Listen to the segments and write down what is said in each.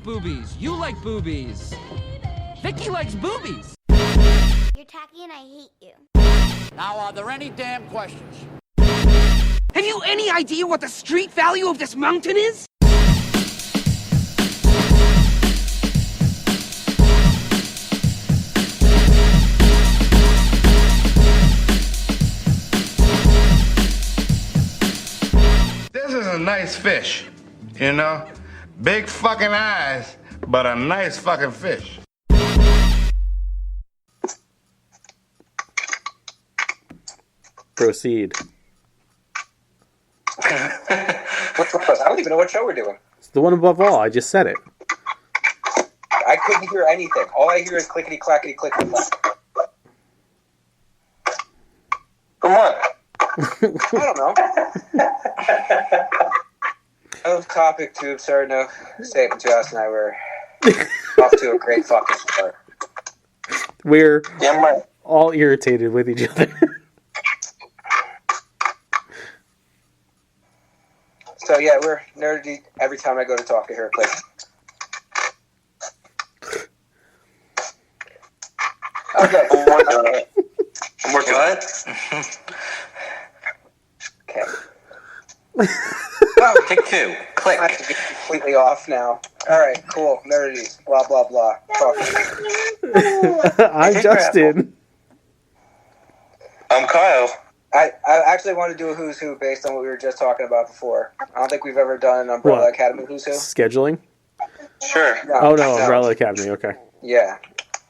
like boobies. You like boobies. Vicky likes boobies. You're tacky and I hate you. Now, are there any damn questions? Have you any idea what the street value of this mountain is? This is a nice fish, you know? Big fucking eyes, but a nice fucking fish. Proceed. What's I don't even know what show we're doing. It's the one above all. I just said it. I couldn't hear anything. All I hear is clickety clackety click. From what? I don't know. Off topic, too absurd. No statement to us, and I were off to a great fucking start. We're all irritated with each other. So yeah, we're nerdy every time I go to talk to her. Click. Okay. I'm working on it. Okay. Oh, take two. Click. I have to be completely off now. All right, cool. Nerdies. Blah blah blah. Talk. I'm Justin. I'm Kyle. I actually want to do a who's who based on what we were just talking about before. I don't think we've ever done an Umbrella Academy who's who. Scheduling? Sure. No, Umbrella Academy. Okay. Yeah.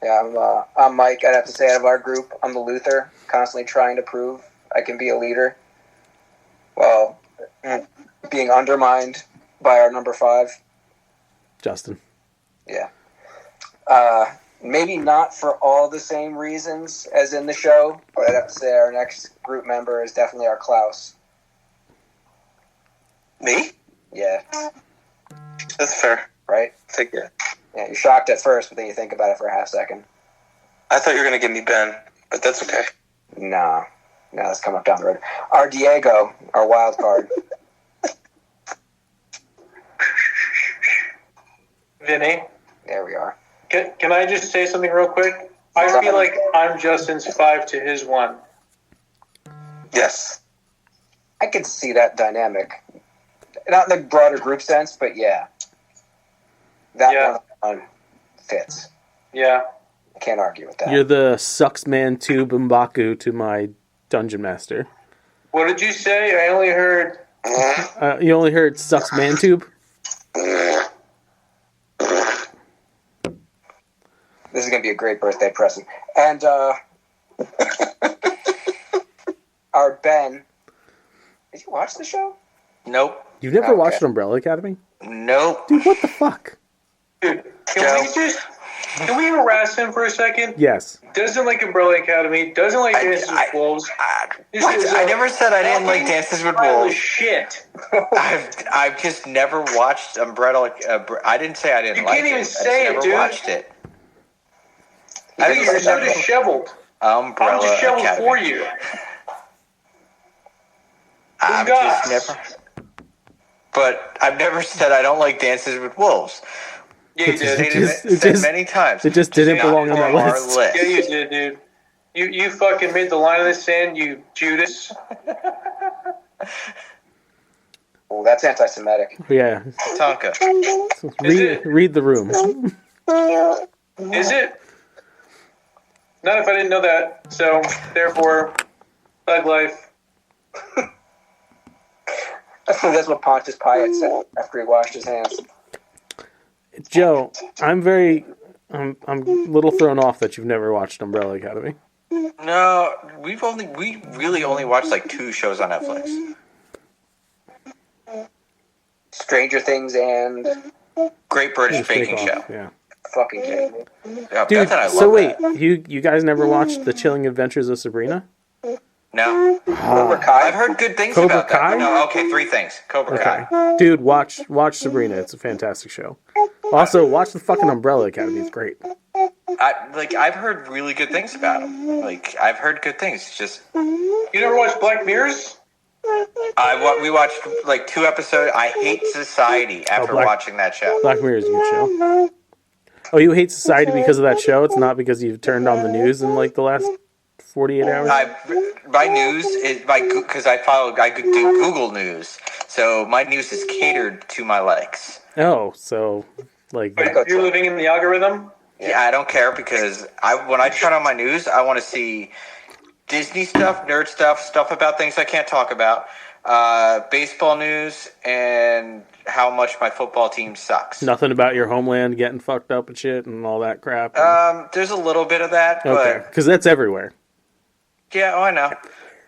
I'm Mike. I'd have to say out of our group, I'm the Luther, constantly trying to prove I can be a leader. Well, being undermined by our number 5. Justin. Yeah. Maybe not for all the same reasons as in the show, but I'd have to say our next group member is definitely our Klaus. Me? Yeah. That's fair. Right? Take it. Yeah, you're shocked at first, but then you think about it for a half second. I thought you were going to give me Ben, but that's okay. No, that's coming up down the road. Our Diego, our wild card. Vinny? There we are. Can I just say something real quick? I feel like I'm Justin's 5 to his 1. Yes. I could see that dynamic. Not in the broader group sense, but yeah. That one fits. Yeah. I can't argue with that. You're the sucks man to Bumbaku to my dungeon master. What did you say? I only heard... You only heard sucks man tube? This is going to be a great birthday present. And our Ben... Did you watch the show? Nope. You've never watched Umbrella Academy? Nope. Dude, what the fuck? Dude, can we harass him for a second? Yes. Doesn't like Umbrella Academy, doesn't like Dances with Wolves. I never said I didn't like Dances with Wolves. Shit. I've just never watched Umbrella. I didn't say I didn't like it. You can't even say it, dude. I never watched it. I think you're so disheveled. Umbrella I'm disheveled Academy. for you. I'm just never. But I've never said I don't like Dances with Wolves. Yeah, you did. It said many times. It just didn't belong on my list. Yeah, you did, dude. You fucking made the line in the sand, you Judas. Oh, that's anti-Semitic. Yeah. Tonka. Read the room. Is it? Not if I didn't know that. So, therefore, thug life. That's what Pontius Pilate said after he washed his hands. Joe, I'm a little thrown off that you've never watched Umbrella Academy. No, we really only watched like 2 shows on Netflix. Stranger Things and Great British Baking Show. Yeah. Fucking kidding me. Yeah, Dude, I love so wait, that. you guys never watched The Chilling Adventures of Sabrina? No. Cobra Kai? I've heard good things Cobra about Kai? that. No, okay, 3 things. Cobra Kai. Okay. Dude, watch Sabrina. It's a fantastic show. Also, watch the fucking Umbrella Academy. It's great. I've heard really good things about him. I've heard good things. It's just You never watched Black Mirrors? We watched like 2 episodes. I hate Society after watching that show. Black Mirror is a good show. Oh, you hate Society because of that show? It's not because you've turned on the news in like the last 48 hours? My news is because I do Google News, so my news is catered to my likes. Oh, so like you're living in the algorithm? Yeah, I don't care because when I turn on my news, I want to see Disney stuff, nerd stuff about things I can't talk about, baseball news, and how much my football team sucks. Nothing about your homeland getting fucked up and shit and all that crap? There's a little bit of that, okay, because that's everywhere. Yeah, I know.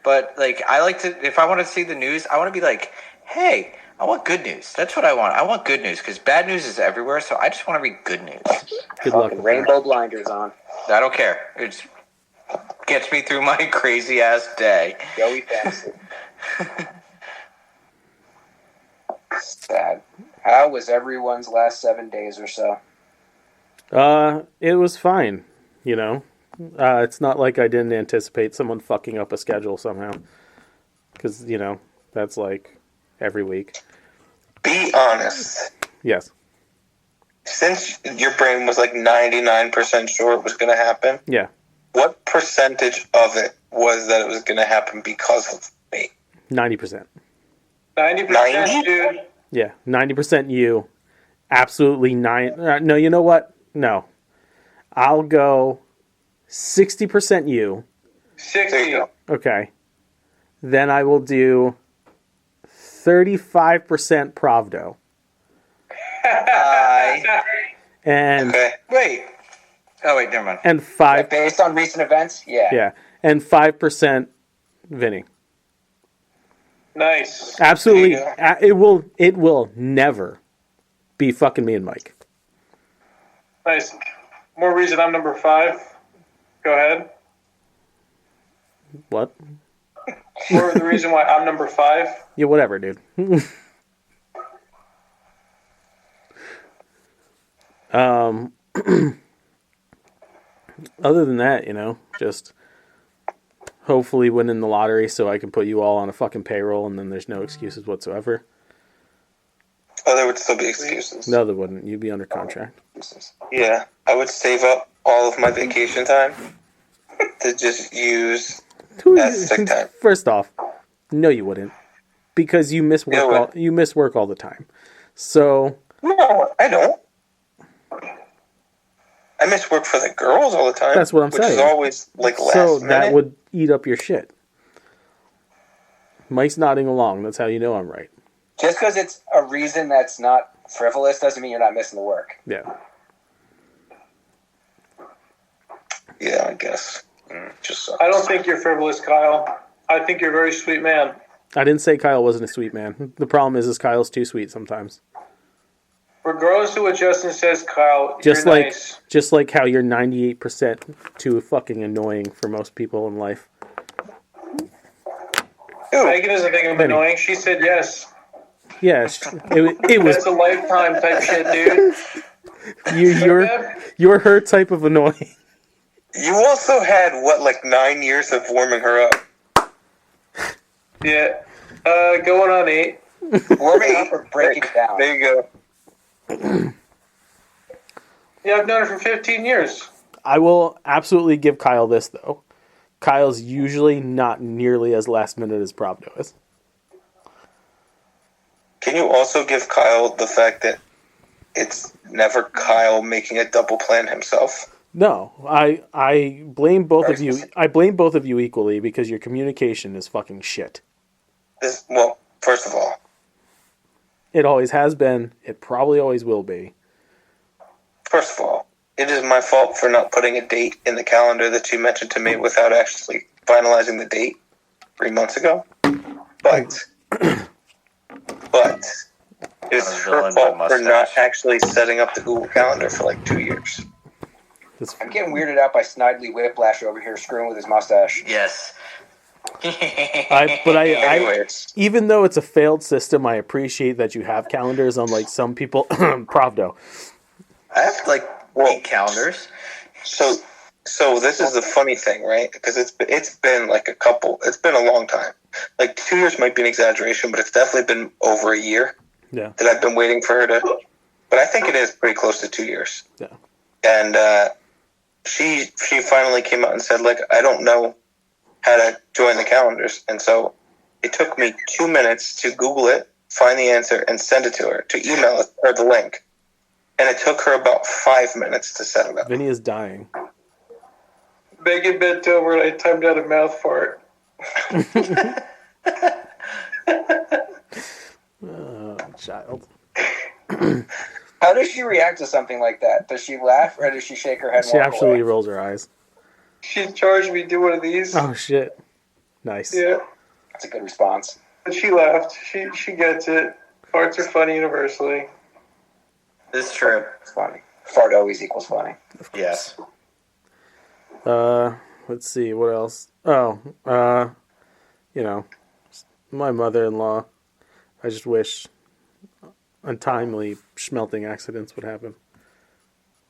But like, I like to, if I want to see the news, I want to be like, hey, I want good news. That's what I want. I want good news because bad news is everywhere. So I just want to read good news. Good luck. Rainbow blinders on. I don't care. It gets me through my crazy ass day. Joey Fantasy. Sad. How was everyone's last 7 days or so? It was fine. You know, it's not like I didn't anticipate someone fucking up a schedule somehow. Because you know that's like every week. Be honest. Yes. Since your brain was like 99% sure it was going to happen. Yeah. What percentage of it was that it was going to happen because of me? 90%. 90%, dude. Yeah, 90% you. Absolutely 9. No, you know what? No. I'll go 60% you. 60. Okay. Then I will do 35% Pravdo. And okay. Wait. Oh wait, never mind. And 5 based on recent events? Yeah. Yeah. And 5% Vinny. Nice. Absolutely. It will never be fucking me and Mike. Nice. More reason I'm number 5. Go ahead. What? More the reason why I'm number 5. Yeah, whatever, dude. Other than that, you know, just hopefully winning the lottery so I can put you all on a fucking payroll and then there's no excuses whatsoever. Oh, there would still be excuses. No, there wouldn't. You'd be under contract. Yeah, I would save up all of my vacation time to just use as sick time. First off, no, you wouldn't, because you miss work. You miss work all the time. So no, I don't. I miss work for the girls all the time. That's what I'm saying. Which is always like last So minute. that would eat up your shit. Mike's nodding along. That's how you know I'm right. Just because it's a reason that's not frivolous doesn't mean you're not missing the work. Yeah. Yeah, I guess. I don't think you're frivolous, Kyle. I think you're a very sweet man. I didn't say Kyle wasn't a sweet man. The problem is Kyle's too sweet sometimes. Regardless of what Justin says, Kyle, Just you're like nice. just like how you're 98% too fucking annoying for most people in life. Megan doesn't think I'm annoying. She said yes. Yeah, it was. That's a lifetime type shit, dude. You're her type of annoying. You also had, like 9 years of warming her up? Yeah. Going on 8. Warming up or breaking down? There you go. Yeah, I've known her for 15 years. I will absolutely give Kyle this, though. Kyle's usually not nearly as last minute as Pravdo is. Can you also give Kyle the fact that it's never Kyle making a double plan himself? No, I blame both of you. I blame both of you equally because your communication is fucking shit. Well, first of all, it always has been. It probably always will be. First of all, it is my fault for not putting a date in the calendar that you mentioned to me without actually finalizing the date 3 months ago. But it's her fault for not actually setting up the Google Calendar for like 2 years. I'm getting weirded out by Snidely Whiplash over here screwing with his mustache. Yes. Even though it's a failed system, I appreciate that you have calendars, unlike some people. Pravdo. I have like 8 calendars. So So this is the funny thing, right? Because it's been like it's been a long time. Like 2 years might be an exaggeration, but it's definitely been over a year that I've been waiting for her to. But I think it is pretty close to 2 years. Yeah. And she finally came out and said, like, I don't know how to join the calendars. And so it took me 2 minutes to Google it, find the answer, and send it to her, to email her the link. And it took her about 5 minutes to set it up. Vinny is dying. Megan bent over and I timed out a mouth fart. Oh, child. How does she react to something like that? Does she laugh or does she shake her head and She walk absolutely away? rolls her eyes. She charged me to do one of these. Oh, shit. Nice. Yeah. That's a good response. But she laughed. She gets it. Farts are funny universally. It's true. It's funny. Fart always equals funny. Yes. Let's see, what else? Oh, you know, my mother-in-law. I just wish untimely schmelting accidents would happen.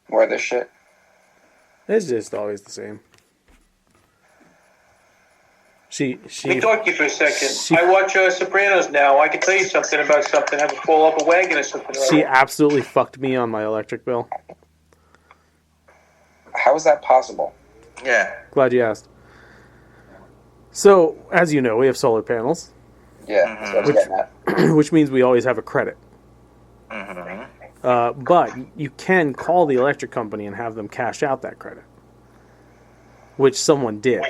More of this shit. It's just always the same. Let me talk to you for a second. I watch Sopranos now. I can tell you something about something. Have to fall off a wagon or something. She absolutely fucked me on my electric bill. How is that possible? Yeah. Glad you asked. So, as you know, we have solar panels. Yeah, that's what I was getting at. Which means we always have a credit. But you can call the electric company and have them cash out that credit. Which someone did.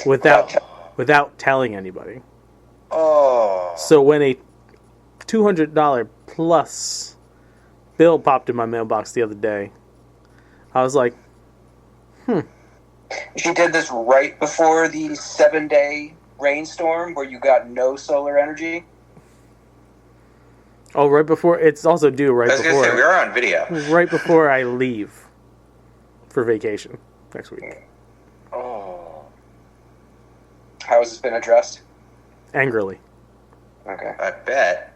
Without telling anybody. Oh. So when a $200 plus bill popped in my mailbox the other day, I was like, She did this right before the 7-day rainstorm where you got no solar energy. oh, right before, it's also due right I was before. going to say, we are on video. Right before I leave for vacation next week. Oh. How has this been addressed? Angrily. Okay. I bet.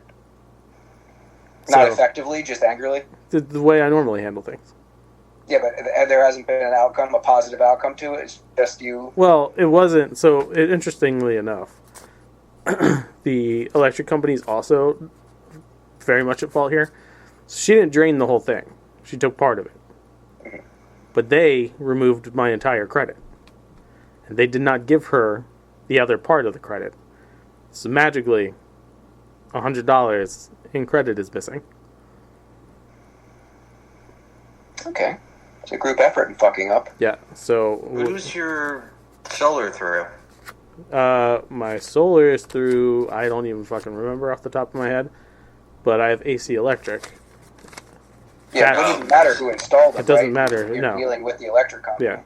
Not So- effectively, just angrily? The way I normally handle things. Yeah, but there hasn't been an outcome, a positive outcome to it. It's just you. Well, it wasn't. So, interestingly enough, the electric company is also very much at fault here. So she didn't drain the whole thing. She took part of it. But they removed my entire credit. And they did not give her the other part of the credit. So magically, $100 in credit is missing. Okay. It's a group effort in fucking up. Yeah, so... Who's your solar through? My solar is through... I don't even fucking remember off the top of my head. But I have AC Electric. Yeah, it doesn't matter who installed it. It doesn't right? matter, You're no. dealing with the electric company. Yeah.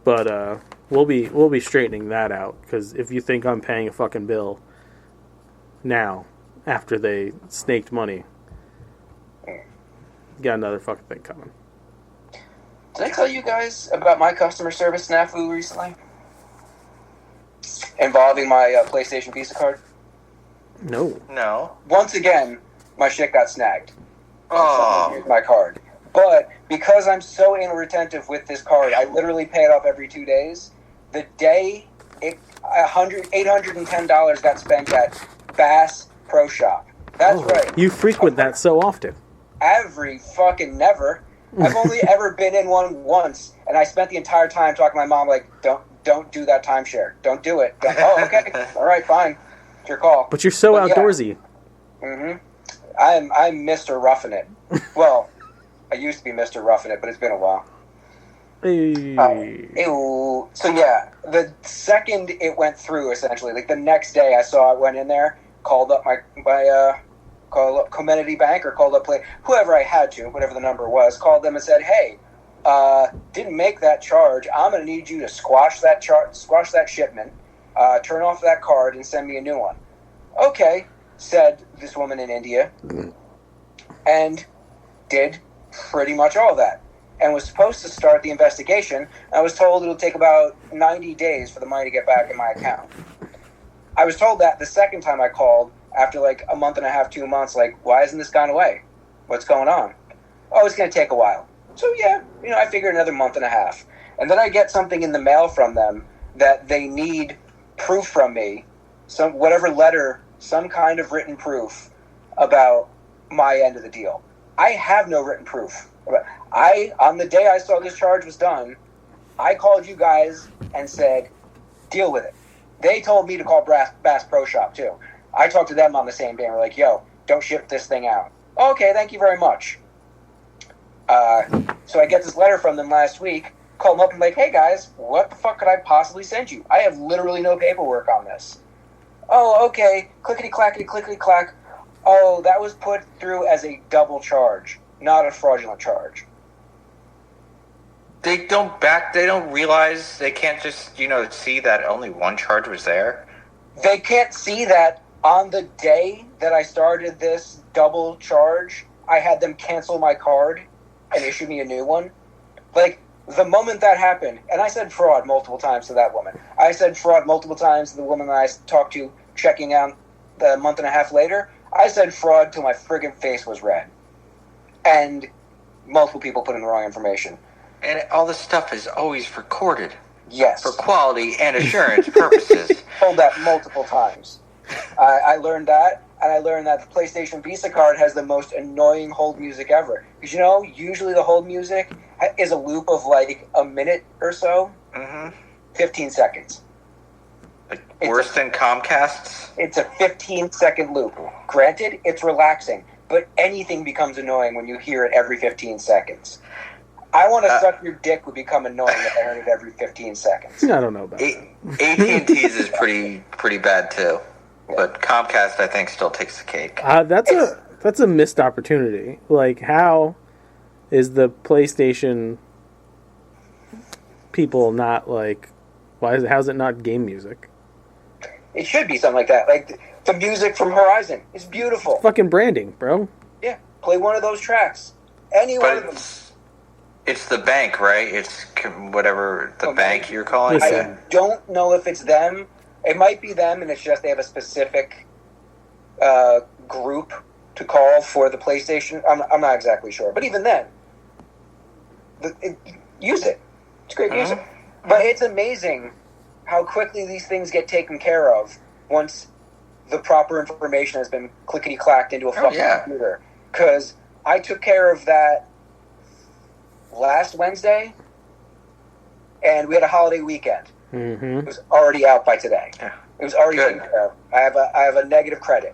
But we'll be straightening that out, because if you think I'm paying a fucking bill now, after they snaked money, got another fucking thing coming. Did I tell you guys about my customer service snafu recently? Involving my PlayStation Visa card? No. No. Once again, my shit got snagged. Oh. My card. But because I'm so anal retentive with this card, I literally pay it off every 2 days. The day $810 got spent at Bass Pro Shop. That's right. You frequent that so often. Every fucking never. I've only ever been in one once, and I spent the entire time talking to my mom like, don't do that timeshare. Don't do it. Oh, okay. All right, fine. It's your call. But you're so outdoorsy. Yeah. I'm Mr. Roughing It. Well, I used to be Mr. Roughing It, but it's been a while. Hey. So yeah, the second it went through, essentially, like the next day I saw it went in there, called up called up Comenity Bank or called up whoever I had to, whatever the number was, called them and said, hey, didn't make that charge. I'm going to need you to squash that shipment, turn off that card, and send me a new one. Okay, said this woman in India, and did pretty much all that. And was supposed to start the investigation. I was told it'll take about 90 days for the money to get back in my account. I was told that the second time I called, after like a month and a half, 2 months, like, why hasn't this gone away? What's going on? Oh, it's going to take a while. So yeah, I figured another month and a half. And then I get something in the mail from them that they need proof from me, whatever letter, some kind of written proof about my end of the deal. I have no written proof. On the day I saw this charge was done, I called you guys and said, deal with it. They told me to call Bass Pro Shop too. I talked to them on the same day and we're like, yo, don't ship this thing out. Okay, thank you very much. So I get this letter from them last week, call them up and like, hey guys, what the fuck could I possibly send you? I have literally no paperwork on this. Oh, okay, clickety-clackety, clickety-clack. Oh, that was put through as a double charge, not a fraudulent charge. They don't realize they can't just, see that only one charge was there. They can't see that on the day that I started this double charge, I had them cancel my card and issue me a new one. Like, the moment that happened, and I said fraud multiple times to that woman. I said fraud multiple times to the woman that I talked to checking out the month and a half later. I said fraud till my friggin' face was red. And multiple people put in the wrong information. And all this stuff is always recorded. Yes. For quality and assurance purposes. Told that multiple times. I learned that, and I learned that the PlayStation Visa card has the most annoying hold music ever. Because, usually the hold music is a loop of like a minute or so. Mm-hmm. 15 seconds. Worse than Comcast's? It's a 15-second loop. Granted, it's relaxing, but anything becomes annoying when you hear it every 15 seconds. I want to suck your dick would become annoying if I heard it every 15 seconds. I don't know about that. AT&T's is pretty bad too. Yeah. But Comcast, I think, still takes the cake. That's a missed opportunity. Like, how is the PlayStation people not like? How's it not game music? It should be something like that. Like the music from Horizon is beautiful. Fucking branding, bro. Yeah, play one of those tracks. Any one of them. It's the bank, right? It's whatever the bank you're calling. I don't know if it's them. It might be them, and it's just they have a specific group to call for the PlayStation. I'm not exactly sure, but even then, use it. It's great music. But it's amazing how quickly these things get taken care of once the proper information has been clickety-clacked into a fucking computer. Because I took care of that last Wednesday, and we had a holiday weekend. Mm-hmm. It was already out by today. Yeah. It was already taken care of. I have a negative credit.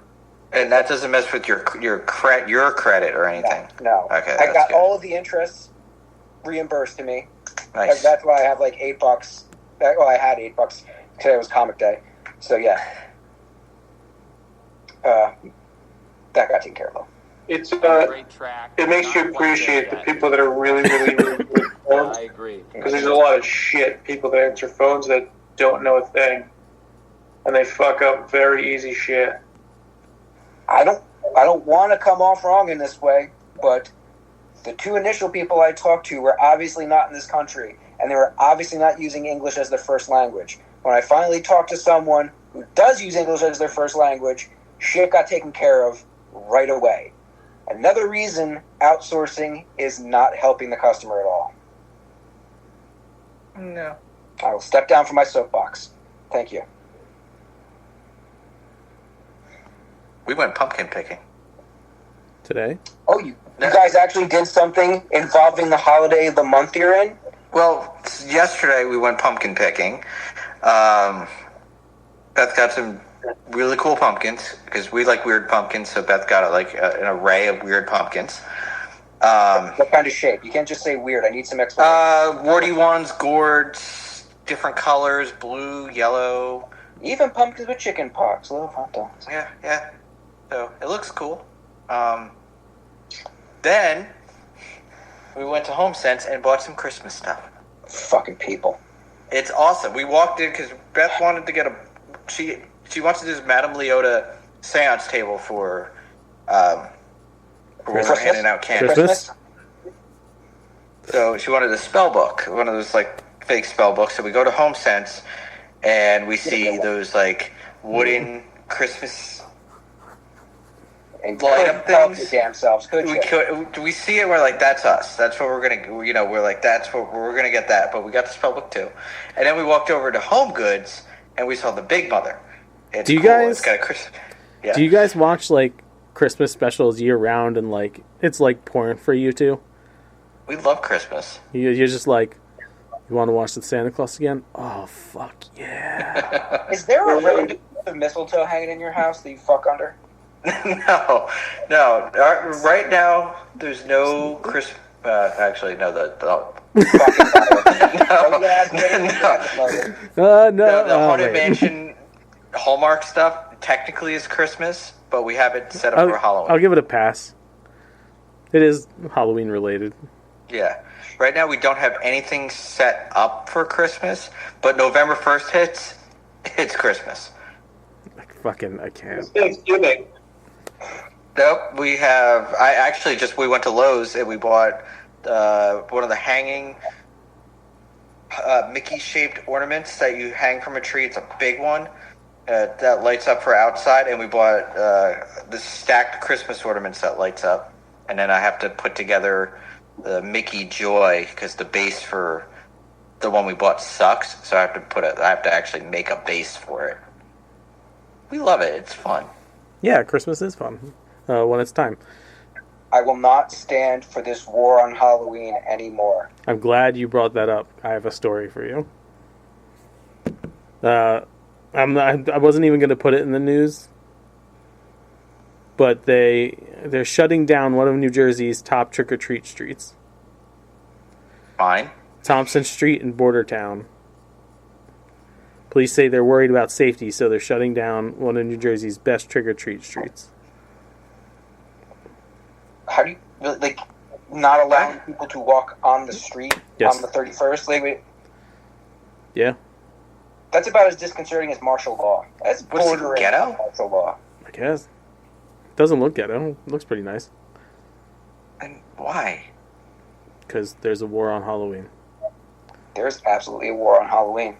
And that doesn't mess with your credit or anything? No. Okay, I got all of the interest reimbursed to me. Nice. That's why I have like $8. I had $8. Today was comic day. So yeah. That got taken care of. It's it makes you appreciate the people that are really, really, really good at phones. I agree. Because there's a lot of shit people that answer phones that don't know a thing, and they fuck up very easy shit. I don't want to come off wrong in this way, but the two initial people I talked to were obviously not in this country, and they were obviously not using English as their first language. When I finally talked to someone who does use English as their first language, shit got taken care of right away. Another reason outsourcing is not helping the customer at all. No. I will step down from my soapbox. Thank you. We went pumpkin picking. Today? Oh, you guys actually did something involving the holiday of the month you're in? Well, yesterday we went pumpkin picking. Beth got some really cool pumpkins because we like weird pumpkins, so Beth got an array of weird pumpkins. What kind of shape? You can't just say weird. I need some explanation. Warty ones, gourds, different colors, blue, yellow. Even pumpkins with chicken pox. Little hot dogs. Yeah. So it looks cool. Then we went to HomeSense and bought some Christmas stuff. Fucking people. It's awesome. We walked in because Beth wanted to get she wants to do this Madame Leota seance table for when we're handing out candy. Christmas? So she wanted a spell book, one of those like fake spell books. So we go to HomeSense and we see those like wooden Christmas And light couldn't up help things. your damn selves, could you? We see it. We're like, that's us. That's what we're gonna. You know, we're like, that's what we're gonna get that. But we got this public too, and then we walked over to Home Goods and we saw the Big Mother. It's Do you cool. guys? It's got a yeah. Do you guys watch like Christmas specials year round and like it's like porn for you two? We love Christmas. You're just like, you want to watch the Santa Claus again? Oh fuck yeah! Is there a really of mistletoe hanging in your house that you fuck under? No. Right now, there's no Christmas. Actually, no. The Haunted Mansion Hallmark stuff technically is Christmas, but we have it set up for Halloween. I'll give it a pass. It is Halloween related. Yeah. Right now, we don't have anything set up for Christmas, but November 1st hits, it's Christmas. I can't. It's Thanksgiving. Nope, we have. We went to Lowe's and we bought one of the hanging Mickey-shaped ornaments that you hang from a tree. It's a big one that lights up for outside, and we bought the stacked Christmas ornaments that lights up. And then I have to put together the Mickey Joy because the base for the one we bought sucks, so I have to actually make a base for it. We love it. It's fun. Yeah, Christmas is fun when it's time. I will not stand for this war on Halloween anymore. I'm glad you brought that up. I have a story for you. I wasn't even going to put it in the news, but they're shutting down one of New Jersey's top trick-or-treat streets. Fine. Thompson Street in Bordertown. Police say they're worried about safety, so they're shutting down one of New Jersey's best trick-or-treat streets. How do you not allowing people to walk on the street on the 31st? Yeah. That's about as disconcerting as martial law. That's bordering on martial law. I guess. Doesn't look ghetto. It looks pretty nice. And why? Because there's a war on Halloween. There's absolutely a war on Halloween.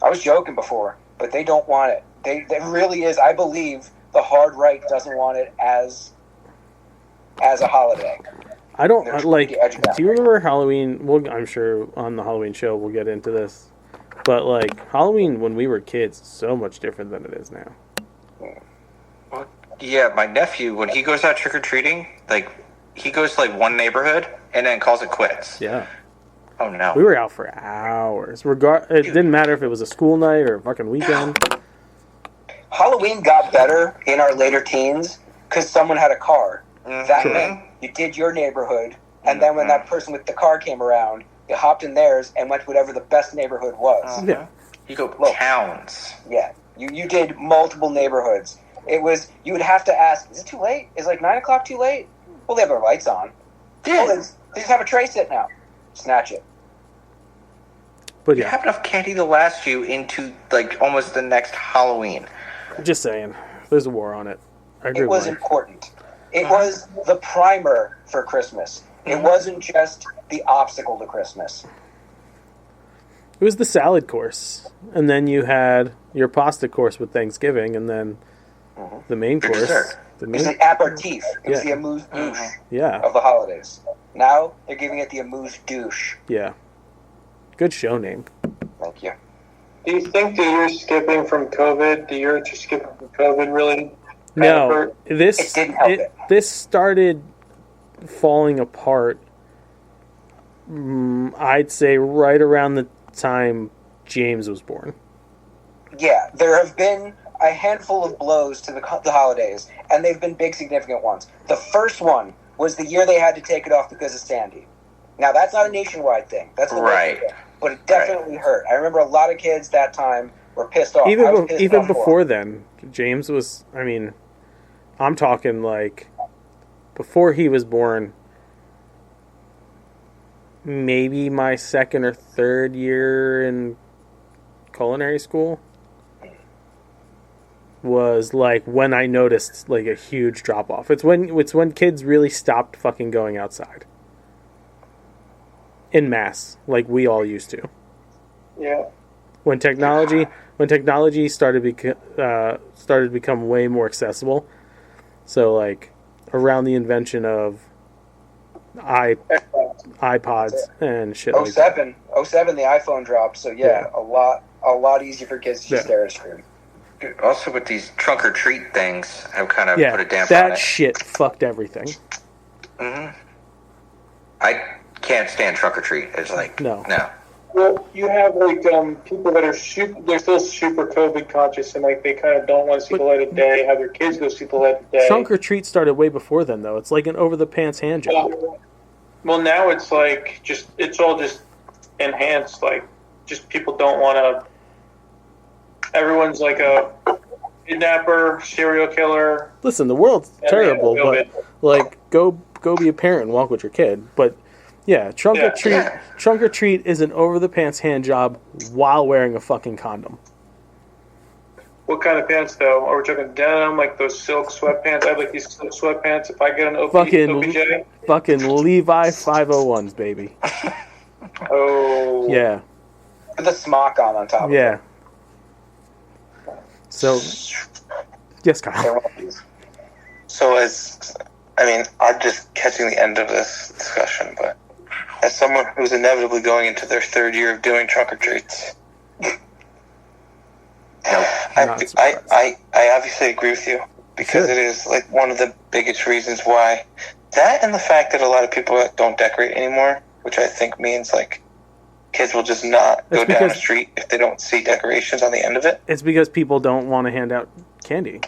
I was joking before, but they don't want it. They really is. I believe the hard right doesn't want it as a holiday. I don't like. Do you remember Halloween? Well, I'm sure on the Halloween show we'll get into this, but like Halloween when we were kids is so much different than it is now. Well, yeah, my nephew when he goes out trick or treating, like he goes to like one neighborhood and then calls it quits. Yeah. Oh no. We were out for hours. It didn't matter if it was a school night or a fucking weekend. Halloween got better in our later teens because someone had a car. Mm-hmm. That meant you did your neighborhood, and then when that person with the car came around, you hopped in theirs and went to whatever the best neighborhood was. Yeah. You go towns. Yeah. You did multiple neighborhoods. It was, you would have to ask, is it too late? Is 9 o'clock too late? Well, they have their lights on. Yeah. Oh, they just have a tray sitting out. Snatch it. But You yeah, have enough candy to last you into like almost the next Halloween. just saying. There's a war on it. I agree It was with Mike. important. It was the primer for Christmas. It wasn't just the obstacle to Christmas. It was the salad course, and then you had your pasta course with Thanksgiving, and then the main course. dessert. The It was main, the aperitif. It was the Yeah. Amuse Douche yeah, of the holidays. Now they're giving it the Amuse Douche. yeah. Good show name. Thank you. Do you think the year skipping from COVID, the year just skipping from COVID really No, hurt? this It didn't help it. This started falling apart. I'd say right around the time James was born. Yeah, there have been a handful of blows to the holidays, and they've been big, significant ones. The first one was the year they had to take it off because of Sandy. Now, that's not a nationwide thing. That's a local Right. thing, but it definitely hurt. I remember a lot of kids that time were pissed off. I was pissed Even off more. before then, James was. I mean, I'm talking like before he was born. Maybe my second or third year in culinary school was like when I noticed like a huge drop off. It's when kids really stopped fucking going outside in mass like we all used to. Yeah. When technology started to become way more accessible, So, like, around the invention of iPods and shit like that. 07, the iPhone dropped, so yeah. a lot easier for kids to just stare at a screen. Also, with these trunk or treat things, have kind of put a damper on that it. shit fucked everything. I can't stand trunk or treat. It's like no. Well, you have like people that are they're still super COVID conscious, and like they kind of don't want to see the light of day. Have their kids go see the light of day. Trunk or treat started way before then, though. It's like an over the pants hand job. Well, now it's like it's all just enhanced. Like, just people don't want to. Everyone's like a kidnapper, serial killer. Listen, the world's terrible, but like go be a parent and walk with your kid. But yeah, trunk or treat is an over the pants hand job while wearing a fucking condom. What kind of pants though? Are we talking denim, like those silk sweatpants? I have like these silk sweatpants. If I get an OPJ, fucking Levi 501s, baby. Oh yeah, with a smock on top. Yeah. Of it. So, yes, Kyle. So I'm just catching the end of this discussion, but as someone who's inevitably going into their third year of doing trunk or treats, I obviously agree with you, because it is like one of the biggest reasons why. That, and the fact that a lot of people don't decorate anymore, which I think means like kids will just not go down the street if they don't see decorations on the end of it. It's because people don't want to hand out candy.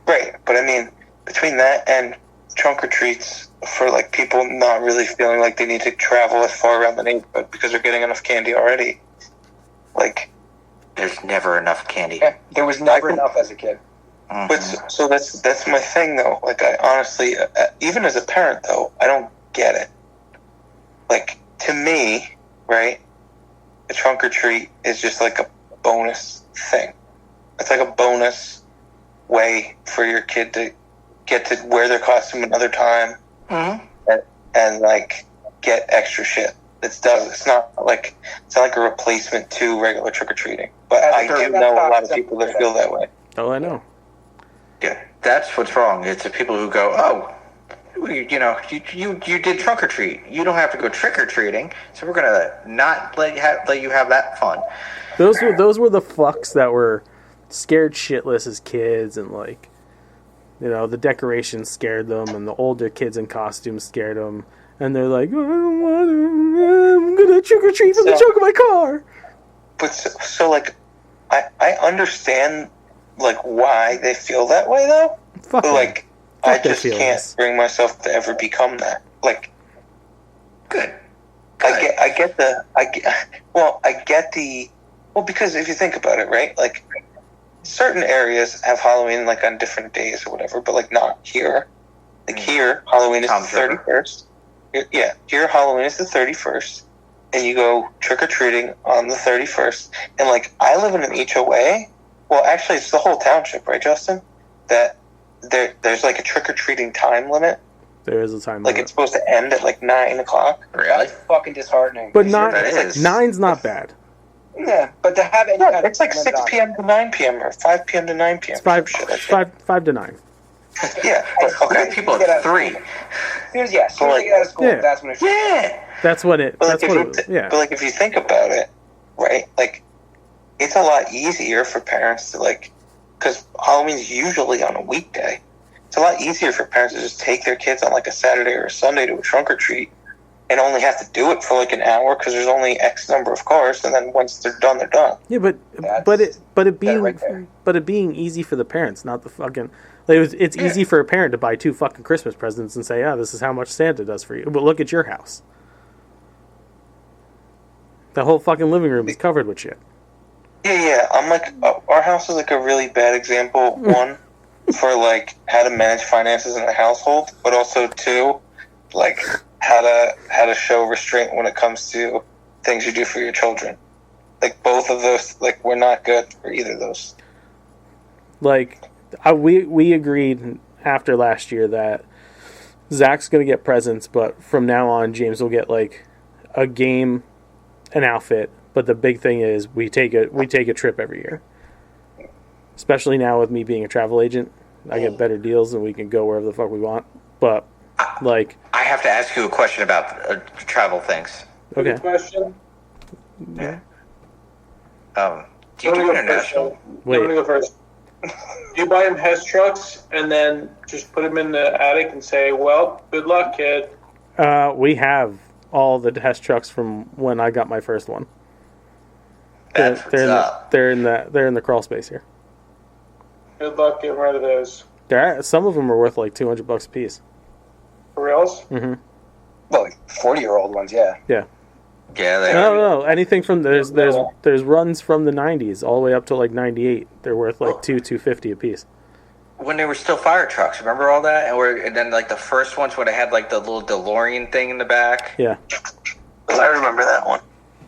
Right, but I mean, between that and trunk or treats for like people not really feeling like they need to travel as far around the neighborhood because they're getting enough candy already. Like, there's never enough candy. Yeah, there was never enough as a kid. Mm-hmm. But so that's my thing though. Like, I honestly, even as a parent though, I don't get it. Like, to me, right, a trunk or treat is just like a bonus thing. It's like a bonus way for your kid to get to wear their costume another time, and like get extra shit. It's not like a replacement to regular trick or treating. But I do know a lot of people that feel that way. Oh, I know. Yeah, that's what's wrong. It's the people who go, oh, you did trunk or treat. You don't have to go trick or treating, so we're gonna not let you have that fun. Those were the fucks that were scared shitless as kids, and like, you know, the decorations scared them, and the older kids in costumes scared them, and they're like, I don't want to, I'm gonna trick or treat from the trunk of my car. But so like, I understand like why they feel that way though. Fuck but like, I just feelings. can't bring myself to ever become that. Like, good. I get the because if you think about it, right, like certain areas have Halloween like on different days or whatever, but like not here. Like here, Halloween is the 31st. Yeah, here Halloween is the 31st, and you go trick or treating on the 31st. And like, I live in an HOA. Well, actually, it's the whole township, right, Justin? That there's like a trick or treating time limit. There is a time limit. Like, it's supposed to end at like 9 o'clock. Really? That's fucking disheartening. But nine's not bad. Yeah, but to have any kind of... It's like 6 p.m. to 9 p.m. or 5 p.m. to 9 p.m. It's 5 to 9. Yeah, but okay. People at 3. As soon as you get out of school, that's when it's... Yeah! That's what it... But like, if you think about it, right, like, it's a lot easier for parents to, like... Because Halloween's usually on a weekday. It's a lot easier for parents to just take their kids on, like, a Saturday or a Sunday to a trunk or treat and only have to do it for, like, an hour because there's only X number of cars, and then once they're done, they're done. Yeah, but it being easy for the parents, not the fucking... Like, it's easy for a parent to buy 2 fucking Christmas presents and say, this is how much Santa does for you. But look at your house. The whole fucking living room is covered with shit. Yeah. I'm like, our house is like a really bad example, one, for like how to manage finances in a household, but also 2, like how to show restraint when it comes to things you do for your children. Like, both of those, like, we're not good for either of those. Like, we agreed after last year that Zach's going to get presents, but from now on, James will get, like, a game, an outfit, but the big thing is we take a trip every year. Especially now with me being a travel agent. I get better deals and we can go wherever the fuck we want. But, like... I have to ask you a question about travel things. Okay. Good question. Yeah. Do you do international? Wait. I'm going to go first. You buy him Hess trucks and then just put him in the attic and say, well, good luck, kid. We have all the Hess trucks from when I got my first one. They're in the crawl space here. Good luck getting rid of those. Some of them are worth like $200 a piece. For reals? Mm-hmm. Well, like 40-year-old ones, yeah. Yeah. Yeah, they no. Anything from there's runs from the 90s all the way up to like 98. They're worth like $250 a piece. When they were still fire trucks, remember all that? And then like the first ones would have had like the little DeLorean thing in the back. Yeah. I remember that one.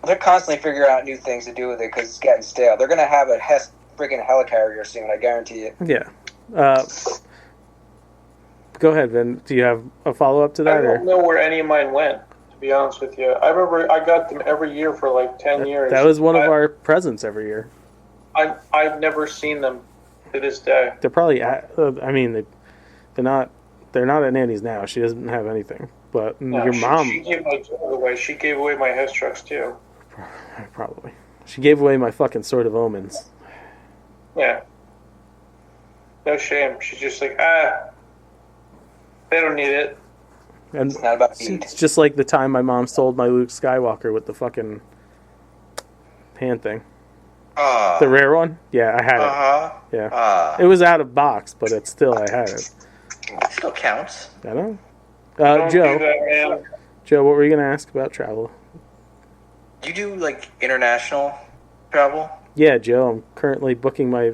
They're constantly figuring out new things to do with it because it's getting stale. They're going to have a Hess freaking helicarrier soon, I guarantee it. Yeah. Go ahead, Vin. Do you have a follow-up to that? I don't know where any of mine went, to be honest with you. I remember I got them every year for like 10 years. That was one of our presents every year. I've never seen them to this day. They're probably they're not at Nanny's now. She doesn't have anything. But your mom... She gave away my Hess trucks, too. Probably. She gave away my fucking Sword of Omens. Yeah. No shame. She's just like, they don't need it. And it's not about need. It's just like the time my mom sold my Luke Skywalker with the fucking hand thing. The rare one? Yeah, I had it. Yeah. It was out of box, but I had it. It still counts. I know. Joe, what were you going to ask about travel? Do you do, like, international travel? Yeah, Joe, I'm currently booking my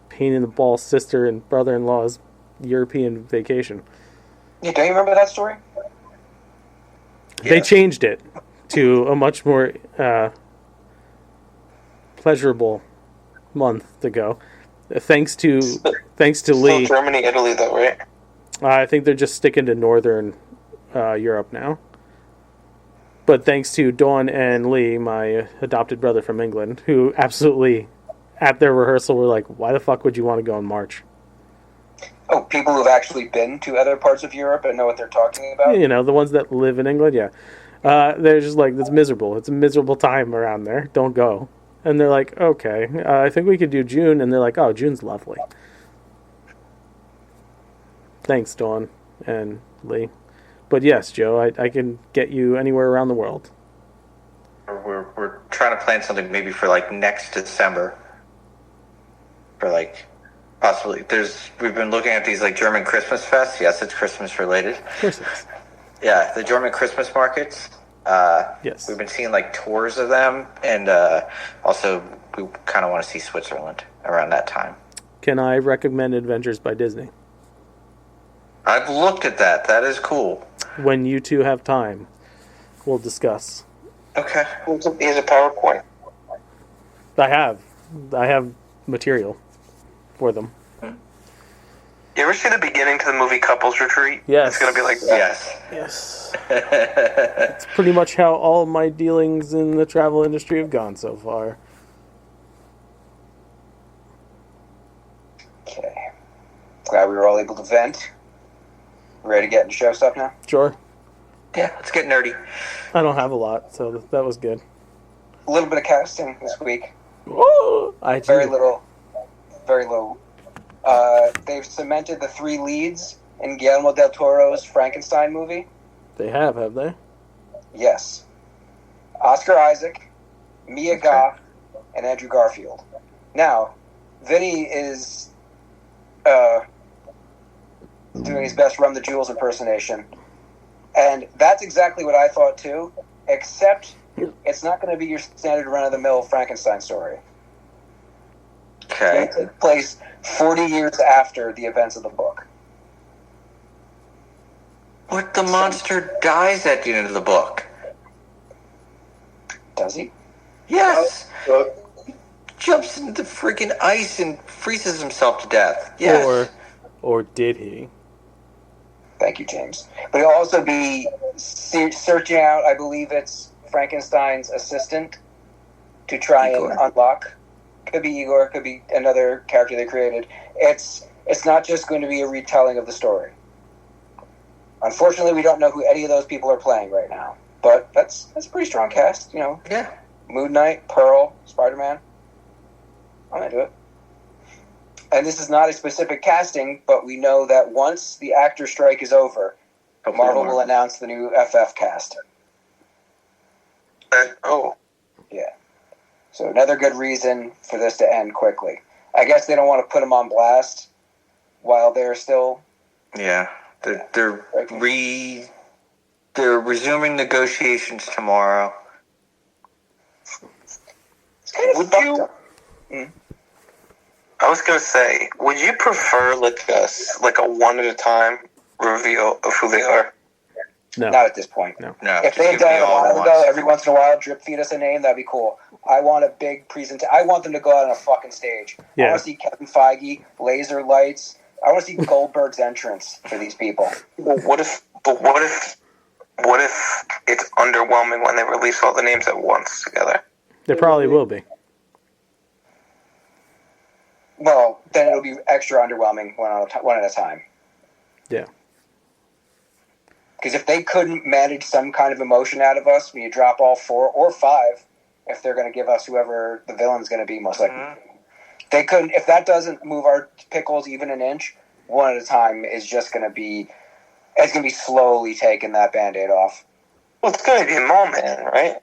pain-in-the-ball sister and brother-in-law's European vacation. Yeah, don't you remember that story? They changed it to a much more pleasurable month to go. Thanks to Lee. Germany, Italy, though, right? I think they're just sticking to Northern Europe now. But thanks to Dawn and Lee, my adopted brother from England, who absolutely, at their rehearsal, were like, why the fuck would you want to go in March? Oh, people who've actually been to other parts of Europe and know what they're talking about? You know, the ones that live in England, yeah. They're just like, it's miserable. It's a miserable time around there. Don't go. And they're like, okay, I think we could do June. And they're like, oh, June's lovely. Thanks, Dawn and Lee. But yes, Joe, I can get you anywhere around the world. We're trying to plan something maybe for like next December. For like possibly we've been looking at these like German Christmas fests. Yes, it's Christmas related. Of course it is. Yeah, the German Christmas markets. Yes. We've been seeing like tours of them, and also we kind of want to see Switzerland around that time. Can I recommend Adventures by Disney? I've looked at that. That is cool. When you two have time, we'll discuss. Okay. Here's a PowerPoint. I have material for them. You ever see the beginning to the movie Couples Retreat? Yes. It's going to be like that. Yes. It's pretty much how all my dealings in the travel industry have gone so far. Okay. Glad we were all able to vent. Ready to get into show stuff now? Sure. Yeah, let's get nerdy. I don't have a lot, so that was good. A little bit of casting this week. Oh, Very little. They've cemented the 3 leads in Guillermo del Toro's Frankenstein movie. They have they? Yes. Oscar Isaac, Mia Goth, and Andrew Garfield. Now, Vinny is doing his best Run the Jewels impersonation. And that's exactly what I thought too, except it's not going to be your standard run-of-the-mill Frankenstein story. Okay. It takes place 40 years after the events of the book. But the monster dies at the end of the book. Does he? Yes. He jumps into the freaking ice and freezes himself to death. Yes. Or did he? Thank you, James. But he'll also be searching out, I believe it's Frankenstein's assistant to try and unlock. Could be Igor, could be another character they created. It's it's not just going to be a retelling of the story. Unfortunately, we don't know who any of those people are playing right now, but that's a pretty strong cast, you know. Yeah. Moon Knight, Pearl, Spider-Man. I'm into it. And this is not a specific casting, but we know that once the actor strike is over, Marvel will announce the new FF cast. Yeah. So another good reason for this to end quickly. I guess they don't want to put them on blast while they're still... Yeah. They're resuming negotiations tomorrow. It's kind of fucked up. I was gonna say, would you prefer like a one at a time reveal of who they are? No. Not at this point. No. If they had done it a while ago, every once in a while, drip feed us a name, that'd be cool. I want a big presentation. I want them to go out on a fucking stage. Yeah. I want to see Kevin Feige, laser lights. I want to see Goldberg's entrance for these people. What if it's underwhelming when they release all the names at once together? There probably will be. Well, then it'll be extra underwhelming one at a time. Yeah. Because if they couldn't manage some kind of emotion out of us when you drop all 4 or 5, if they're going to give us whoever the villain's going to be, most likely. They couldn't. If that doesn't move our pickles even an inch, one at a time is just going to be... It's going to be slowly taking that Band-Aid off. Well, it's going to be Mole Man, right?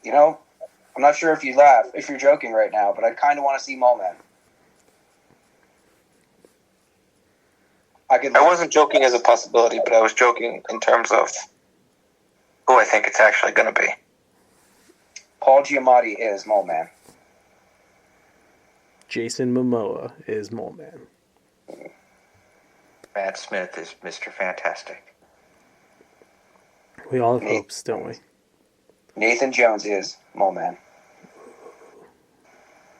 You know, I'm not sure if you're joking right now, but I kind of want to see Mole Man. I wasn't joking as a possibility, but I was joking in terms of who I think it's actually going to be. Paul Giamatti is Mole Man. Jason Momoa is Mole Man. Matt Smith is Mr. Fantastic. We all have hopes, don't we? Nathan Jones is Mole Man.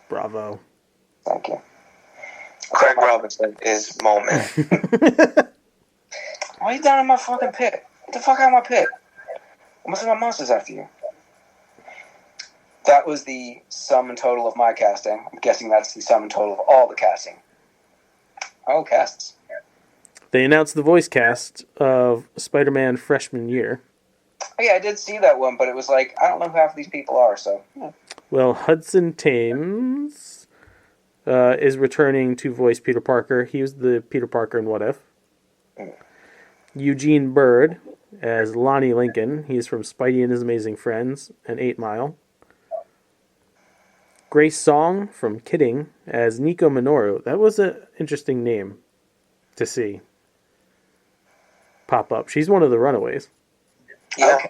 Bravo. Thank you. Craig Robinson is Mole Man. Why are you down in my fucking pit? Get the fuck out of my pit. I'm gonna send my monsters after you. That was the sum and total of my casting. I'm guessing that's the sum and total of all the casting. Oh, casts. They announced the voice cast of Spider-Man freshman year. Oh, yeah, I did see that one, but it was like, I don't know who half of these people are, so... Yeah. Well, Hudson Thames is returning to voice Peter Parker. He was the Peter Parker in What If. Eugene Bird as Lonnie Lincoln. He's from Spidey and His Amazing Friends and 8 Mile. Grace Song from Kidding as Nico Minoru. That was an interesting name to see pop up. She's one of the Runaways. Yeah. Okay.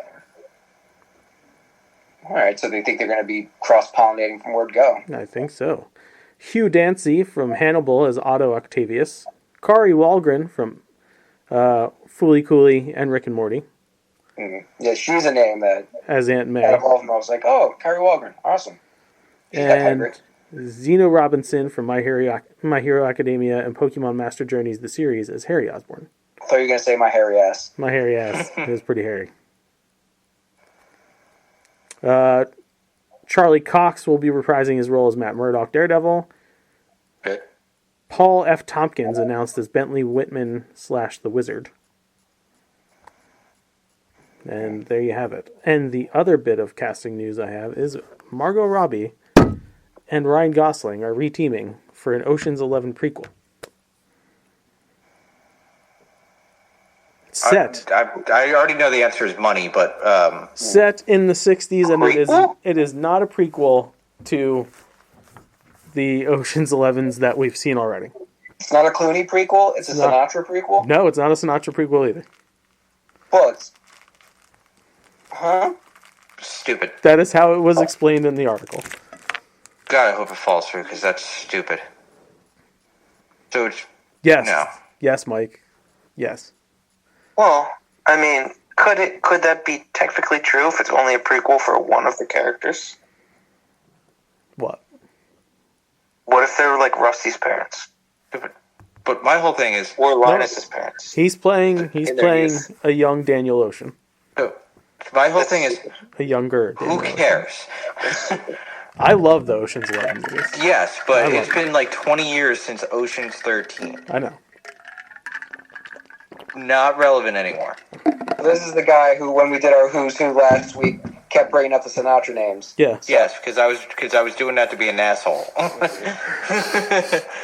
All right, so they think they're going to be cross-pollinating from word go. I think so. Hugh Dancy from Hannibal as Otto Octavius. Kari Walgren from Fooly Cooley and Rick and Morty. Mm-hmm. Yeah, she's a name that... As Aunt May. Out of all of them, I was like, oh, Kari Walgren. Awesome. And Zeno Robinson from My Hero Academia and Pokemon Master Journeys, the series, as Harry Osborn. I thought you were going to say my hairy ass. My hairy ass. It was pretty hairy. Charlie Cox will be reprising his role as Matt Murdock, Daredevil. Okay. Paul F. Tompkins announced as Bentley Whitman / The Wizard. And there you have it. And the other bit of casting news I have is Margot Robbie and Ryan Gosling are reteaming for an Ocean's 11 prequel. Set. I already know the answer is money, but... set in the 60s, and it is not a prequel to the Ocean's 11s that we've seen already. It's not a Clooney prequel? It's a Sinatra prequel? No, it's not a Sinatra prequel either. Well, it's... Huh? Stupid. That is how it was explained in the article. God, I hope it falls through, because that's stupid. So it's... Yes. No. Yes, Mike. Yes. Well, I mean, could that be technically true if it's only a prequel for one of the characters? What? What if they were like Rusty's parents? But my whole thing is... Or Linus's parents. He's playing a young Daniel Ocean. My whole thing is... A younger Daniel Who cares? I love the Ocean's 11 movies. Yes, but I love it's been like 20 years since Ocean's 13. I know. Not relevant anymore. This is the guy who, when we did our Who's Who last week, kept bringing up the Sinatra names. Yeah. Yes, because I was doing that to be an asshole.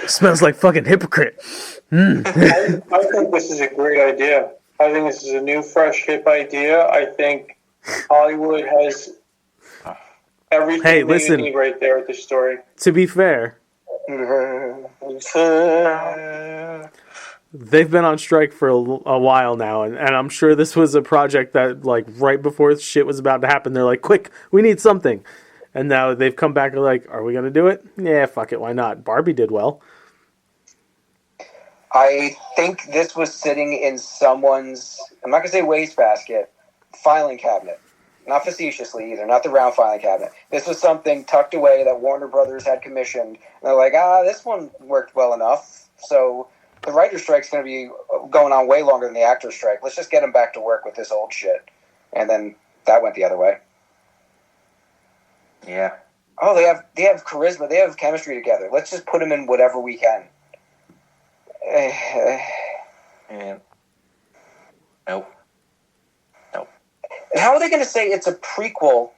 Smells like fucking hypocrite. I think this is a great idea. I think this is a new, fresh, hip idea. I think Hollywood has everything Hey, they listen. need right there at the story. To be fair, they've been on strike for a while now, and I'm sure this was a project that, like, right before shit was about to happen, they're like, quick, we need something. And now they've come back and like, are we going to do it? Yeah, fuck it, why not? Barbie did well. I think this was sitting in someone's, I'm not going to say wastebasket, filing cabinet. Not facetiously either, not the round filing cabinet. This was something tucked away that Warner Brothers had commissioned. And they're like, this one worked well enough. So the writer's strike's going to be going on way longer than the actor's strike. Let's just get them back to work with this old shit. And then that went the other way. Yeah. Oh, they have charisma. They have chemistry together. Let's just put them in whatever we can. And nope. And how are they going to say it's a prequel,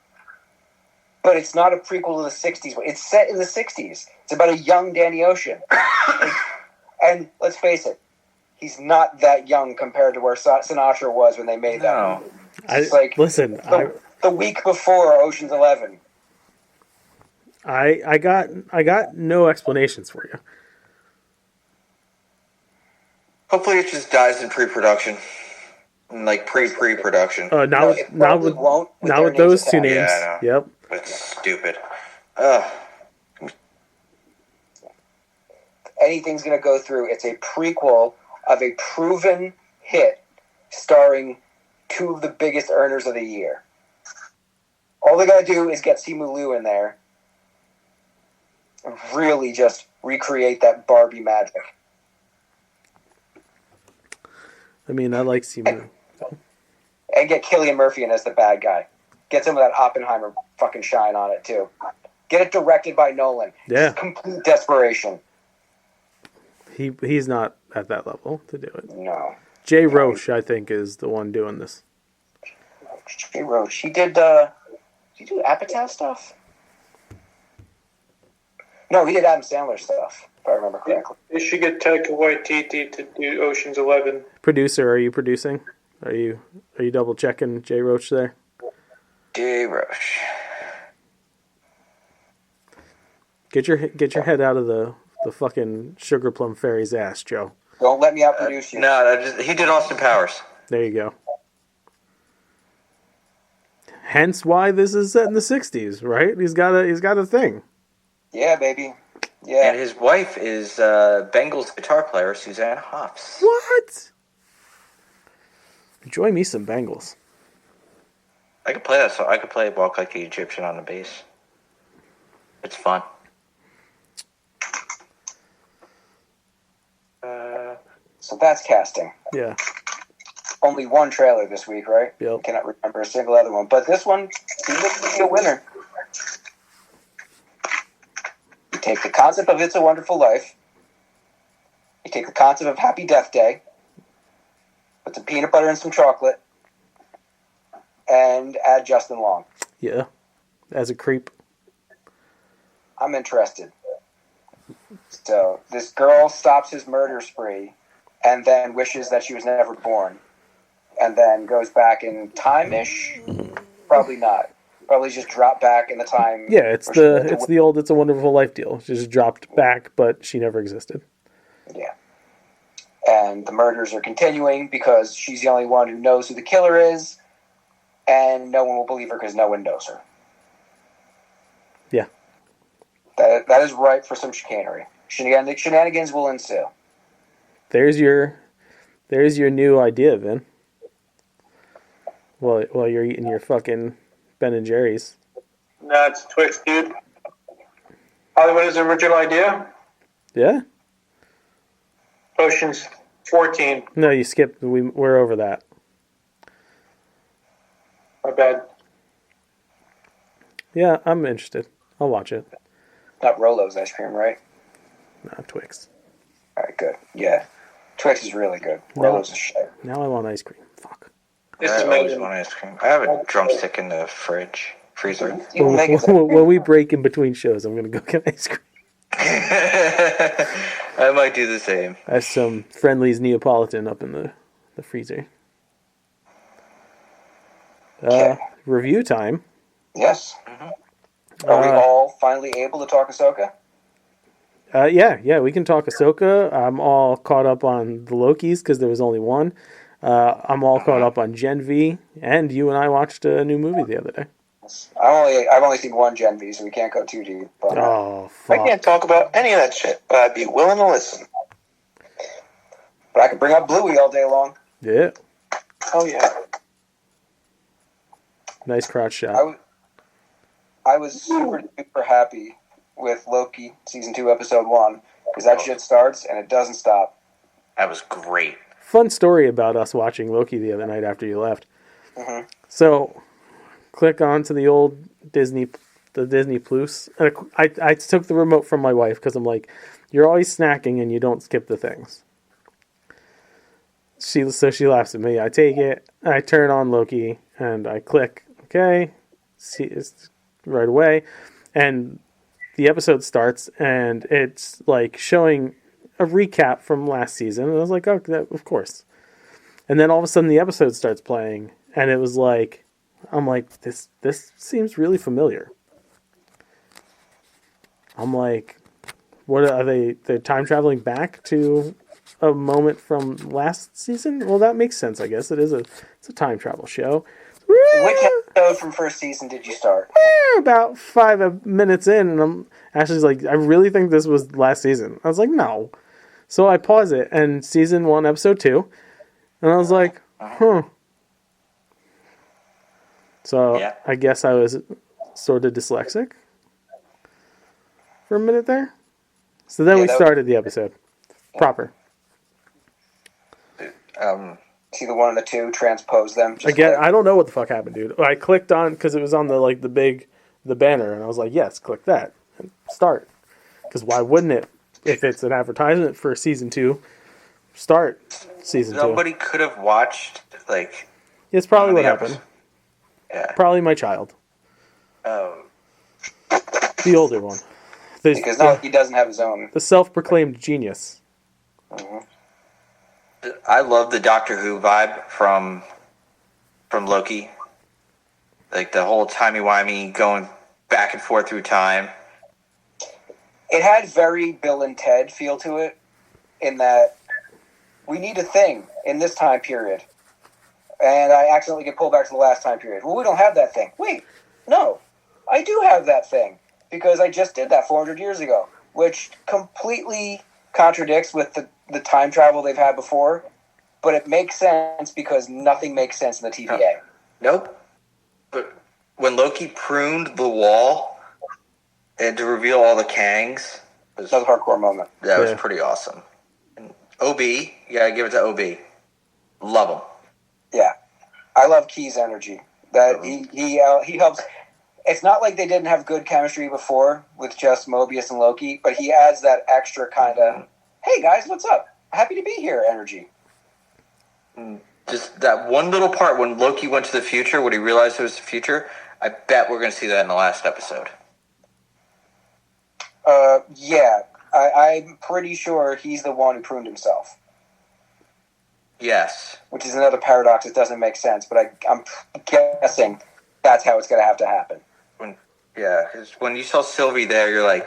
but it's not a prequel to the 60s? It's set in the 60s. It's about a young Danny Ocean. And let's face it, he's not that young compared to where Sinatra was when they made that movie. It's like the week before Ocean's 11. I got no explanations for you. Hopefully it just dies in pre-production. Like pre-production. Now with those two names. Yeah, I know. Yep. It's stupid. Anything's going to go through. It's a prequel of a proven hit starring two of the biggest earners of the year. All they got to do is get Simu Liu in there and really just recreate that Barbie magic. I mean, I like Simu. And get Cillian Murphy in as the bad guy. Get some of that Oppenheimer fucking shine on it, too. Get it directed by Nolan. Yeah. It's complete desperation. He's not at that level to do it. No. Jay Roche, I think, is the one doing this. Jay Roche. He did he do Apatow stuff? No, he did Adam Sandler stuff, if I remember correctly. They should get Taika Waititi to do Ocean's 11. Producer, are you producing? Are you double checking Jay Roche there? Jay Roche. Get your head out of the fucking Sugar Plum Fairy's ass, Joe. Don't let me outproduce you. No, he did Austin Powers. There you go. Hence why this is set in the 60s, right? He's got a thing. Yeah, baby. Yeah. And his wife is Bengals guitar player Suzanne Hoffs. What? Enjoy me some Bengals. I could play that song. I could play Walk Like the Egyptian on the bass. It's fun. So that's casting. Yeah. Only one trailer this week, right? Yep. I cannot remember a single other one. But this one seems to be a winner. You take the concept of It's a Wonderful Life. You take the concept of Happy Death Day. Put some peanut butter and some chocolate. And add Justin Long. Yeah. As a creep. I'm interested. So, this girl stops his murder spree and then wishes that she was never born. And then goes back in time-ish? Probably not. Probably just drop back in the time. Yeah, it's the old It's a Wonderful Life deal. She just dropped back, but she never existed. Yeah. And the murders are continuing because she's the only one who knows who the killer is, and no one will believe her because no one knows her. Yeah. That is ripe for some chicanery. Shenanigans will ensue. There's your new idea, Vin. While you're eating your fucking Ben and Jerry's. No, it's Twix, dude. Hollywood is the original idea. Yeah? Ocean's 14. No, you skipped. We're over that. My bad. Yeah, I'm interested. I'll watch it. Not Rolo's ice cream, right? Not Twix. All right, good. Yeah. Twix is really good. No. Rolo's is shit. Now I want ice cream. Fuck. This I is always Megan. want ice cream. I have a drumstick in the freezer. You can make it When we break in between shows, I'm gonna go get ice cream. I might do the same. I have some Friendly's Neapolitan up in the freezer. Okay. Review time. Yes. Are we all finally able to talk Ahsoka? Yeah, we can talk Ahsoka. I'm all caught up on the Lokis because there was only one. I'm all caught up on Gen V, and you and I watched a new movie the other day. I've only seen one Gen V, so we can't go too deep. But, Oh, I fuck. can't talk about any of that shit, but I'd be willing to listen. but I can bring up Bluey all day long. Yeah, Oh, yeah. nice crotch shot. I was super happy with Loki season 2 episode 1 because that shit starts and it doesn't stop. That was great. Fun story about us watching Loki the other night after you left. Mhm. So, click on to the old Disney Plus. And I took the remote from my wife because I'm like, you're always snacking and you don't skip the things. So she laughs at me. I take it, I turn on Loki, and I click, okay, see it's right away, and the episode starts, and it's like showing a recap from last season, and I was like, oh, of course. And then all of a sudden the episode starts playing, and it was like, I'm like, this seems really familiar. I'm like, what are they? They're time traveling back to a moment from last season? Well, that makes sense, I guess. It's a time travel show. Which episode from first season did you start? About 5 minutes in, and Ashley's like, I really think this was last season. I was like, no. So I pause it, and season 1, episode 2, and I was like, huh. So Yeah. I guess I was sort of dyslexic for a minute there. So then Yeah, we that started the episode proper. See the 1 and the 2, transpose them. Just Again, like- I don't know what the fuck happened, dude. I clicked on because it was on the banner, and I was like, yes, click that and start. Because why wouldn't it? If it's an advertisement for season 2, start season 2. Somebody could have watched, like... It's probably what the happened. episode. Yeah. Probably my child, the older one, because now he doesn't have his own. the self-proclaimed genius. I love the Doctor Who vibe from Loki. Like the whole timey-wimey going back and forth through time. It had very Bill and Ted feel to it, in that we need a thing in this time period. And I accidentally get pulled back to the last time period. Well, we don't have that thing. Wait, no, I do have that thing because I just did that 400 years ago, which completely contradicts with the time travel they've had before. But it makes sense because nothing makes sense in the TVA. Nope. But when Loki pruned the wall and to reveal all the Kangs, Another hardcore moment. that was Yeah. pretty awesome. And OB, you gotta give it to OB. Love him. Yeah, I love Key's energy. That he helps. It's not like they didn't have good chemistry before with just Mobius and Loki, but he adds that extra kind of, hey guys, what's up? Happy to be here energy. Just that one little part when Loki went to the future, when he realized it was the future, I bet we're going to see that in the last episode. Yeah, I'm pretty sure he's the one who pruned himself, Yes. which is another paradox that doesn't make sense, but I'm guessing that's how it's going to have to happen. Yeah, 'cause when you saw Sylvie there, you're like,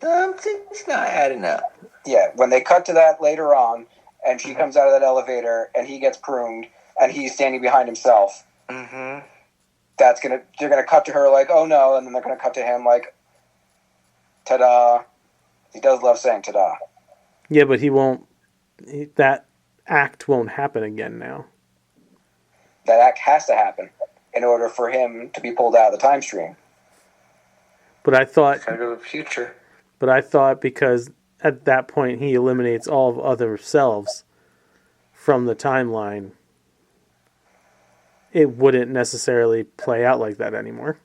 it's not adding up. Yeah, when they cut to that later on, and she comes out of that elevator, and he gets pruned, and he's standing behind himself, Mm-hmm. they're gonna cut to her like, oh no, and then they're gonna cut to him like, ta-da. He does love saying ta-da. Yeah, but he won't. That act won't happen again now. That act has to happen in order for him to be pulled out of the time stream. But I thought. Gotta go to the future. But I thought because at that point he eliminates all of other selves from the timeline, it wouldn't necessarily play out like that anymore.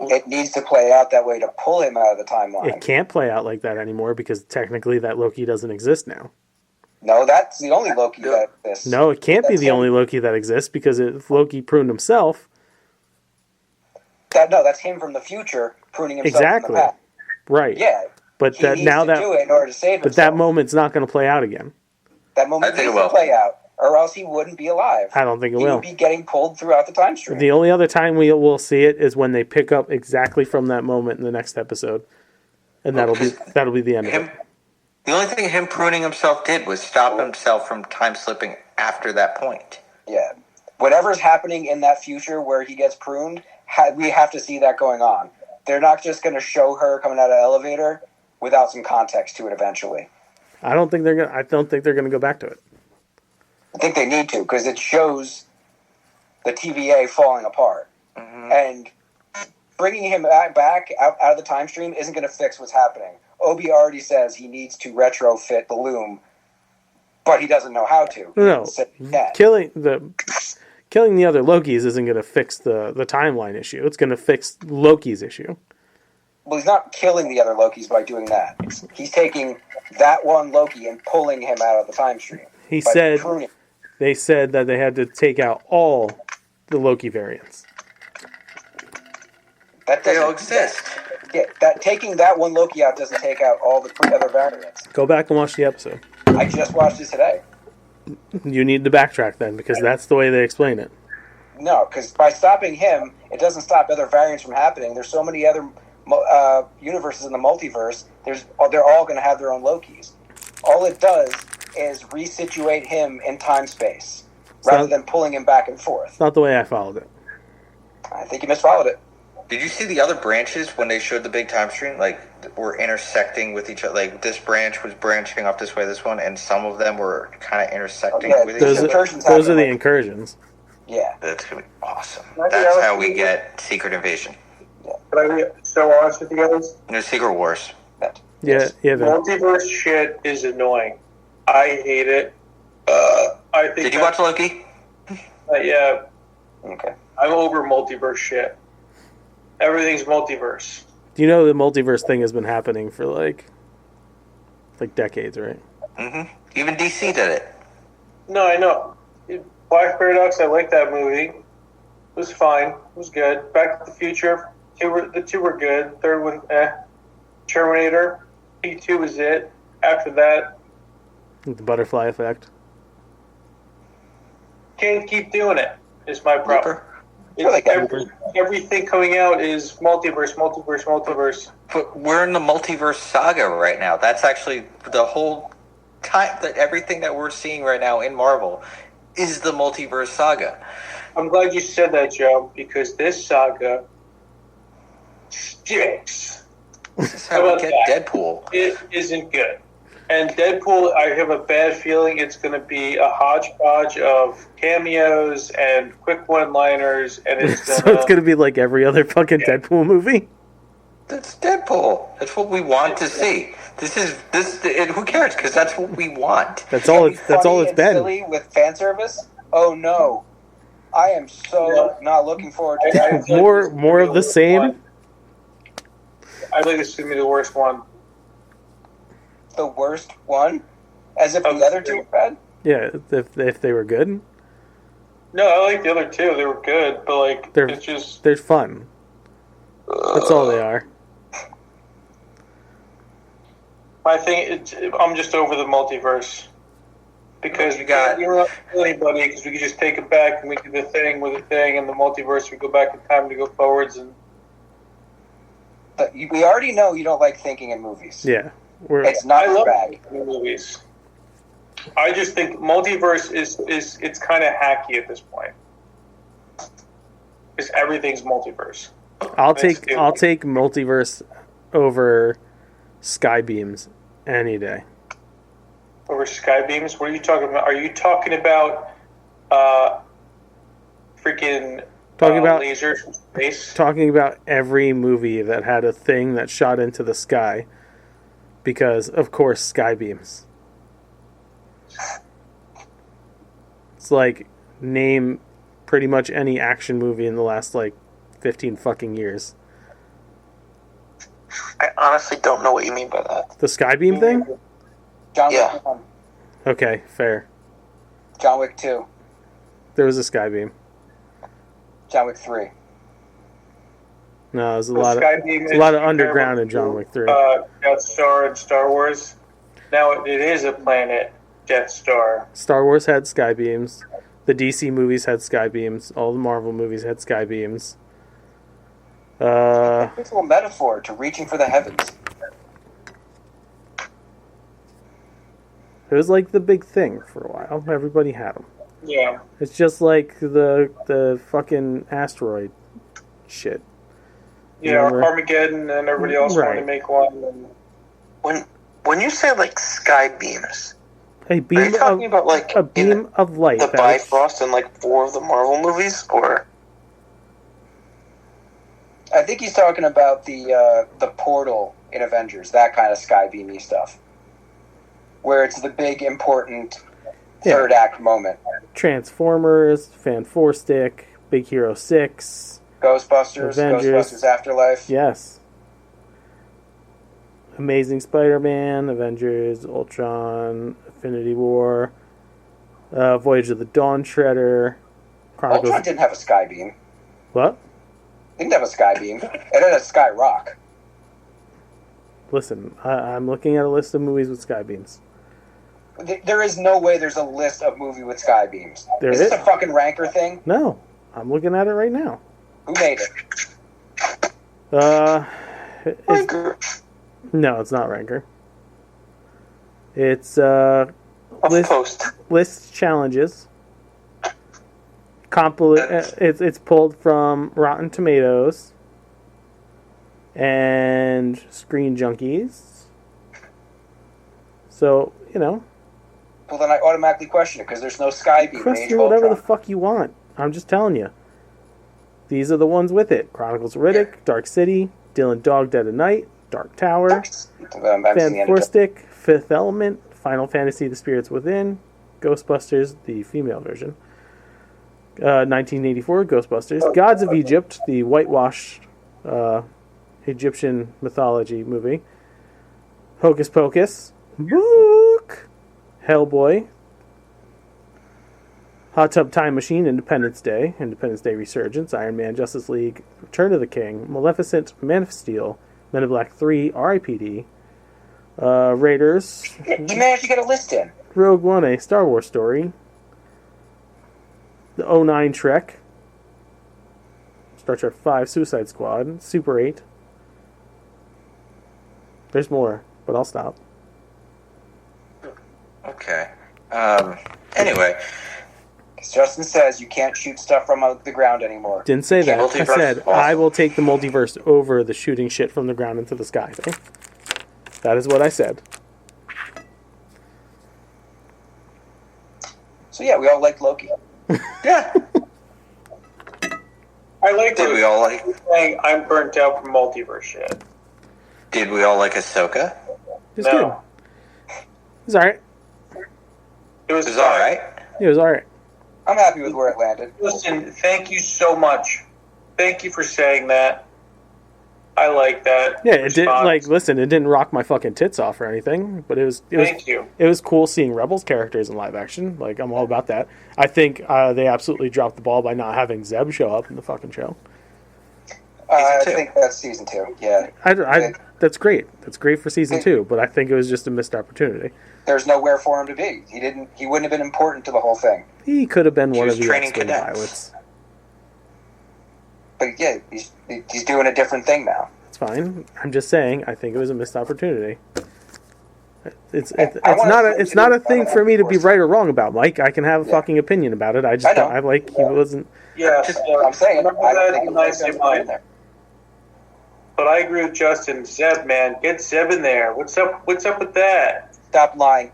it needs to play out that way to pull him out of the timeline. It can't play out like that anymore because technically that Loki doesn't exist now. No, that's the only Loki that exists. No, it can't be That's the him. only Loki that exists because if Loki pruned himself, That's him from the future pruning himself from exactly, the past. right? Yeah, but he that needs now to that do it in order to save but himself. that moment's not going to play out again. That moment I think needs it to will. play out, or else he wouldn't be alive. I don't think it He will. would be getting pulled throughout the time stream. The only other time we will see it is when they pick up exactly from that moment in the next episode, and that'll be the end of it. The only thing him pruning himself did was stop himself from time slipping after that point. Yeah. Whatever's happening in that future where he gets pruned, we have to see that going on. They're not just going to show her coming out of the elevator without some context to it eventually. I don't think they're gonna go back to it. I think they need to, because it shows the TVA falling apart. Mm-hmm. And bringing him back out of the time stream isn't going to fix what's happening. Obi already says he needs to retrofit the loom, but he doesn't know how to. No, Yeah. killing the other Lokis isn't going to fix the timeline issue. It's going to fix Loki's issue. Well, he's not killing the other Lokis by doing that. He's taking that one Loki and pulling him out of the time stream. He by said pruning. they said that they had to take out all the Loki variants. That They doesn't all exist. Yeah, taking that one Loki out doesn't take out all the other variants. Go back and watch the episode. I just watched it today. You need to backtrack then because that's the way they explain it. No, because by stopping him, it doesn't stop other variants from happening. There's so many other universes in the multiverse. They're all going to have their own Lokis. All it does is resituate him in time-space rather than pulling him back and forth. It's not the way I followed it. I think you misfollowed it. Did you see the other branches when they showed the big time stream? Like, were intersecting with each other. Like, this branch was branching off this way, this one, and some of them were kind of intersecting with each other. Those are the incursions. Yeah. That's going to be awesome. That's how we get Secret Invasion. Can I be so honest with you guys? No, Secret Wars. Yeah. Multiverse shit is annoying. I hate it. I think. Did you watch Loki? Yeah. Okay. I'm over multiverse shit. Everything's multiverse. Do you know the multiverse thing has been happening for like decades, right? Mm-hmm. Even DC did it. No, I know. Black Paradox, I like that movie. It was fine. It was good. Back to the Future, the two were good. Third one, Terminator, P2 was it. After that, The butterfly effect. can't keep doing it. Is my problem. Everything coming out is multiverse. But we're in the multiverse saga right now. That's actually the whole time that everything that we're seeing right now in Marvel is the multiverse saga. I'm glad you said that, Joe, because this saga stinks. This is how we get Deadpool. It isn't good. And Deadpool, I have a bad feeling it's going to be a hodgepodge of cameos and quick one-liners, and it's So it's going to be like every other fucking Deadpool movie? That's Deadpool. That's what we want to see. Who cares? Because that's what we want. That's all it's been. Silly with fan service? Oh no. I am so not looking forward to that. More of the same? I think this is going to be the worst one. The worst one? As if the other two were bad? Yeah, if they were good. No, I like the other two. They were good, but it's just... They're fun. That's all they are. I think I'm just over the multiverse. Because we don't kill anybody, because we could just take it back and we do the thing with the thing, and the multiverse, we go back in time to go forwards. And we already know you don't like thinking in movies. Yeah. It's not I love bad. movies. I just think multiverse is it's kind of hacky at this point. Because everything's multiverse. I'll take multiverse over sky beams any day. Over sky beams? What are you talking about? Are you talking about freaking lasers from space? Talking about every movie that had a thing that shot into the sky. Because, of course, sky beams. It's like, name pretty much any action movie in the last, 15 fucking years. I honestly don't know what you mean by that. The Skybeam thing? John Yeah. Wick 1, Okay, fair. John Wick 2, There was a Skybeam. John Wick 3. No, there's a The lot of Skybeam there's a lot of is underground in comparable John Wick 3. to, Death Star in Star Wars. Now it is a planet, Death Star. Star Wars had Skybeams. The DC movies had Skybeams. All the Marvel movies had Skybeams. It's a metaphor to reaching for the heavens. It was like the big thing for a while. Everybody had them. Yeah. It's just like the fucking asteroid shit. Yeah, Remember? Armageddon and everybody else wanted to Right. make one. And When you say like sky beams, A are you beam talking of about like a beam of light. the that was- Bifrost in like 4 of the Marvel movies, or I think he's talking about the portal in Avengers, that kind of skybeamy stuff, where it's the big important third act moment. Transformers, Fan 4 Stick, Big Hero 6. Ghostbusters, Avengers. Ghostbusters Afterlife. Yes. Amazing Spider-Man, Avengers, Ultron, Infinity War, Voyage of the Dawn Treader, Chronicles. Ultron didn't have a skybeam. What? Didn't have a skybeam. It had a sky rock. Listen, I'm looking at a list of movies with skybeams. There is no way there's a list of movie with skybeams. There Is this is. a fucking ranker thing? No, I'm looking at it right now. Who made it? No, it's not Ranker. It's Post. list challenges. It's pulled from Rotten Tomatoes and Screen Junkies. So, Well, then I automatically question it because there's no skybeam. in Age question of whatever the Ultron. fuck you want. I'm just telling you. These are the ones with it. Chronicles of Riddick, Dark City, Dylan Dog Dead of Night, Dark Tower, I've seen the Fan end 4 of it. Stick, Fifth Element, Final Fantasy The Spirits Within, Ghostbusters, the female version, 1984, Ghostbusters, Gods of Egypt, the whitewashed Egyptian mythology movie, Hocus Pocus, Book, Hellboy, Hot Tub Time Machine, Independence Day Resurgence, Iron Man, Justice League, Return of the King, Maleficent, Man of Steel, Men in Black 3, R.I.P.D., Raiders, You managed to get a list in. Rogue One, A Star Wars Story, the 09 Trek, Star Trek 5, Suicide Squad, Super 8. There's more, but I'll stop. Okay. Anyway, Justin says you can't shoot stuff from the ground anymore. Didn't say that. I Multiverse said is awesome. I will take the multiverse over the shooting shit from the ground into the sky thing. That is what I said. So yeah, we all liked Loki. yeah. I like Did we all like? saying I'm burnt out from multiverse shit. Did we all like Ahsoka? It's good. No. It was alright. It was It was all right. It was alright. I'm happy with where it landed. Listen, thank you so much. Thank you for saying that. I like that. Yeah, it did. response. Like, listen, it didn't rock my fucking tits off or anything, but it was Thank you. it was cool seeing Rebels characters in live action. Like, I'm all about that. I think they absolutely dropped the ball by not having Zeb show up in the fucking show. I Season 2. think that's season 2. Yeah. That's great. That's great for season 2, but I think it was just a missed opportunity. There's nowhere for him to be. He wouldn't have been important to the whole thing. He could have been He one was of the training X-Wing cadets. pilots. But yeah, he's doing a different thing now. It's fine. I'm just saying. I think it was a missed opportunity. It's I wanna not see a him it's do not a it. thing for me to be right or wrong about, Mike. I can have a Yeah. fucking opinion about it. I just I know. don't. I like he wasn't. Yeah, I'm saying remember I that don't think in it my was same in mind. there. But I agree with Justin. Zeb, man, get Zeb in there. What's up? What's up with that? Stop lying.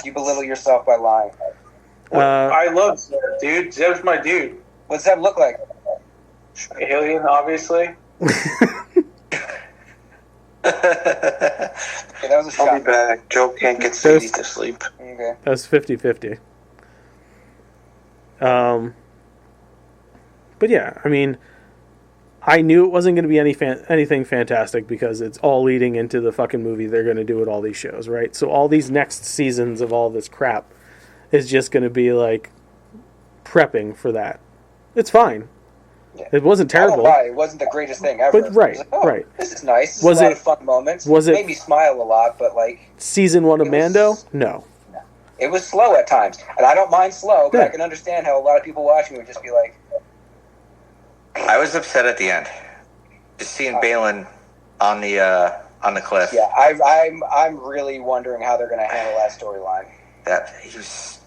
You belittle yourself by lying. I love Zeb, dude. Zeb's my dude. What's that look like? Alien, obviously. Okay, that was a I'll shot. be back. Joe can't get Sadie to sleep. Okay. That was 50-50. But yeah, I mean, I knew it wasn't going to be anything fantastic because it's all leading into the fucking movie they're going to do with all these shows, right? So all these next seasons of all this crap is just going to be like prepping for that. It's fine. Yeah. It wasn't terrible. It wasn't the greatest thing ever. But right, like, oh, right. This is nice. This is a lot of fun moments. It made me smile a lot, but like season 1 of Mando? No. It was slow at times, and I don't mind slow, but I can understand how a lot of people watching would just be like. I was upset at the end, just seeing Balin on the cliff. Yeah, I'm really wondering how they're going to handle that storyline. That he was.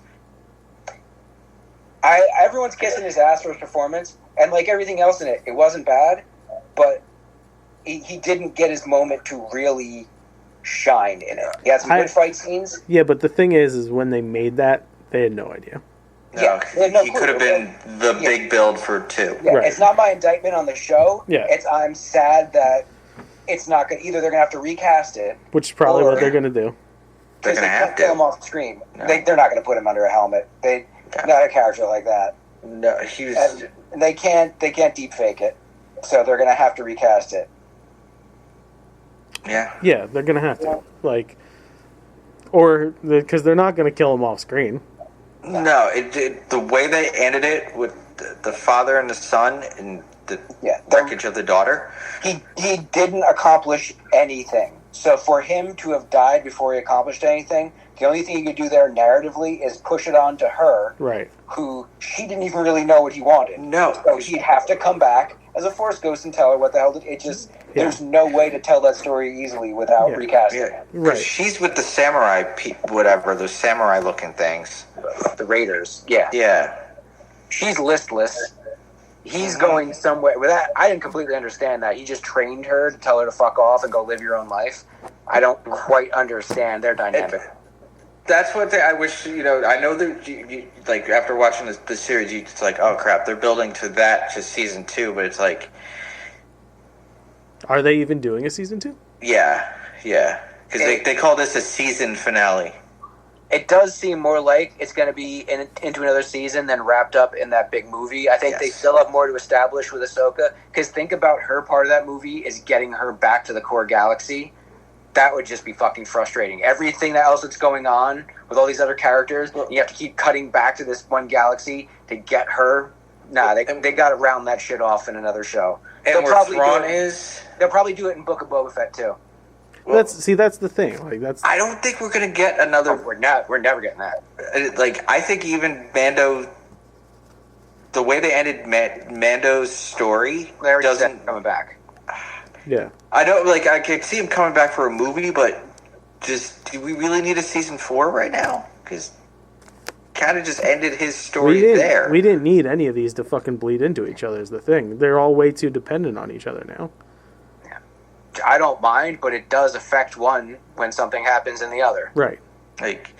Everyone's kissing his ass for his performance, and like everything else in it, it wasn't bad, but he didn't get his moment to really shine in it. He had some good fight scenes. Yeah, but the thing is when they made that, they had no idea. No, he could have been the big build for 2. Yeah, right. It's not my indictment on the show. Yeah. I'm sad that it's not going to... Either they're going to have to recast it... Which is probably what they're going to do. They're going to have to. Kill him off screen. No. They're not going to put him under a helmet. Not a character like that. No, he was... And they can't deep fake it. So they're going to have to recast it. Yeah. Yeah, they're going to have to. Like... Or... Because they're not going to kill him off screen. No, the way they ended it with the father and the son and the wreckage of the daughter. He didn't accomplish anything. So for him to have died before he accomplished anything, the only thing he could do there narratively is push it on to her. Right. Who she didn't even really know what he wanted. No. So he'd have to come back as a Force ghost and tell her what the hell it just... Yeah. There's no way to tell that story easily without recasting it. Right. She's with the samurai, whatever, those samurai-looking things. The Raiders. Yeah. Yeah. She's listless. He's going somewhere. With that, I didn't completely understand that. He just trained her to tell her to fuck off and go live your own life. I don't quite understand their dynamic. That's what I wish, I know that, like, after watching the series, it's like, oh, crap, they're building to that to season 2, but it's like... Are they even doing a season 2? Yeah. Because they call this a season finale. It does seem more like it's going to be into another season than wrapped up in that big movie. I think they still have more to establish with Ahsoka. Because think about her part of that movie is getting her back to the core galaxy. That would just be fucking frustrating. Everything else that's going on with all these other characters, you have to keep cutting back to this one galaxy to get her. Nah, they got to round that shit off in another show. And they'll probably do it in Book of Boba Fett too. Well, that's the thing. Like I don't think we're gonna get another. Oh, we're never getting that. Like I think even Mando, the way they ended Mando's story doesn't coming back. Yeah, I don't like. I could see him coming back for a movie, but do we really need a season 4 right now? Because kind of just ended his story there. We didn't need any of these to fucking bleed into each other is the thing. They're all way too dependent on each other now. Yeah. I don't mind, but it does affect one when something happens in the other. Right. Like,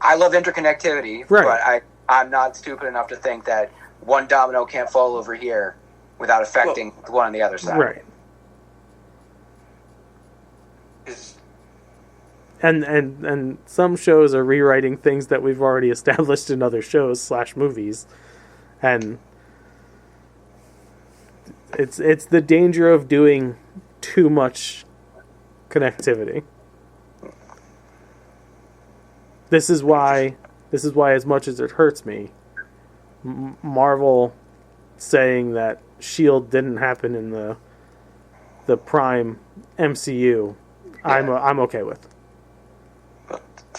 I love interconnectivity, but I'm not stupid enough to think that one domino can't fall over here without affecting the one on the other side. Right. And some shows are rewriting things that we've already established in other shows / movies, and it's the danger of doing too much connectivity. This is why, as much as it hurts me, Marvel saying that S.H.I.E.L.D. didn't happen in the Prime MCU, I'm okay with.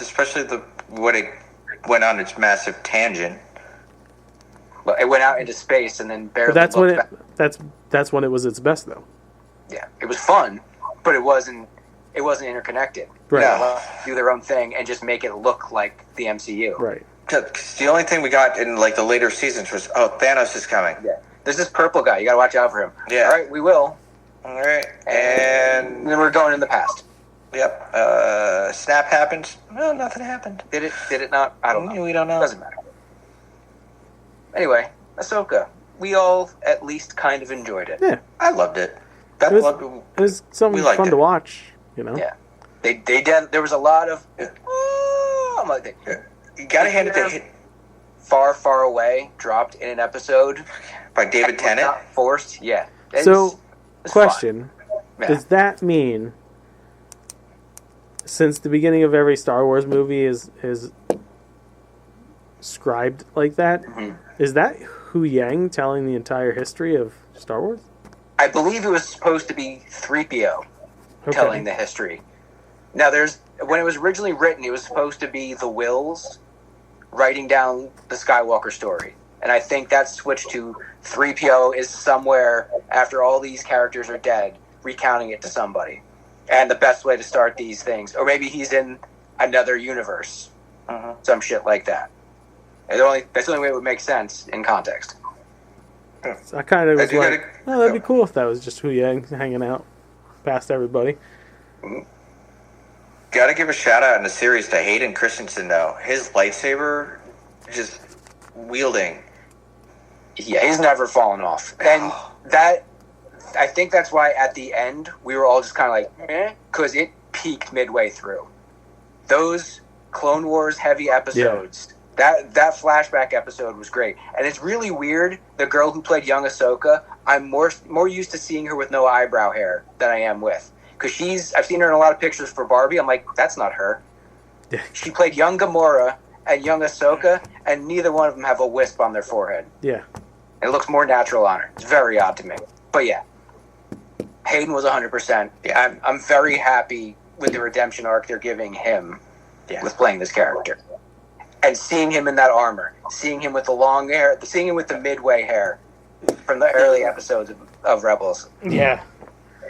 Especially when it went on its massive tangent. Well, it went out into space and then barely. But that's when it was its best, though. Yeah, it was fun, but it wasn't interconnected. Right. Yeah, do their own thing and just make it look like the MCU. Right. Because the only thing we got in like the later seasons was, Thanos is coming. Yeah. There's this purple guy. You got to watch out for him. Yeah. All right, we will. All right, and then we're going in the past. Yep. Snap happened. No, nothing happened. Did it not? I don't know. We don't know. Doesn't matter. Anyway, Ahsoka. We all at least kind of enjoyed it. Yeah. I loved it. It was something fun to watch, Yeah. They did. There was a lot of... I'm like, you gotta hand it to... Far, Far Away dropped in an episode. By David Tennant? Not forced, yeah. So, it's question. Yeah. Does that mean, since the beginning of every Star Wars movie is scribed like that, is that Hu Yang telling the entire history of Star Wars? I believe it was supposed to be 3PO telling the history. Now, when it was originally written, it was supposed to be the Wills writing down the Skywalker story. And I think that switched to 3PO is somewhere after all these characters are dead, recounting it to somebody. And the best way to start these things, or maybe he's in another universe, some shit like that. That's the only way it would make sense in context. So I kind of was like, oh, that'd be cool if that was just Hu Yang hanging out past everybody. Gotta give a shout out in the series to Hayden Christensen, though. His lightsaber, just wielding. Yeah, he's never fallen off. And I think that's why at the end, we were all just kind of like, because it peaked midway through. Those Clone Wars heavy episodes, that flashback episode was great. And it's really weird, the girl who played young Asohka, I'm more used to seeing her with no eyebrow hair than I am with. Because I've seen her in a lot of pictures for Barbie. I'm like, that's not her. She played young Gamora and young Asohka, and neither one of them have a wisp on their forehead. Yeah. It looks more natural on her. It's very odd to me. But yeah, Hayden was 100%. Yeah, I'm very happy with the redemption arc they're giving him with playing this character. And seeing him in that armor, seeing him with the long hair, seeing him with the midway hair from the early episodes of Rebels. Yeah.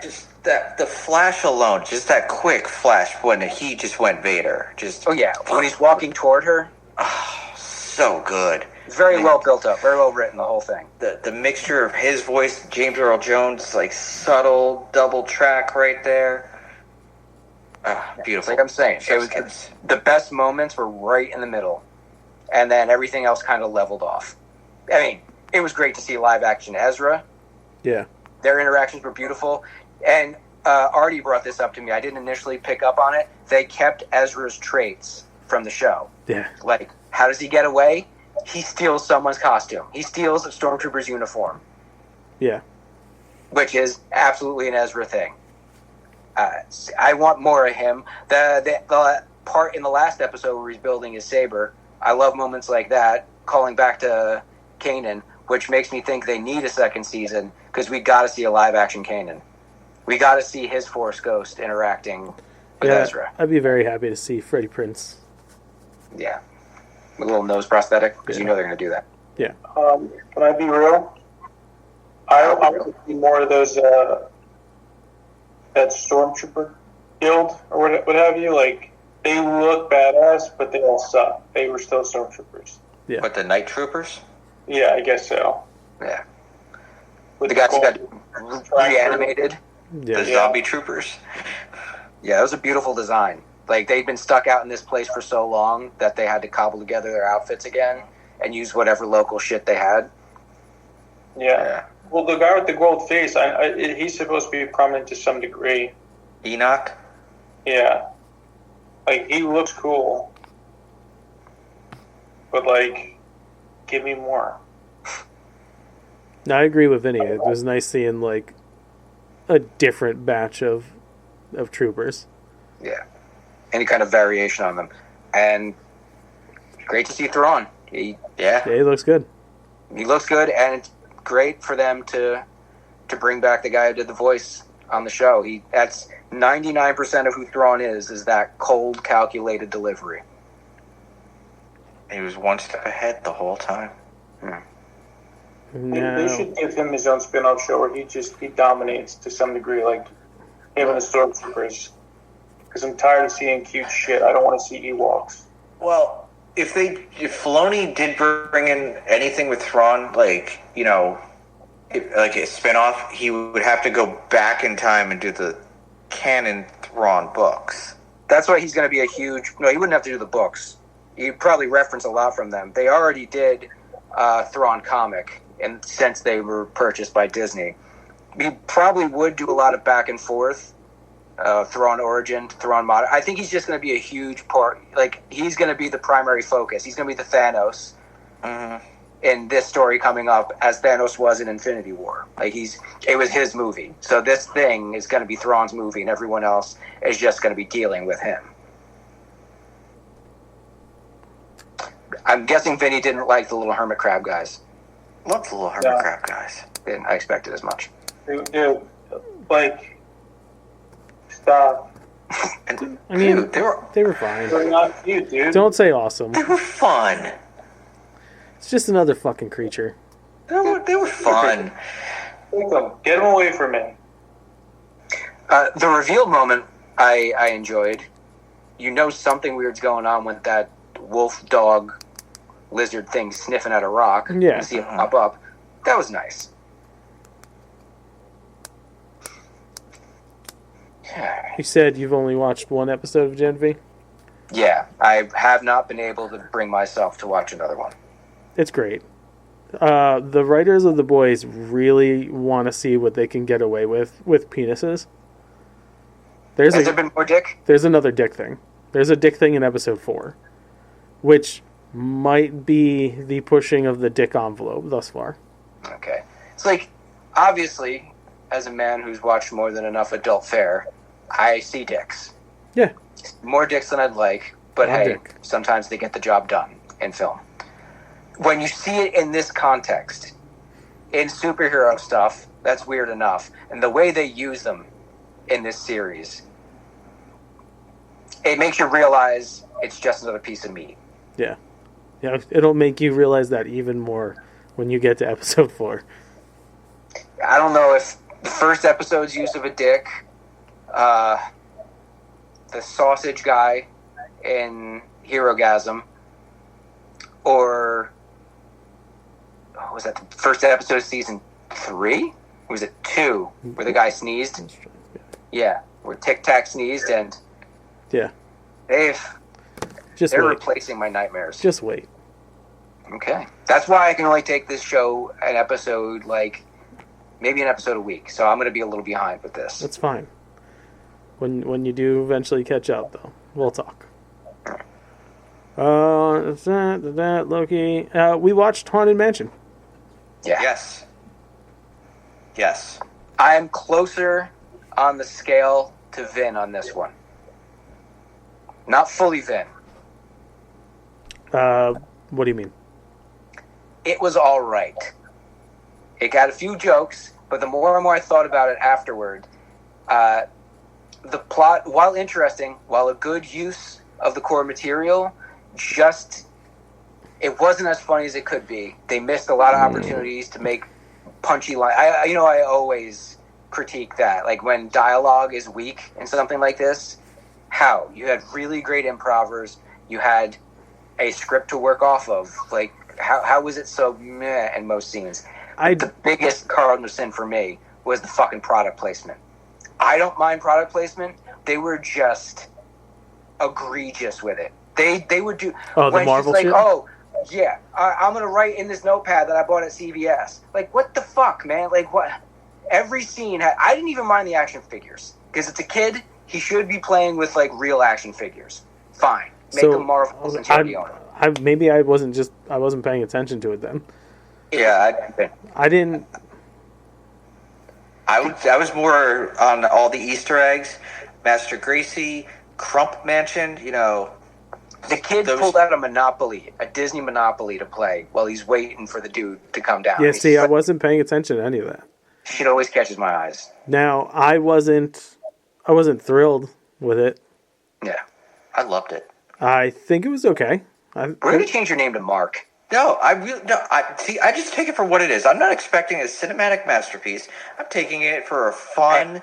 Just the flash alone, just that quick flash when he just went Vader. When he's walking toward her. Oh, so good. Very well built up, very well written, the whole thing. The mixture of his voice, James Earl Jones, like subtle double track right there. Beautiful. Like I'm saying, the best moments were right in the middle, and then everything else kind of leveled off. I mean, it was great to see live action Ezra. Yeah. Their interactions were beautiful. And Artie brought this up to me. I didn't initially pick up on it. They kept Ezra's traits from the show. Yeah. Like, how does he get away? He steals someone's costume. He steals a stormtrooper's uniform. Yeah. Which is absolutely an Ezra thing. I want more of him. The part in the last episode where he's building his saber, I love moments like that, calling back to Kanan, which makes me think they need a second season, because we got to see a live-action Kanan. We got to see his Force Ghost interacting with Ezra. I'd be very happy to see Freddie Prinze. Yeah. With a little nose prosthetic, because you know they're going to do that. Yeah. Can I be real? I want to see more of those, that Stormtrooper guild, or what have you. Like, they look badass, but they all suck. They were still Stormtroopers. Yeah. But the Night Troopers? Yeah, I guess so. Yeah. With the guys who got reanimated. Yeah. The zombie troopers? Yeah, that was a beautiful design. Like, they'd been stuck out in this place for so long that they had to cobble together their outfits again and use whatever local shit they had. Yeah. Well, the guy with the gold face, he's supposed to be prominent to some degree. Enoch? Yeah. Like, he looks cool. But, like, give me more. No, I agree with Vinny. It was nice seeing, like, a different batch of troopers. Yeah. Any kind of variation on them. And great to see Thrawn. He looks good. He looks good, and it's great for them to bring back the guy who did the voice on the show. That's 99% of who Thrawn is that cold, calculated delivery. He was one step ahead the whole time. Yeah. No. They should give him his own spin-off show where he dominates to some degree, like him and the Stormtroopers. Because I'm tired of seeing cute shit. I don't want to see Ewoks. Well, if Filoni did bring in anything with Thrawn, like, you know, like a spinoff, he would have to go back in time and do the canon Thrawn books. That's why he's going to be a huge... No, he wouldn't have to do the books. He'd probably reference a lot from them. They already did Thrawn comic, and since they were purchased by Disney. He probably would do a lot of back and forth. Thrawn origin, Thrawn modern. I think he's just going to be a huge part. Like, he's going to be the primary focus. He's going to be the Thanos. in this story coming up as Thanos was in Infinity War. Like it was his movie. So this thing is going to be Thrawn's movie, and everyone else is just going to be dealing with him. I'm guessing Vinny didn't like the little hermit crab guys. Love the little hermit crab guys. I expected as much. Dude, like, stop. I mean, Dude, they were fine. They're not cute, dude. Don't say awesome. They were fun. It's just another fucking creature. They were fun. Get them away from me. The reveal moment I enjoyed. You know something weird's going on with that wolf dog lizard thing sniffing at a rock. Yeah. You see it pop up. That was nice. You said you've only watched one episode of Gen V? Yeah, I have not been able to bring myself to watch another one. It's great. The writers of The Boys really want to see what they can get away with penises. Has there been more dick? There's another dick thing. There's a dick thing in episode 4, which might be the pushing of the dick envelope thus far. Okay. It's like, obviously, as a man who's watched more than enough adult fare, I see dicks. Yeah. More dicks than I'd like, but One hey, dick. sometimes they get the job done in film. When you see it in this context, in superhero stuff, that's weird enough. And the way they use them in this series, it makes you realize it's just another piece of meat. Yeah. Yeah, it'll make you realize that even more when you get to episode 4. I don't know if the first episode's use of a dick, the sausage guy in Herogasm, or was that the first episode of season 3? Or was it 2 where the guy sneezed? Yeah, where Tic Tac sneezed, and yeah, they're wait. replacing my nightmares. Just wait. Okay, that's why I can only take this show an episode, like maybe an episode a week. So I'm going to be a little behind with this. That's fine. When you do eventually catch up, though, we'll talk. Loki. We watched Haunted Mansion. Yeah. Yes. I am closer on the scale to Vin on this one. Not fully Vin. What do you mean? It was all right. It got a few jokes, but the more and more I thought about it afterward, the plot, while interesting, while a good use of the core material, it wasn't as funny as it could be. They missed a lot of opportunities to make punchy lines. I always critique that. Like when dialogue is weak in something like this, how? You had really great improvers. You had a script to work off of. Like, how was it so meh in most scenes? The biggest cardinal sin for me was the fucking product placement. I don't mind product placement. They were just egregious with it. They would do... Oh, the Marvel shit? Oh, yeah, I'm going to write in this notepad that I bought at CVS. Like, what the fuck, man? Like, what? Every scene had... I didn't even mind the action figures. Because it's a kid, he should be playing with, like, real action figures. Fine. Make them Marvel since you own them. Maybe I wasn't paying attention to it then. Yeah, I didn't... I was more on all the Easter eggs, Master Gracie, Crump Mansion, The kid pulled out a Disney Monopoly to play while he's waiting for the dude to come down. Yeah, see, I wasn't paying attention to any of that. Shit always catches my eyes. Now, I wasn't thrilled with it. Yeah. I loved it. I think it was okay. We're going to change your name to Mark. No, I just take it for what it is. I'm not expecting a cinematic masterpiece. I'm taking it for a fun,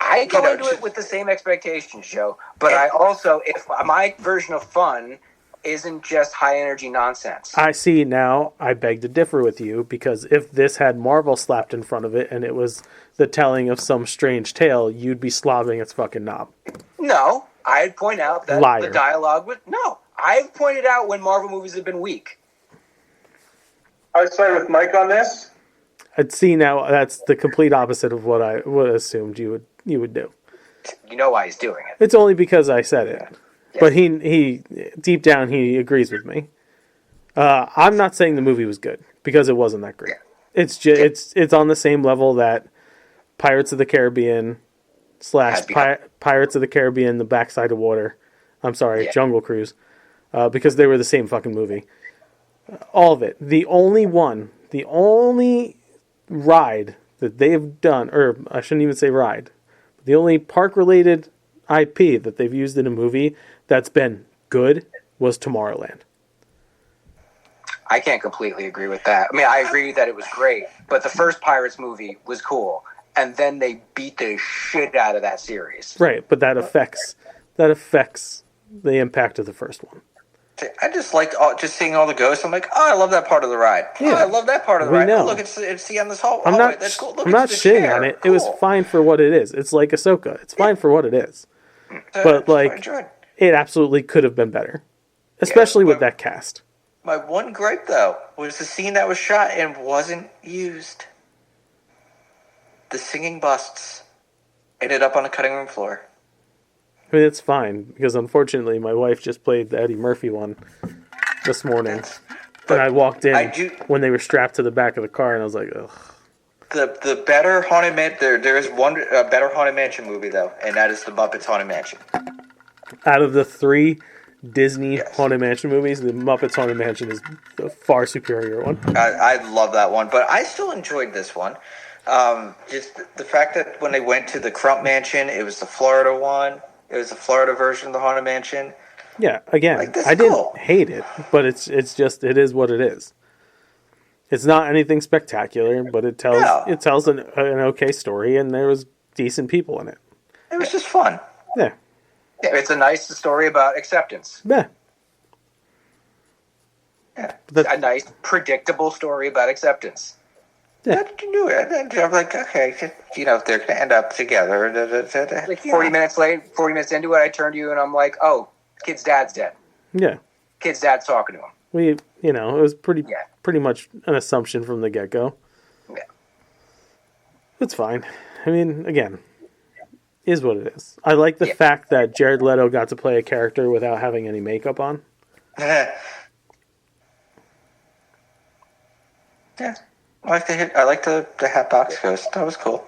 I go into it with the same expectations, Joe. But I also, if my version of fun isn't just high energy nonsense. I see now. I beg to differ with you, because if this had Marvel slapped in front of it and it was the telling of some strange tale, you'd be slobbing its fucking knob. No, I'd point out that the dialogue would... No, I've pointed out when Marvel movies have been weak. I side with Mike on this. I'd see now. That's the complete opposite of what I would have assumed you would do. You know why he's doing it. It's only because I said it. Yeah. But he deep down he agrees with me. I'm not saying the movie was good because it wasn't that great. It's just it's on the same level that Pirates of the Caribbean / Pirates of the Caribbean: The Backside of Water. I'm sorry, Jungle Cruise, because they were the same fucking movie. All of it. The only ride that they've done, or I shouldn't even say ride, the only park-related IP that they've used in a movie that's been good was Tomorrowland. I can't completely agree with that. I mean, I agree that it was great, but the first Pirates movie was cool, and then they beat the shit out of that series. Right, but that affects the impact of the first one. I just liked just seeing all the ghosts. I'm like, oh, I love that part of the ride. Yeah. Oh, I love that part of the ride. Know. Oh, look, it's the end of this hallway. I'm not, That's cool. Look, I'm not it's the shitting chair. on it. Cool. It was fine for what it is. It's like Asohka. It's fine for what it is. But like, it absolutely could have been better, especially with that cast. My one gripe, though, was the scene that was shot and wasn't used. The singing busts ended up on the cutting room floor. I mean, it's fine, because unfortunately my wife just played the Eddie Murphy one this morning. And I walked in when they were strapped to the back of the car, and I was like, ugh. The better Haunted Mansion, there is one better Haunted Mansion movie, though, and that is The Muppets Haunted Mansion. Out of the 3 Disney Haunted Mansion movies, the Muppets Haunted Mansion is the far superior one. I love that one, but I still enjoyed this one. Just the fact that when they went to the Crump Mansion, it was the Florida one. It was the Florida version of the Haunted Mansion. Yeah, again, I didn't hate it, but it is what it is. It's not anything spectacular, but it tells an okay story, and there was decent people in it. It was just fun. Yeah. It's a nice story about acceptance. Yeah. Yeah. A nice, predictable story about acceptance. Yeah. Do it. And I'm like, okay, they're going to end up together. Like 40 minutes into it, I turned to you and I'm like, oh, kid's dad's dead. Yeah. Kid's dad's talking to him. It was pretty much an assumption from the get-go. Yeah. It's fine. I mean, again, is what it is. I like the fact that Jared Leto got to play a character without having any makeup on. Yeah. I like the Hatbox Ghost. That was cool.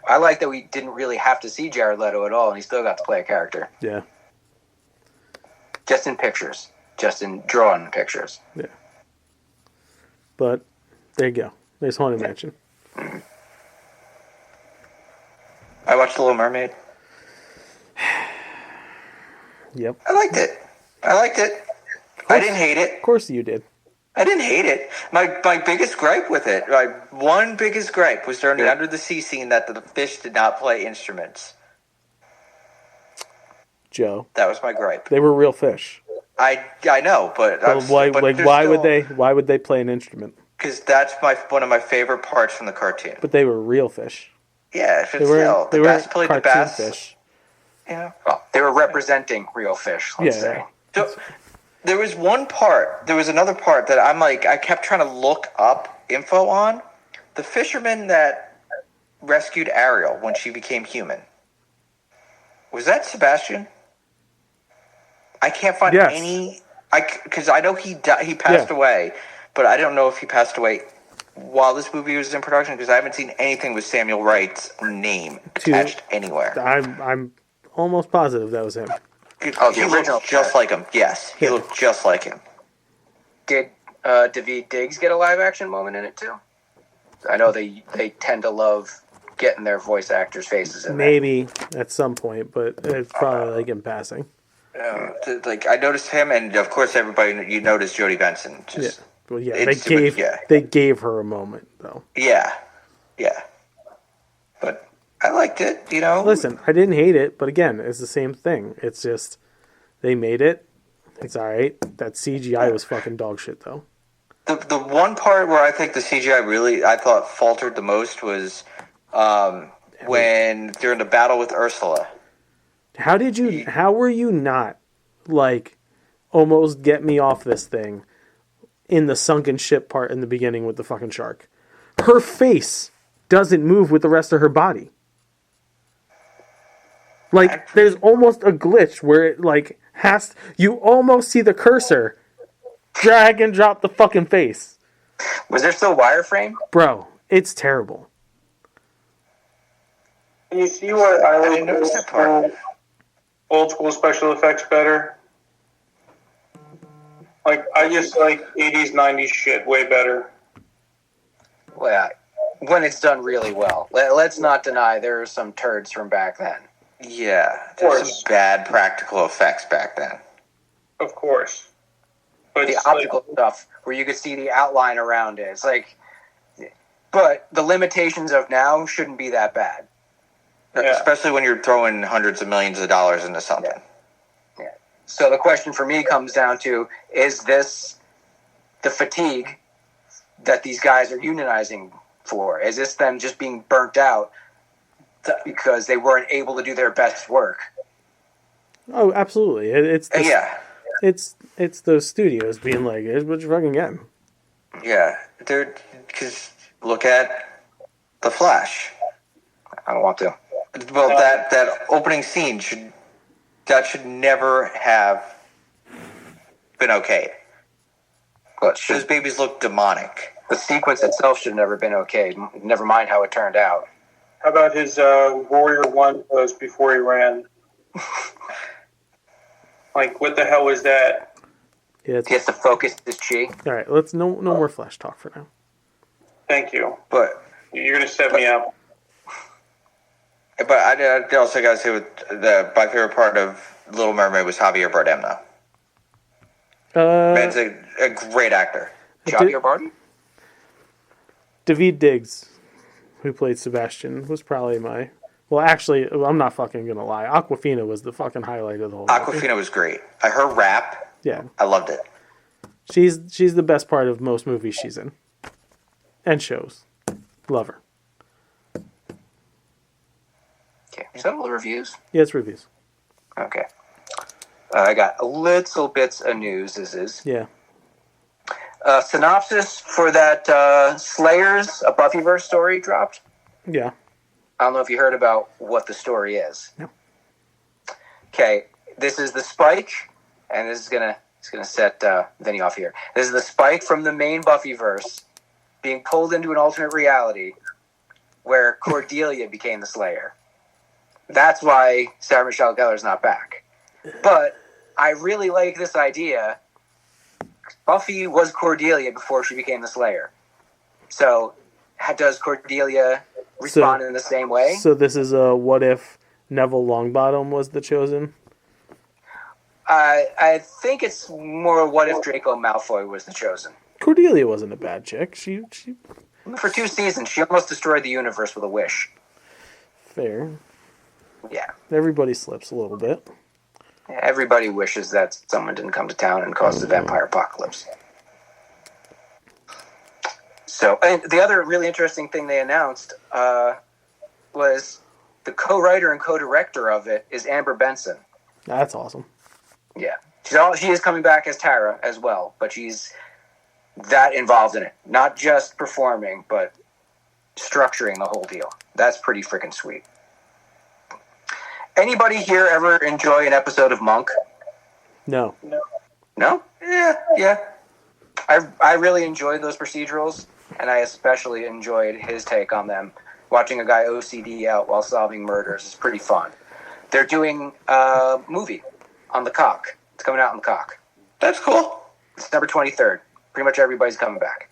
I like that we didn't really have to see Jared Leto at all, and he still got to play a character. Yeah. Just in pictures. Just in drawn pictures. Yeah. But, there you go. There's Haunted Mansion. I watched The Little Mermaid. Yep. I liked it. I didn't hate it. Of course you did. I didn't hate it. My biggest gripe with it, one biggest gripe was during the Under the Sea scene that the fish did not play instruments. Joe. That was my gripe. They were real fish. I know, but why would they play an instrument? Because that's one of my favorite parts from the cartoon. But they were real fish. Yeah, they were the bass. Fish. Yeah. Well, they were representing real fish, let's say. So, there was another part that I'm like, I kept trying to look up info on. The fisherman that rescued Ariel when she became human. Was that Sebastian? I can't find any. Because I know he passed away, but I don't know if he passed away while this movie was in production, because I haven't seen anything with Samuel Wright's name attached anywhere. I'm almost positive that was him. Oh, he looked just like him. Yes, he looked just like him. Did Daveed Diggs get a live action moment in it too? I know they tend to love getting their voice actors' faces in Maybe at some point, but it's probably like in passing. I noticed him, and of course everybody you noticed Jodie Benson. They gave her a moment though. Yeah. But I liked it, Listen, I didn't hate it, but again, it's the same thing. It's just they made it. It's all right. That CGI was fucking dog shit though. The one part where I think the CGI I thought faltered the most was when during the battle with Ursula. How were you not like almost get me off this thing in the sunken ship part in the beginning with the fucking shark? Her face doesn't move with the rest of her body. Like there's almost a glitch where it like you almost see the cursor Drag and drop the fucking face. Was there still wireframe? Bro, it's terrible. Can you see what I didn't notice that part. Old school special effects better? Like, I just like 80s, 90s shit way better. Well, when it's done really well. Let's not deny there are some turds from back then. Yeah, there's some bad practical effects back then. Of course. But The optical stuff, where you could see the outline around it. It's like... But the limitations of now shouldn't be that bad. Yeah. Especially when you're throwing hundreds of millions of dollars into something. Yeah. So the question for me comes down to, is this the fatigue that these guys are unionizing for? Is this them just being burnt out because they weren't able to do their best work? Oh, absolutely. Yeah. It's those studios being like, here's what you're fucking getting. Yeah. Because look at The Flash. I don't want to. Well, that opening scene should never have been okay. But Those babies look demonic. the sequence itself should have never been okay. Never mind how it turned out. how about his Warrior 1 pose before he ran? Like, what the hell was that? Yeah, He has to focus his chi. all right. Let's no more Flash talk for now. Thank you. But You're going to set me up. I also got to say, my favorite part of Little Mermaid was Javier Bardem, though. Man's a great actor. Javier Bardem? David Diggs, who played Sebastian, was probably my... Well, actually, I'm not fucking gonna lie. Aquafina was the fucking highlight of the whole movie. Aquafina was great. Her rap, Yeah. I loved it. She's the best part of most movies she's in. And shows. Love her. Okay, is that all the reviews? Yeah, it's reviews. Okay. I got little bits of news. This is Yeah. synopsis for that Slayers, a Buffyverse story dropped. Yeah. I don't know if you heard about what the story is. No. Okay, this is the Spike, and this is gonna set Vinny off here. This is the Spike from the main Buffyverse being pulled into an alternate reality where Cordelia became the Slayer. That's why Sarah Michelle Gellar's not back. But I really like this idea. Buffy was Cordelia before she became the Slayer. So, does Cordelia respond in the same way? So this is a what if Neville Longbottom was the chosen? I think it's more what if Draco Malfoy was the chosen. Cordelia wasn't a bad chick. She For 2 seasons, she almost destroyed the universe with a wish. fair. Yeah. Everybody slips a little bit. Everybody wishes that someone didn't come to town and cause the vampire apocalypse. So, and the other really interesting thing they announced was the co-writer and co-director of it is Amber Benson. That's awesome. Yeah. She is coming back as Tara as well, but she's that involved in it. Not just performing, but structuring the whole deal. That's pretty freaking sweet. Anybody here ever enjoy an episode of Monk? No. No? Yeah. I really enjoyed those procedurals, and I especially enjoyed his take on them. Watching a guy OCD out while solving murders is pretty fun. They're doing a movie on the Cock. It's coming out on the Cock. That's cool. It's December 23rd. Pretty much everybody's coming back.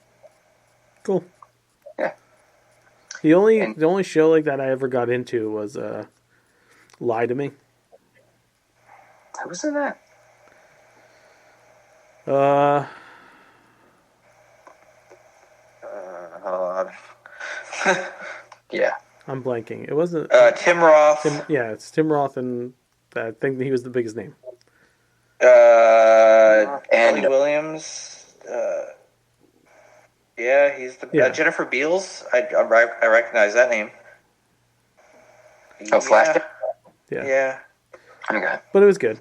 Cool. Yeah. The only show like that I ever got into was Lie to Me. Who was in that? Hold on. Yeah. I'm blanking. It wasn't Tim Roth. it's Tim Roth, and I think he was the biggest name. Andy Williams. Yeah, he's the Jennifer Beals. I recognize that name. Oh, Flash. Yeah. Okay. But it was good.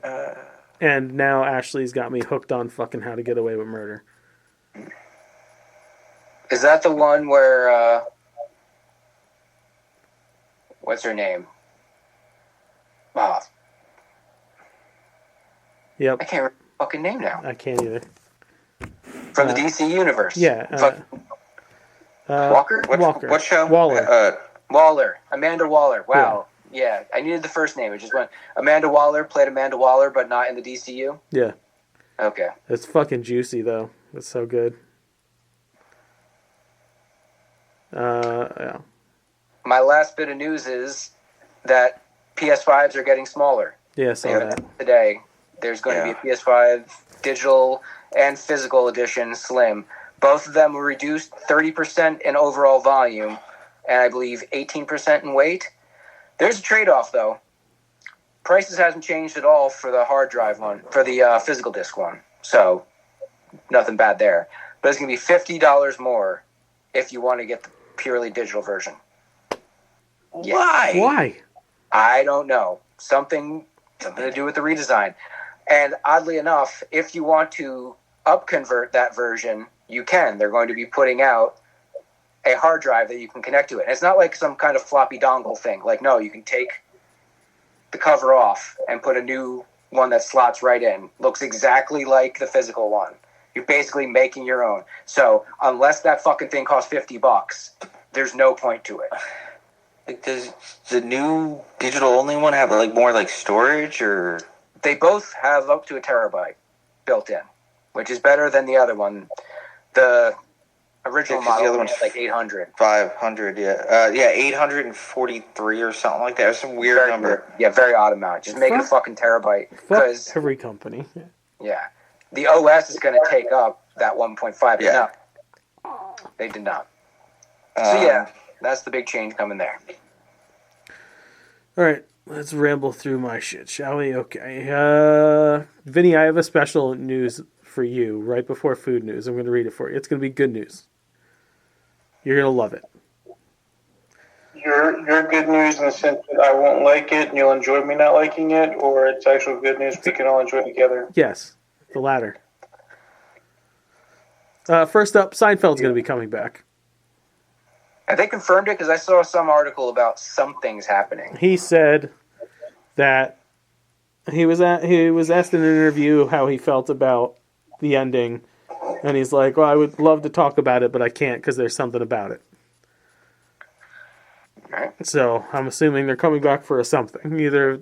And now Ashley's got me hooked on fucking How to Get Away with Murder. Is that the one where what's her name? Oh, Yep. I can't remember the fucking name now. I can't either. From the DC universe. Yeah. Walker? What show? Waller. Waller. Amanda Waller. Wow. Yeah. I needed the first name. It just went Amanda Waller played Amanda Waller, but not in the DCU. Yeah. Okay. It's fucking juicy, though. It's so good. Yeah. My last bit of news is that PS5s are getting smaller. Yeah, saw that. Today, there's going to be a PS5 digital and physical edition slim. Both of them were reduced 30% in overall volume, and I believe 18% in weight. There's a trade-off, though. Prices hasn't changed at all for the hard drive one, for the physical disc one. So, nothing bad there. But it's going to be $50 more if you want to get the purely digital version. Yeah. Why? I don't know. Something to do with the redesign. And oddly enough, if you want to upconvert that version, you can. They're going to be putting out a hard drive that you can connect to it. And it's not like some kind of floppy dongle thing. Like, no, you can take the cover off and put a new one that slots right in. Looks exactly like the physical one. You're basically making your own. So unless that fucking thing costs $50, there's no point to it. Like, does the new digital only one have like more like storage, or? They both have up to a terabyte built in, which is better than the other one. The original model, the other one's like 800. 500, yeah. 843 or something like that. It was some weird number. Yeah, very odd amount. Just make it a fucking terabyte. Because every company. Yeah. The OS is going to take up that 1.5. Yeah. No, they did not. So yeah, that's the big change coming there. All right, let's ramble through my shit, shall we? Okay. Vinny, I have a special news for you right before food news. I'm going to read it for you. It's going to be good news. You're going to love it. You're good news in the sense that I won't like it and you'll enjoy me not liking it, or it's actual good news we can all enjoy together? Yes, the latter. First up, Seinfeld's going to be coming back. Have they confirmed it? Because I saw some article about something's happening. He said that he was asked in an interview how he felt about the ending, and he's like, well, I would love to talk about it, but I can't because there's something about it. Right. So I'm assuming they're coming back for something, either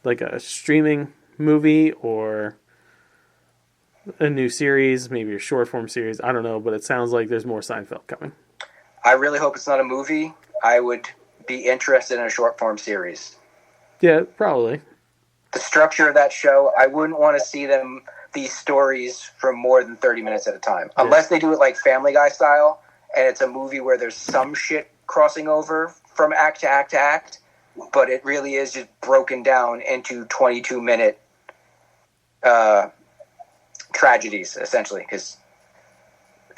like a streaming movie or a new series, maybe a short form series. I don't know, but it sounds like there's more Seinfeld coming. I really hope it's not a movie. I would be interested in a short form series. Yeah, probably. The structure of that show, I wouldn't want to see these stories for more than 30 minutes at a time. Yeah. Unless they do it like Family Guy style, and it's a movie where there's some shit crossing over from act to act to act, but it really is just broken down into 22-minute tragedies, essentially, because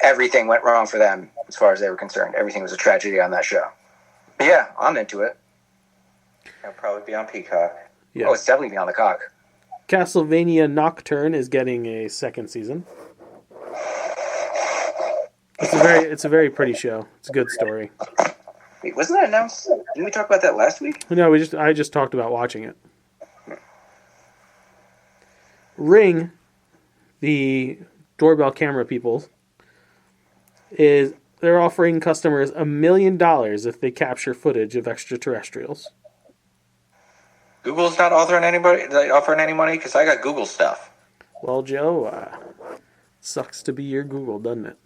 everything went wrong for them as far as they were concerned. Everything was a tragedy on that show. But yeah, I'm into it. It'll probably be on Peacock. Yeah. Oh, it's definitely be on the cock. Castlevania Nocturne is getting a second season. It's a very pretty show. It's a good story. Wait, wasn't that announced? Didn't we talk about that last week? No, I just talked about watching it. Ring, the doorbell camera people, they're offering customers $1 million if they capture footage of extraterrestrials. Google's not offering any money because I got Google stuff. Well, Joe, sucks to be your Google, doesn't it?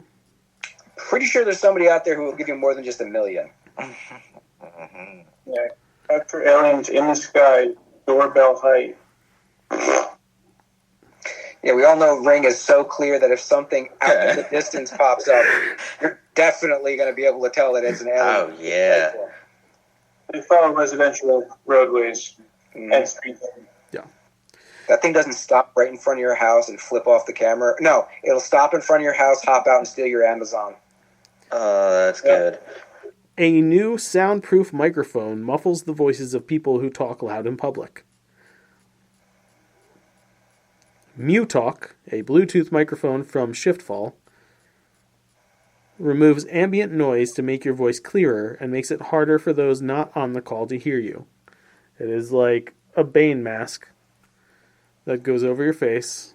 Pretty sure there's somebody out there who will give you more than just $1 million. Yeah, after aliens in the sky, doorbell height. Yeah, we all know Ring is so clear that if something out of the distance pops up, you're definitely going to be able to tell that it's an alien. Oh, yeah. They follow residential roadways and streets. Yeah. That thing doesn't stop right in front of your house and flip off the camera. No, it'll stop in front of your house, hop out, and steal your Amazon. That's good. A new soundproof microphone muffles the voices of people who talk loud in public. MuTalk, a Bluetooth microphone from Shiftfall, removes ambient noise to make your voice clearer and makes it harder for those not on the call to hear you. It is like a Bane mask that goes over your face.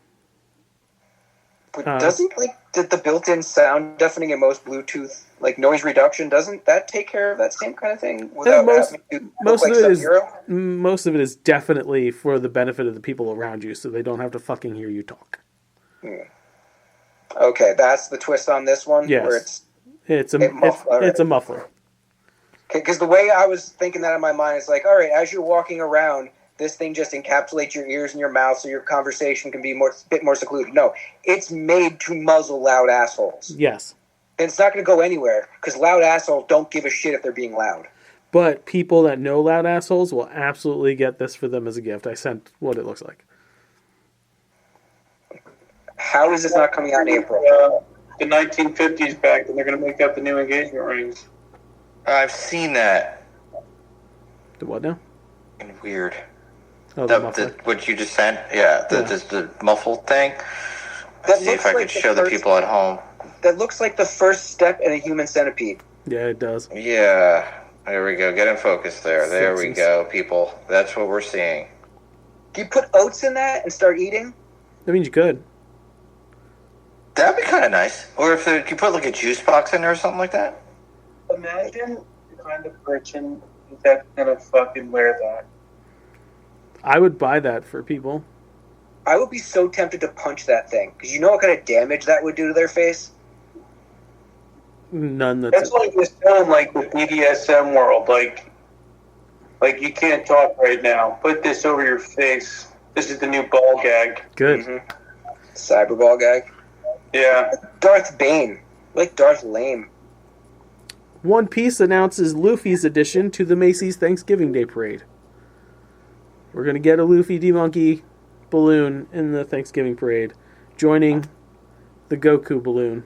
But doesn't the built-in sound deafening in most Bluetooth noise reduction, doesn't that take care of that same kind of thing without having to most look of like it Sub-Zero? most of it is definitely for the benefit of the people around you, so they don't have to fucking hear you talk. Okay, that's the twist on this one. Yes, where it's a muffler. Because the way I was thinking that in my mind is like, all right, as you're walking around, this thing just encapsulates your ears and your mouth so your conversation can be a bit more secluded. No, it's made to muzzle loud assholes. Yes. And it's not going to go anywhere because loud assholes don't give a shit if they're being loud. But people that know loud assholes will absolutely get this for them as a gift. I sent what it looks like. How is this not coming out in April? The 1950s back, and they're going to make up the new engagement rings. I've seen that. The what now? Weird. Oh, what you just sent? Yeah, the muffled thing. Let's see if I could show the people at home. That looks like the first step in a human centipede. Yeah, it does. Yeah. There we go. Get in focus there. There we go, people. That's what we're seeing. Do you put oats in that and start eating? That means you could. That'd be kind of nice. Or if you put like a juice box in there or something like that. Imagine the kind of person that's gonna fucking wear that. I would buy that for people. I would be so tempted to punch that thing because you know what kind of damage that would do to their face. None. That's like this film, like the BDSM world. Like you can't talk right now. Put this over your face. This is the new ball gag. Good. Cyber ball gag. Yeah. Darth Bane, like Darth Lame. One Piece announces Luffy's addition to the Macy's Thanksgiving Day Parade. We're going to get a Luffy D-Monkey balloon in the Thanksgiving Parade, joining the Goku balloon.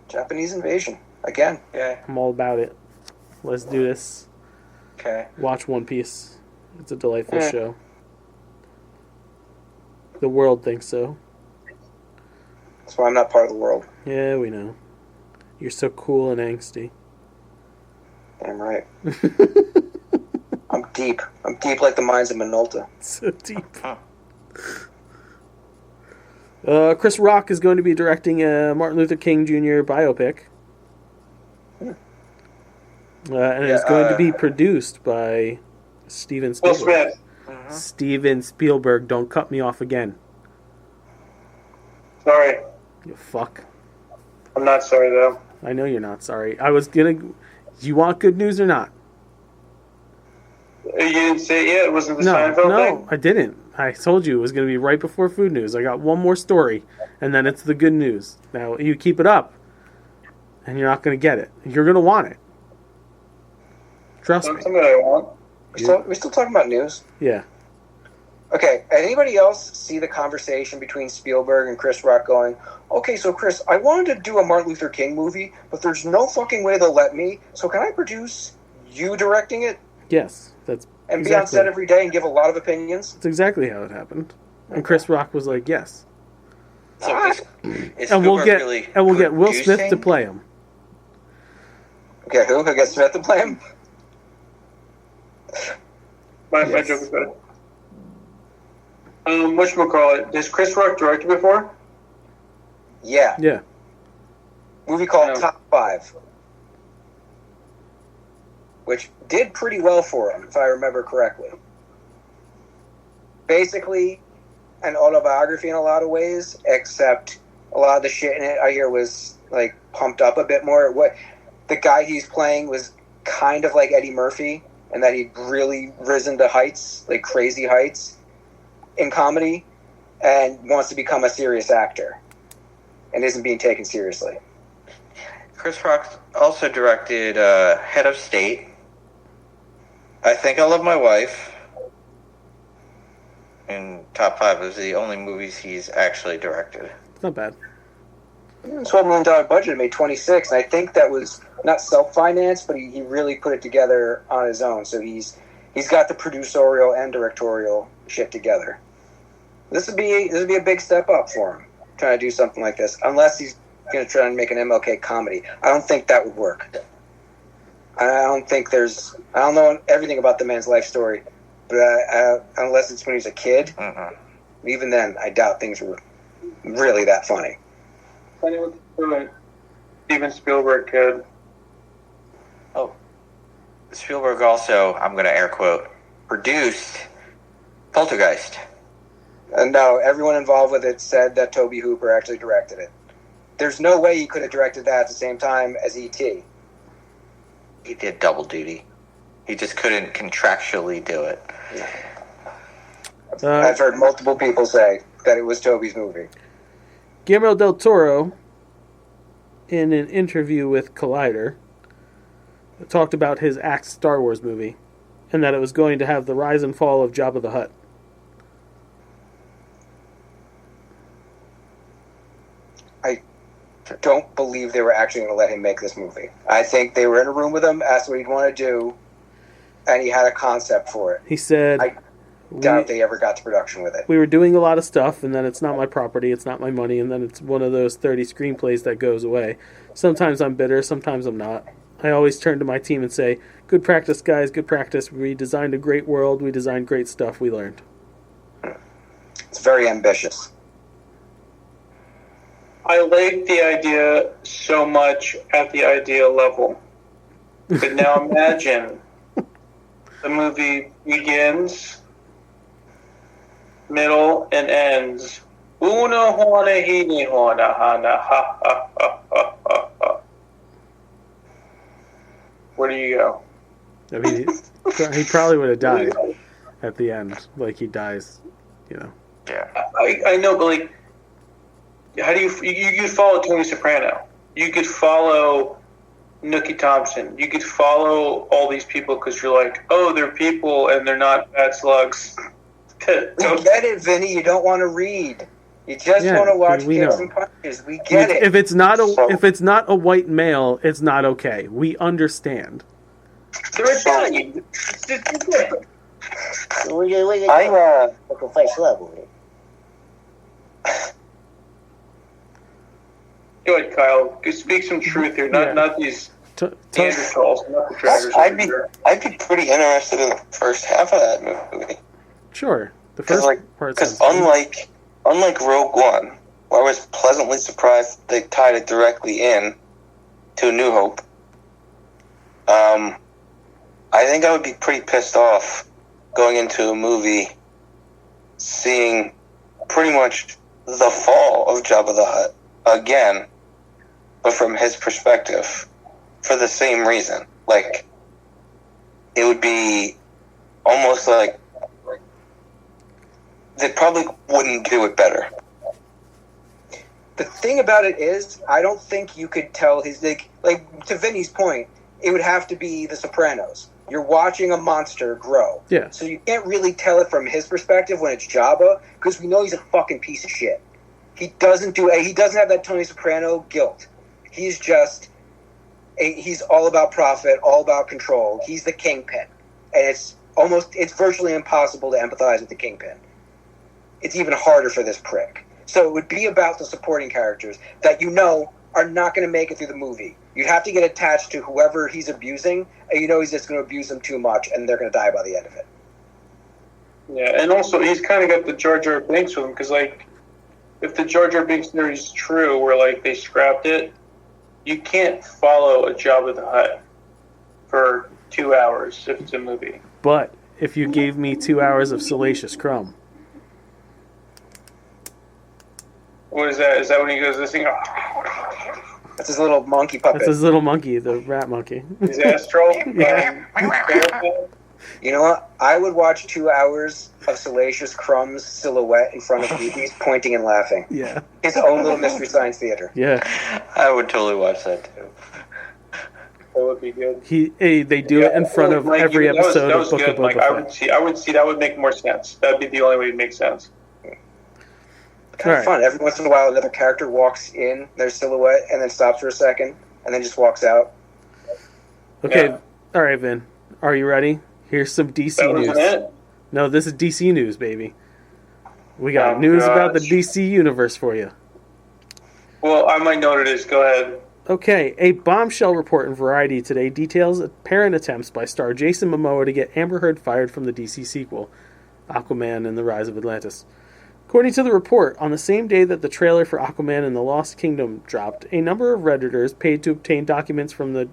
Japanese invasion. Again. Yeah. I'm all about it. Let's do this. Okay. Watch One Piece. It's a delightful show. The world thinks so. That's why I'm not part of the world. Yeah, we know. You're so cool and angsty. Damn right. I'm deep. I'm deep like the mines of Minolta. So deep. Chris Rock is going to be directing a Martin Luther King Jr. biopic. And it's going to be produced by Steven Spielberg. Will Smith. Steven Spielberg, don't cut me off again. Sorry. You fuck. I'm not sorry, though. I know you're not sorry. I was gonna... You want good news or not? You didn't say it yet? It wasn't the Seinfeld thing? No, I didn't. I told you it was going to be right before food news. I got one more story, and then it's the good news. Now, you keep it up, and you're not going to get it. You're going to want it. Trust me. Something that I want. We're still talking about news? Yeah. Okay, anybody else see the conversation between Spielberg and Chris Rock going, okay, so Chris, I wanted to do a Martin Luther King movie, but there's no fucking way they'll let me, so can I produce you directing it? Yes, that's and be on set every day and give a lot of opinions? That's exactly how it happened. And Chris Rock was like, yes. So is and we'll get really Will Smith to play him. Okay, who get Smith to play him? My joke is better. Whatchamacallit, has Chris Rock directed before? Yeah. Yeah. Movie called Top 5. Which did pretty well for him, if I remember correctly. Basically, an autobiography in a lot of ways, except a lot of the shit in it I hear was like pumped up a bit more. What the guy he's playing was kind of like Eddie Murphy, and that he'd really risen to heights, like crazy heights, in comedy, and wants to become a serious actor, and isn't being taken seriously. Chris Rock also directed Head of State, I Think I Love My Wife, and Top 5 is the only movies he's actually directed. It's not bad. $12 million budget, made 26, and I think that was not self-financed, but he really put it together on his own. So he's got the producerial and directorial shit together. This would be a big step up for him, trying to do something like this. Unless he's going to try and make an MLK comedy, I don't think that would work. I don't know everything about the man's life story, but unless it's when he was a kid, Even then, I doubt things were really that funny. Funny what Steven Spielberg could. Oh, Spielberg also, I'm going to air quote, produced Poltergeist. And no, everyone involved with it said that Tobe Hooper actually directed it. There's no way he could have directed that at the same time as E.T. He did double duty. He just couldn't contractually do it. I've heard multiple people say that it was Toby's movie. Guillermo del Toro, in an interview with Collider, talked about his Axe Star Wars movie, and that it was going to have the rise and fall of Jabba the Hutt. I don't believe they were actually going to let him make this movie. I think they were in a room with him, asked what he'd want to do, and he had a concept for it. He said... I doubt they ever got to production with it. We were doing a lot of stuff, and then it's not my property, it's not my money, and then it's one of those 30 screenplays that goes away. Sometimes I'm bitter, sometimes I'm not. I always turn to my team and say, good practice, guys, good practice. We designed a great world, we designed great stuff, we learned. It's very ambitious. I like the idea so much at the idea level. But now imagine the movie begins, middle, and ends. Una hona hini hona hana ha ha ha ha ha ha. Where do you go? I mean, he probably would have died at the end. Like, he dies, you know. Yeah. I know, but like, how do you follow Tony Soprano? You could follow Nookie Thompson. You could follow all these people because you're like, oh, they're people and they're not bad slugs. We get it, Vinny. You don't want to read. You just want to watch kicks and punches. We get it. If it's not a white male, it's not okay. We understand. They're Italian. Go ahead, Kyle. Speak some truth here. Not these Neanderthals. Not the traggers. I'd be pretty interested in the first half of that movie. Sure. The first part. Because unlike Rogue One, where I was pleasantly surprised they tied it directly in to A New Hope, I think I would be pretty pissed off going into a movie seeing pretty much the fall of Jabba the Hutt again, but from his perspective, for the same reason. Like, it would be almost like they probably wouldn't do it better. The thing about it is, I don't think you could tell his, like to Vinny's point, it would have to be The Sopranos. You're watching a monster grow. Yeah. So you can't really tell it from his perspective when it's Jabba, because we know he's a fucking piece of shit. He doesn't have that Tony Soprano guilt. He's just, he's all about profit, all about control. He's the kingpin. And it's virtually impossible to empathize with the kingpin. It's even harder for this prick. So it would be about the supporting characters that you know are not going to make it through the movie. You'd have to get attached to whoever he's abusing, and you know he's just going to abuse them too much, and they're going to die by the end of it. Yeah, and also he's kind of got the Jar Jar Binks with him, because like, if the Jar Jar Binks theory is true, where like they scrapped it, you can't follow a Jabba the Hutt for 2 hours if it's a movie. But if you gave me 2 hours of Salacious Crumb. What is that? Is that when he goes this thing? That's his little monkey puppet. That's his little monkey, the rat monkey. His astral. Yeah. You know what? I would watch 2 hours of Salacious Crumb's silhouette in front of BB's pointing and laughing. Yeah. His own little Mystery Science Theater. Yeah. I would totally watch that too. That would be good. They do it in front of every episode of Book of Boba Fett. I would see that would make more sense. That would be the only way it makes sense. Kind of fun. Every once in a while, another character walks in their silhouette and then stops for a second and then just walks out. Okay. Yeah. All right, Vin. Are you ready? Here's some DC news. It? No, this is DC news, baby. We got news about the DC universe for you. Well, I might know what it is. Go ahead. Okay, a bombshell report in Variety today details apparent attempts by star Jason Momoa to get Amber Heard fired from the DC sequel, Aquaman and the Rise of Atlantis. According to the report, on the same day that the trailer for Aquaman and the Lost Kingdom dropped, a number of Redditors paid to obtain documents from the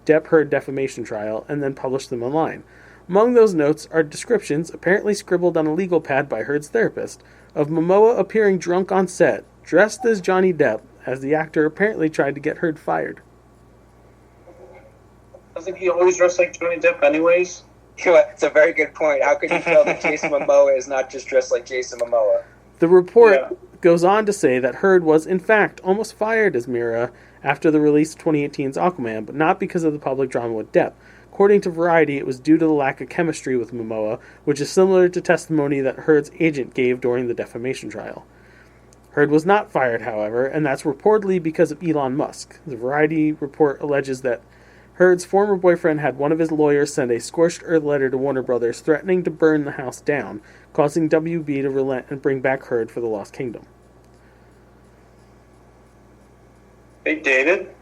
Depp-Heard defamation trial and then published them online. Among those notes are descriptions, apparently scribbled on a legal pad by Heard's therapist, of Momoa appearing drunk on set, dressed as Johnny Depp, as the actor apparently tried to get Heard fired. Doesn't he always dress like Johnny Depp anyways? It's a very good point. How could you tell that Jason Momoa is not just dressed like Jason Momoa? The report goes on to say that Heard was, in fact, almost fired as Mira after the release of 2018's Aquaman, but not because of the public drama with Depp. According to Variety, it was due to the lack of chemistry with Momoa, which is similar to testimony that Heard's agent gave during the defamation trial. Heard was not fired, however, and that's reportedly because of Elon Musk. The Variety report alleges that Heard's former boyfriend had one of his lawyers send a scorched earth letter to Warner Brothers threatening to burn the house down, causing WB to relent and bring back Heard for the Lost Kingdom. They dated?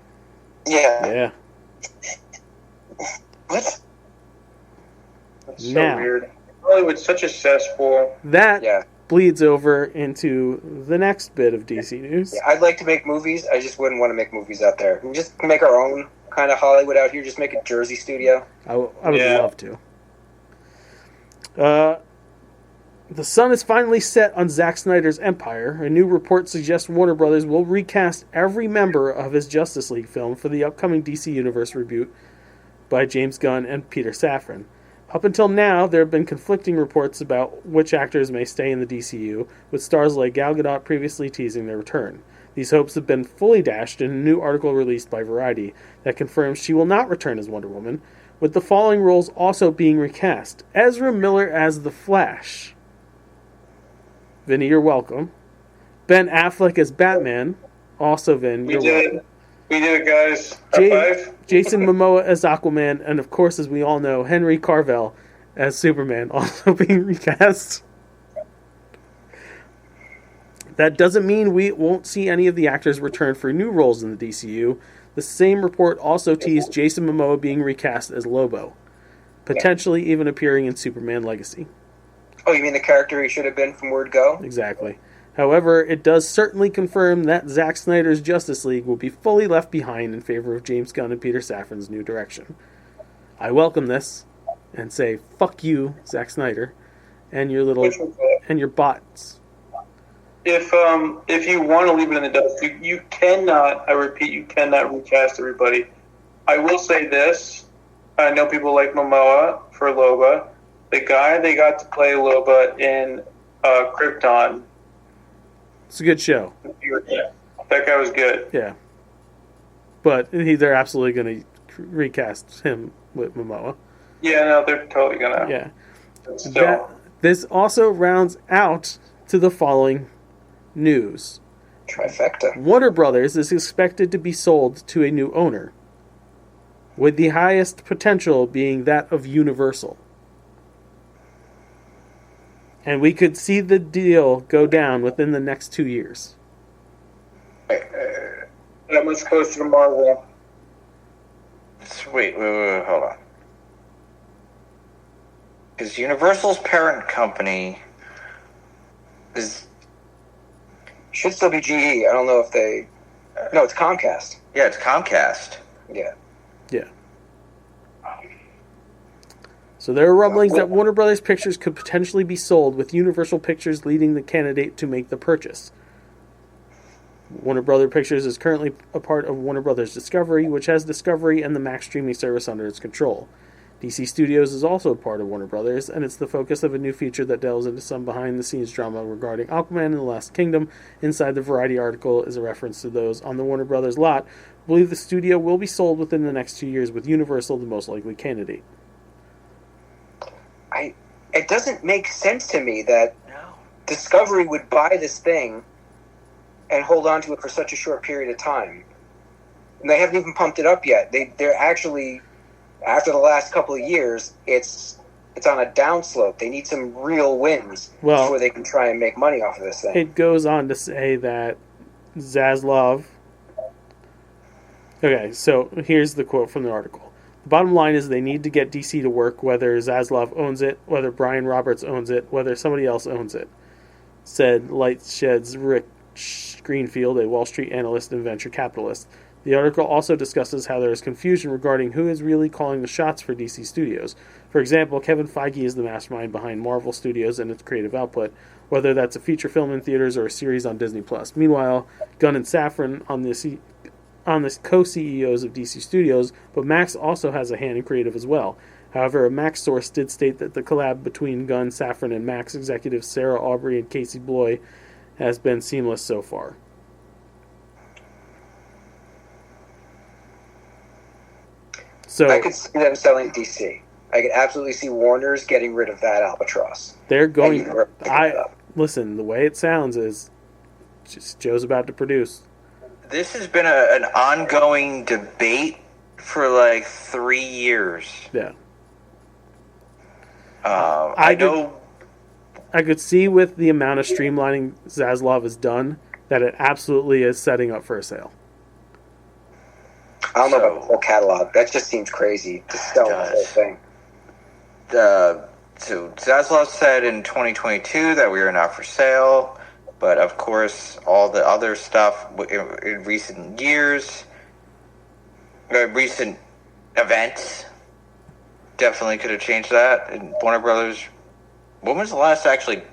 Yeah. What? That's so Now, weird. Hollywood's such a cesspool. That bleeds over into the next bit of DC news. Yeah, I'd like to make movies. I just wouldn't want to make movies out there. We just make our own kind of Hollywood out here. Just make a Jersey studio. I would love to. The sun is finally set on Zack Snyder's Empire. A new report suggests Warner Brothers will recast every member of his Justice League film for the upcoming DC Universe reboot by James Gunn and Peter Safran. Up until now, there have been conflicting reports about which actors may stay in the DCU, with stars like Gal Gadot previously teasing their return. These hopes have been fully dashed in a new article released by Variety that confirms she will not return as Wonder Woman, with the following roles also being recast. Ezra Miller as the Flash. Vinny, you're welcome. Ben Affleck as Batman. Also, Vin, you're welcome. We did it, guys. High five. Jason Momoa as Aquaman, and of course, as we all know, Henry Cavill as Superman, also being recast. That doesn't mean we won't see any of the actors return for new roles in the DCU. The same report also teased Jason Momoa being recast as Lobo, potentially even appearing in Superman Legacy. Oh, you mean the character he should have been from Word Go? Exactly. However, it does certainly confirm that Zack Snyder's Justice League will be fully left behind in favor of James Gunn and Peter Safran's new direction. I welcome this and say, fuck you, Zack Snyder, and your bots. If you want to leave it in the dust, you cannot, I repeat, you cannot recast everybody. I will say this. I know people like Momoa for Loba. The guy they got to play Loba in Krypton. It's a good show. That guy was good. Yeah. But they're absolutely going to recast him with Momoa. Yeah, no, they're totally going to. Yeah. This also rounds out to the following news. Trifecta. Warner Brothers is expected to be sold to a new owner, with the highest potential being that of Universal. And we could see the deal go down within the next 2 years. That much closer to Marvel. Wait, hold on. Because Universal's parent company is... Should still be GE. I don't know if they... No, it's Comcast. Yeah, it's Comcast. Yeah. Yeah. So there are rumblings that Warner Brothers Pictures could potentially be sold, with Universal Pictures leading the candidate to make the purchase. Warner Brothers Pictures is currently a part of Warner Brothers Discovery, which has Discovery and the Max streaming service under its control. DC Studios is also a part of Warner Brothers, and it's the focus of a new feature that delves into some behind-the-scenes drama regarding Aquaman and the Lost Kingdom. Inside the Variety article is a reference to those on the Warner Brothers lot. I believe the studio will be sold within the next 2 years, with Universal the most likely candidate. It doesn't make sense to me that Discovery would buy this thing and hold on to it for such a short period of time. And they haven't even pumped it up yet. They're actually, after the last couple of years, it's on a downslope. They need some real wins before they can try and make money off of this thing. It goes on to say that Zaslav... Okay, so here's the quote from the article. The bottom line is they need to get DC to work, whether Zaslav owns it, whether Brian Roberts owns it, whether somebody else owns it. said Lightshed's Rick Greenfield, a Wall Street analyst and venture capitalist. The article also discusses how there is confusion regarding who is really calling the shots for DC Studios. For example, Kevin Feige is the mastermind behind Marvel Studios and its creative output, whether that's a feature film in theaters or a series on Disney+. Meanwhile, Gunn and Safran on the co-CEOs of DC Studios, but Max also has a hand in creative as well. However, a Max source did state that the collab between Gunn, Safran, and Max executives Sarah Aubrey and Casey Bloy has been seamless so far. So I could see them selling DC. I could absolutely see Warner's getting rid of that albatross. They're going. Listen. The way it sounds is just Joe's about to produce. This has been an ongoing debate for like 3 years. Yeah. I know. I could see with the amount of streamlining Zaslav has done that it absolutely is setting up for a sale. I don't know about the whole catalog. That just seems crazy to sell the whole thing. So Zaslav said in 2022 that we are not for sale, but of course all the other stuff in recent years, recent events, definitely could have changed that. And Warner Brothers, when was the last actually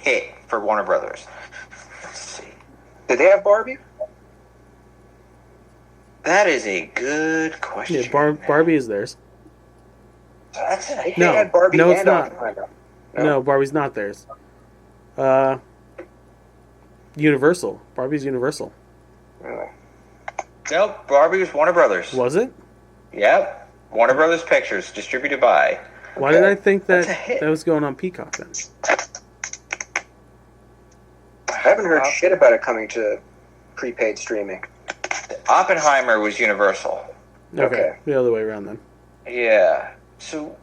hit for Warner Brothers? Let's see. Did they have Barbie? That is a good question. Yeah, Barbie is theirs. That's it. No, had Barbie no, it's and not. Oppenheimer. No, Barbie's not theirs. Universal. Barbie's Universal. Really? Nope, Barbie was Warner Brothers. Was it? Yep. Warner Brothers Pictures, distributed by. Why did I think that was going on Peacock then? I haven't heard shit about it coming to prepaid streaming. Oppenheimer was Universal. Okay. The other way around then. Yeah. So,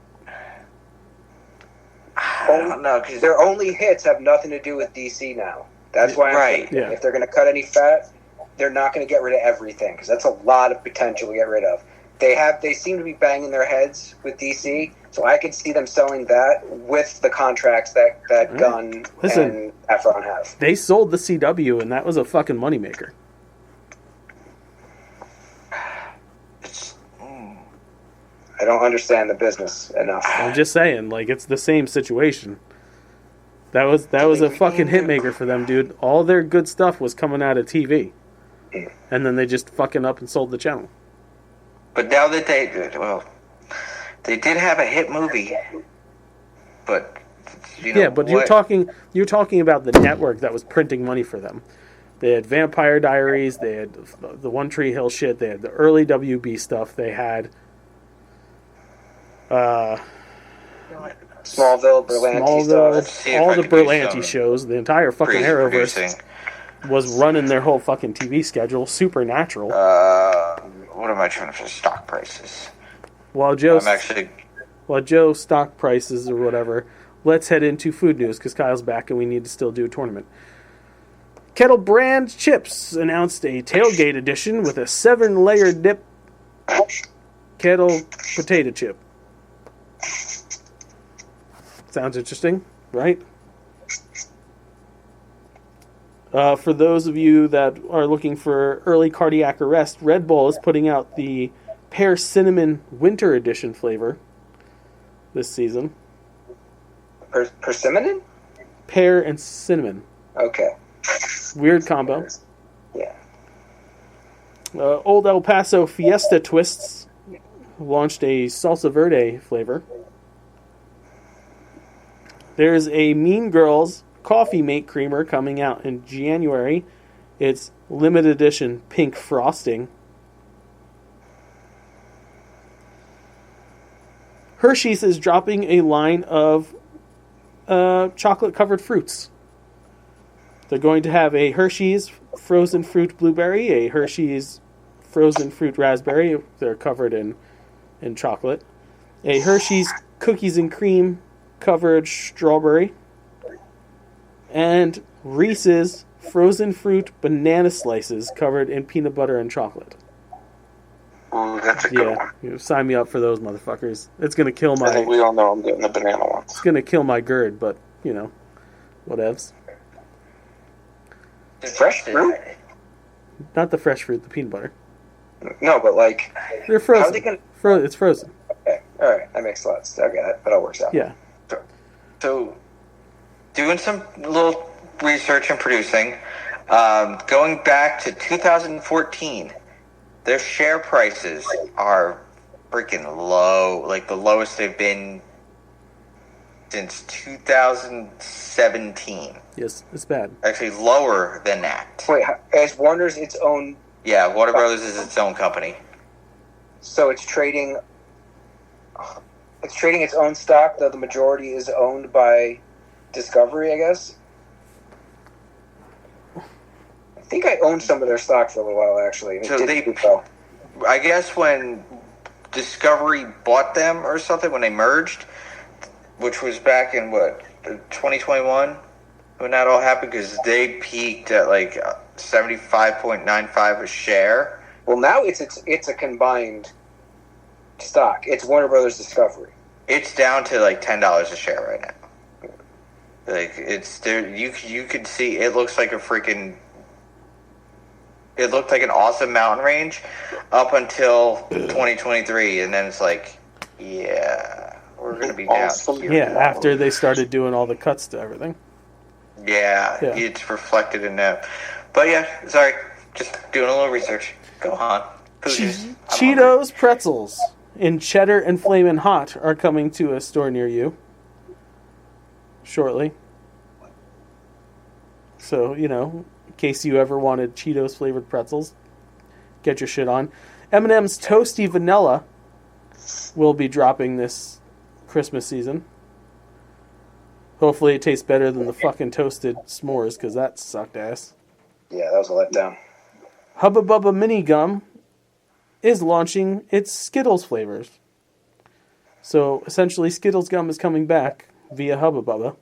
I don't know. Cause their only hits have nothing to do with DC now. That's why I'm thinking if they're going to cut any fat, they're not going to get rid of everything, because that's a lot of potential to get rid of. They seem to be banging their heads with DC, so I could see them selling that with the contracts that Gunn and Efron have. They sold the CW, and that was a fucking moneymaker. I don't understand the business enough. I'm just saying, like, it's the same situation. That was a fucking hitmaker for them, dude. All their good stuff was coming out of TV. And then they just fucking up and sold the channel. But now that they did have a hit movie. But, but you're talking about the network that was printing money for them. They had Vampire Diaries, they had the One Tree Hill shit, they had the early WB stuff, they had Smallville, Berlanti stuff. All the Berlanti shows, the entire fucking Arrowverse was running their whole fucking TV schedule. Supernatural. What am I trying to say? Stock prices. While Joe stock prices or whatever, let's head into food news because Kyle's back and we need to still do a tournament. Kettle Brand Chips announced a tailgate edition with a 7-layer dip Kettle potato chip. Sounds interesting, right? For those of you that are looking for early cardiac arrest, Red Bull is putting out the Pear Cinnamon Winter Edition flavor this season. Persimmon? Pear and cinnamon. Okay. Weird combo. Yeah. Old El Paso Fiesta Twists launched a Salsa Verde flavor. There's a Mean Girls Coffee Mate Creamer coming out in January. It's limited edition pink frosting. Hershey's is dropping a line of chocolate-covered fruits. They're going to have a Hershey's frozen fruit blueberry, a Hershey's frozen fruit raspberry. They're covered in chocolate. A Hershey's cookies and cream covered strawberry. And Reese's frozen fruit banana slices covered in peanut butter and chocolate. Ooh, that's a good one. You sign me up for those motherfuckers. It's going to kill I think we all know I'm getting the banana ones. It's going to kill my GERD, but, whatevs. Fresh fruit? Not the fresh fruit, the peanut butter. No, but like... They're frozen. How are they gonna... It's frozen. Okay, alright, that makes a lot of sense. Okay, that all works out. Yeah. So, doing some little research and producing, going back to 2014, their share prices are freaking low, like the lowest they've been since 2017. Yes, it's bad. Actually, lower than that. Wait, is Warner's its own... Yeah, Warner Brothers is its own company. So it's trading its own stock, though the majority is owned by Discovery, I guess? I think I owned some of their stock for a little while, actually. So I guess when Discovery bought them or something, when they merged, which was back in, 2021? When that all happened, because they peaked at like 75.95 a share. Well, now it's a combined stock. It's Warner Brothers Discovery. It's down to like $10 a share right now. Like it's there, you could see it looks like a freaking. It looked like an awesome mountain range up until 2023, and then it's like, yeah, we're gonna be down here. Yeah, after they started doing all the cuts to everything. Yeah, it's reflected in that. But yeah, sorry, just doing a little research. Go on. Cheetos pretzels in cheddar and flamin' hot are coming to a store near you shortly. So, in case you ever wanted Cheetos flavored pretzels, get your shit on. M&M's Toasty Vanilla will be dropping this Christmas season. Hopefully it tastes better than the fucking toasted s'mores, because that sucked ass. Yeah, that was a letdown. Hubba Bubba Mini Gum is launching its Skittles flavors. So, essentially, Skittles gum is coming back via Hubba Bubba.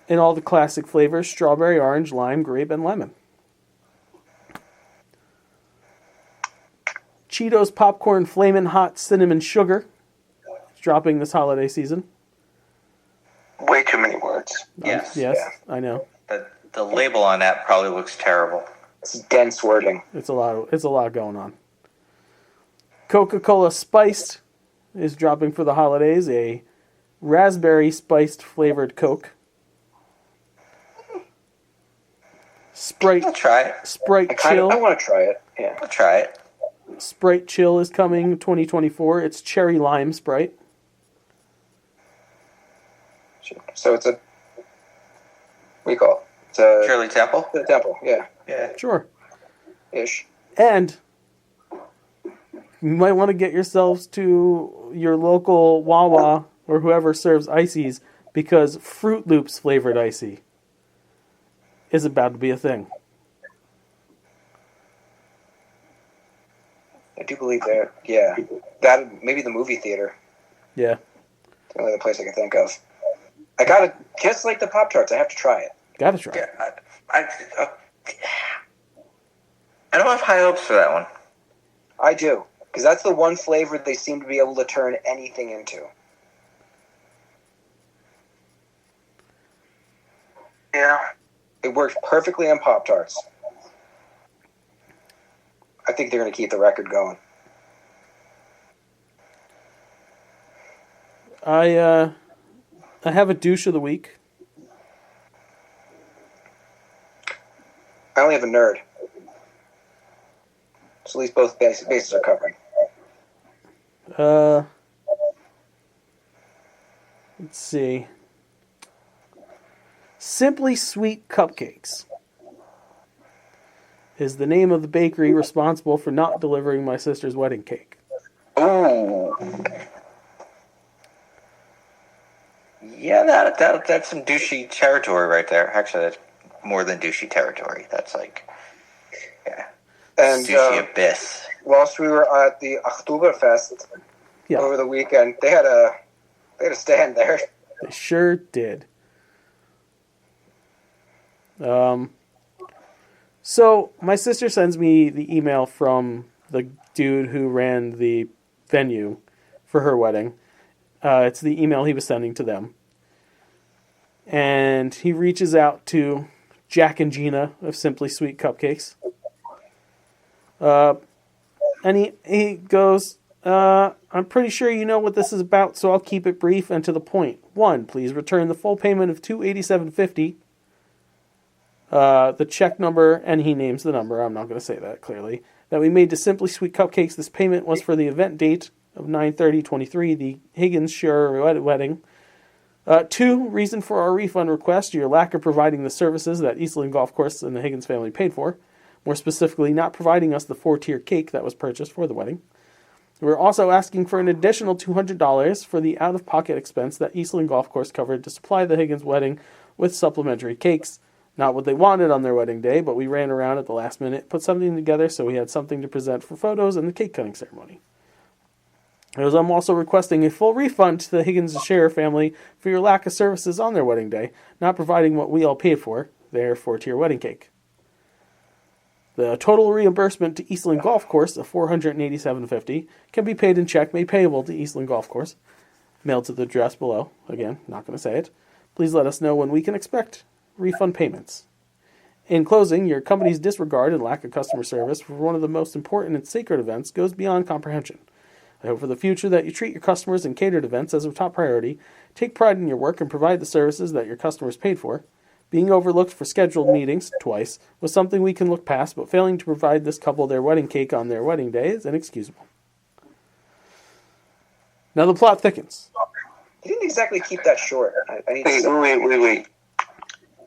In all the classic flavors, strawberry, orange, lime, grape, and lemon. Cheetos Popcorn Flamin' Hot Cinnamon Sugar is dropping this holiday season. Way too many words. Yes. Yes, yeah. I know. The label on that probably looks terrible. It's dense wording. It's a lot going on. Coca-Cola Spiced is dropping for the holidays a raspberry spiced flavored Coke. Sprite. I'll try it. Sprite Chill. I want to try it. Yeah. I'll try it. Sprite Chill is coming 2024. It's cherry lime Sprite. So it's a... What do you call it? It's a... Shirley Temple? The Temple, yeah. Yeah. Sure. Ish. And you might want to get yourselves to your local Wawa or whoever serves ices, because Fruit Loops flavored icy is about to be a thing. I do believe that. Yeah. That, maybe the movie theater. Yeah. The only other place I can think of. I gotta, just like the Pop-Tarts, I have to try it. Gotta try. Yeah, I don't have high hopes for that one. I do. Because that's the one flavor they seem to be able to turn anything into. Yeah. It works perfectly on Pop-Tarts. I think they're going to keep the record going. I have a douche of the week. I only have a nerd. So at least both bases are covered. Let's see. Simply Sweet Cupcakes is the name of the bakery responsible for not delivering my sister's wedding cake. Ooh. Yeah, that's some douchey territory right there. Actually, that's more than douchey territory. That's like, yeah, And douchey abyss. whilst we were at the Oktoberfest over the weekend, they had a stand there. They sure did. So my sister sends me the email from the dude who ran the venue for her wedding. It's the email he was sending to them. And he reaches out to Jack and Gina of Simply Sweet Cupcakes. And he goes, I'm pretty sure you know what this is about, so I'll keep it brief and to the point. 1, please return the full payment of $287.50. The check number, and he names the number, I'm not going to say that clearly, that we made to Simply Sweet Cupcakes. This payment was for the event date of 9/30/23, the Higgins Shearer wedding. 2, reason for our refund request, your lack of providing the services that Eastland Golf Course and the Higgins family paid for. More specifically, not providing us the 4-tier cake that was purchased for the wedding. We're also asking for an additional $200 for the out-of-pocket expense that Eastland Golf Course covered to supply the Higgins wedding with supplementary cakes. Not what they wanted on their wedding day, but we ran around at the last minute, put something together so we had something to present for photos and the cake cutting ceremony. I'm also requesting a full refund to the Higgins and Scherer family for your lack of services on their wedding day, not providing what we all paid for, their 4-tier wedding cake. The total reimbursement to Eastland Golf Course of $487.50 can be paid in check made payable to Eastland Golf Course, mailed to the address below. Again, not going to say it. Please let us know when we can expect refund payments. In closing, your company's disregard and lack of customer service for one of the most important and sacred events goes beyond comprehension. I hope for the future that you treat your customers and catered events as a top priority, take pride in your work, and provide the services that your customers paid for. Being overlooked for scheduled meetings twice was something we can look past, but failing to provide this couple their wedding cake on their wedding day is inexcusable. Now the plot thickens. He didn't exactly keep that short. Wait.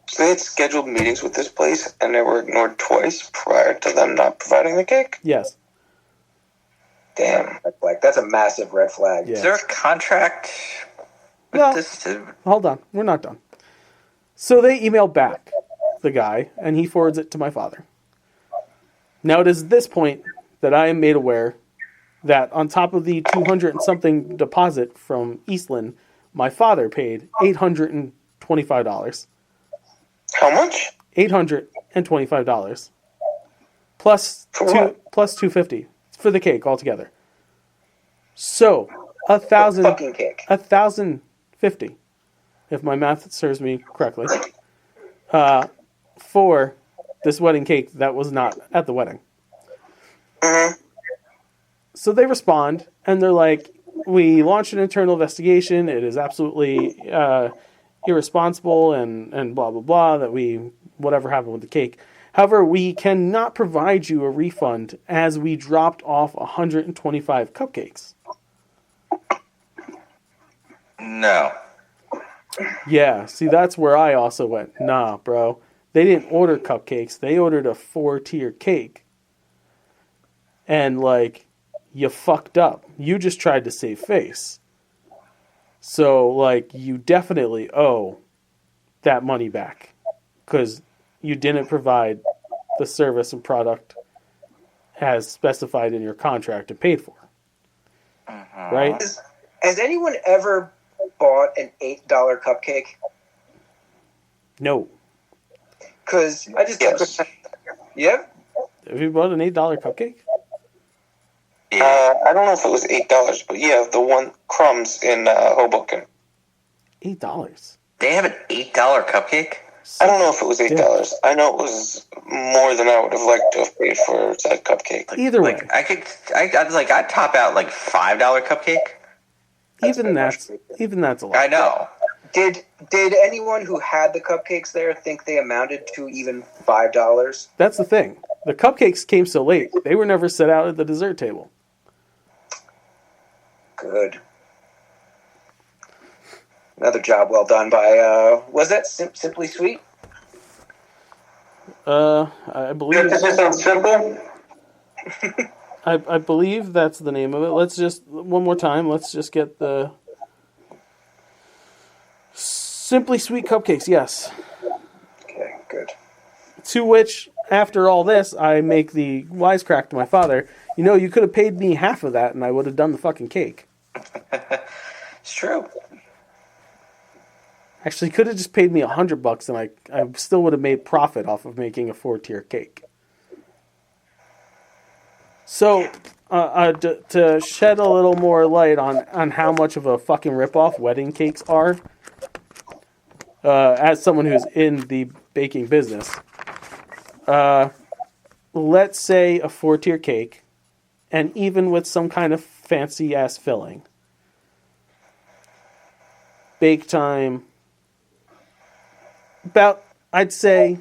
So they had scheduled meetings with this place, and they were ignored twice prior to them not providing the cake? Yes. Damn, that's a massive red flag. Yeah. Is there a contract with this? Hold on. We're not done. So they email back the guy, and he forwards it to my father. Now it is at this point that I am made aware that on top of the 200 and something deposit from Eastland, my father paid $825. How much? $825. Plus $250 for the cake altogether. So $1,050, if my math serves me correctly, for this wedding cake that was not at the wedding. Mm-hmm. So they respond, and they're like, we launched an internal investigation. It is absolutely irresponsible and blah, blah, blah, that whatever happened with the cake. However, we cannot provide you a refund as we dropped off 125 cupcakes. No. Yeah, see, that's where I also went, nah, bro. They didn't order cupcakes. They ordered a 4-tier cake. And, you fucked up. You just tried to save face. So, you definitely owe that money back. Because you didn't provide the service and product as specified in your contract and paid for. Right? Has anyone ever bought an $8 cupcake? No. Because I just... Yes. Yeah? Have you bought an $8 cupcake? I don't know if it was $8, but yeah, the one Crumbs in Hoboken. $8? They have an $8 cupcake? I don't know if it was $8. Yeah. I know it was more than I would have liked to have paid for that cupcake. Either way, I'd top out $5 cupcake. Even that's a lot. I know. Did anyone who had the cupcakes there think they amounted to even $5? That's the thing. The cupcakes came so late; they were never set out at the dessert table. Good. Another job well done by, was that Simply Sweet? I believe... Does this sound simple? I believe that's the name of it. Let's just, one more time, let's just get the... Simply Sweet Cupcakes, yes. Okay, good. To which, after all this, I make the wisecrack to my father, you could have paid me half of that and I would have done the fucking cake. It's true. Actually, could have just paid me $100 and I still would have made profit off of making a 4-tier cake. So, to shed a little more light on how much of a fucking ripoff wedding cakes are, as someone who's in the baking business. Let's say a 4-tier cake, and even with some kind of fancy ass filling, bake time about, I'd say,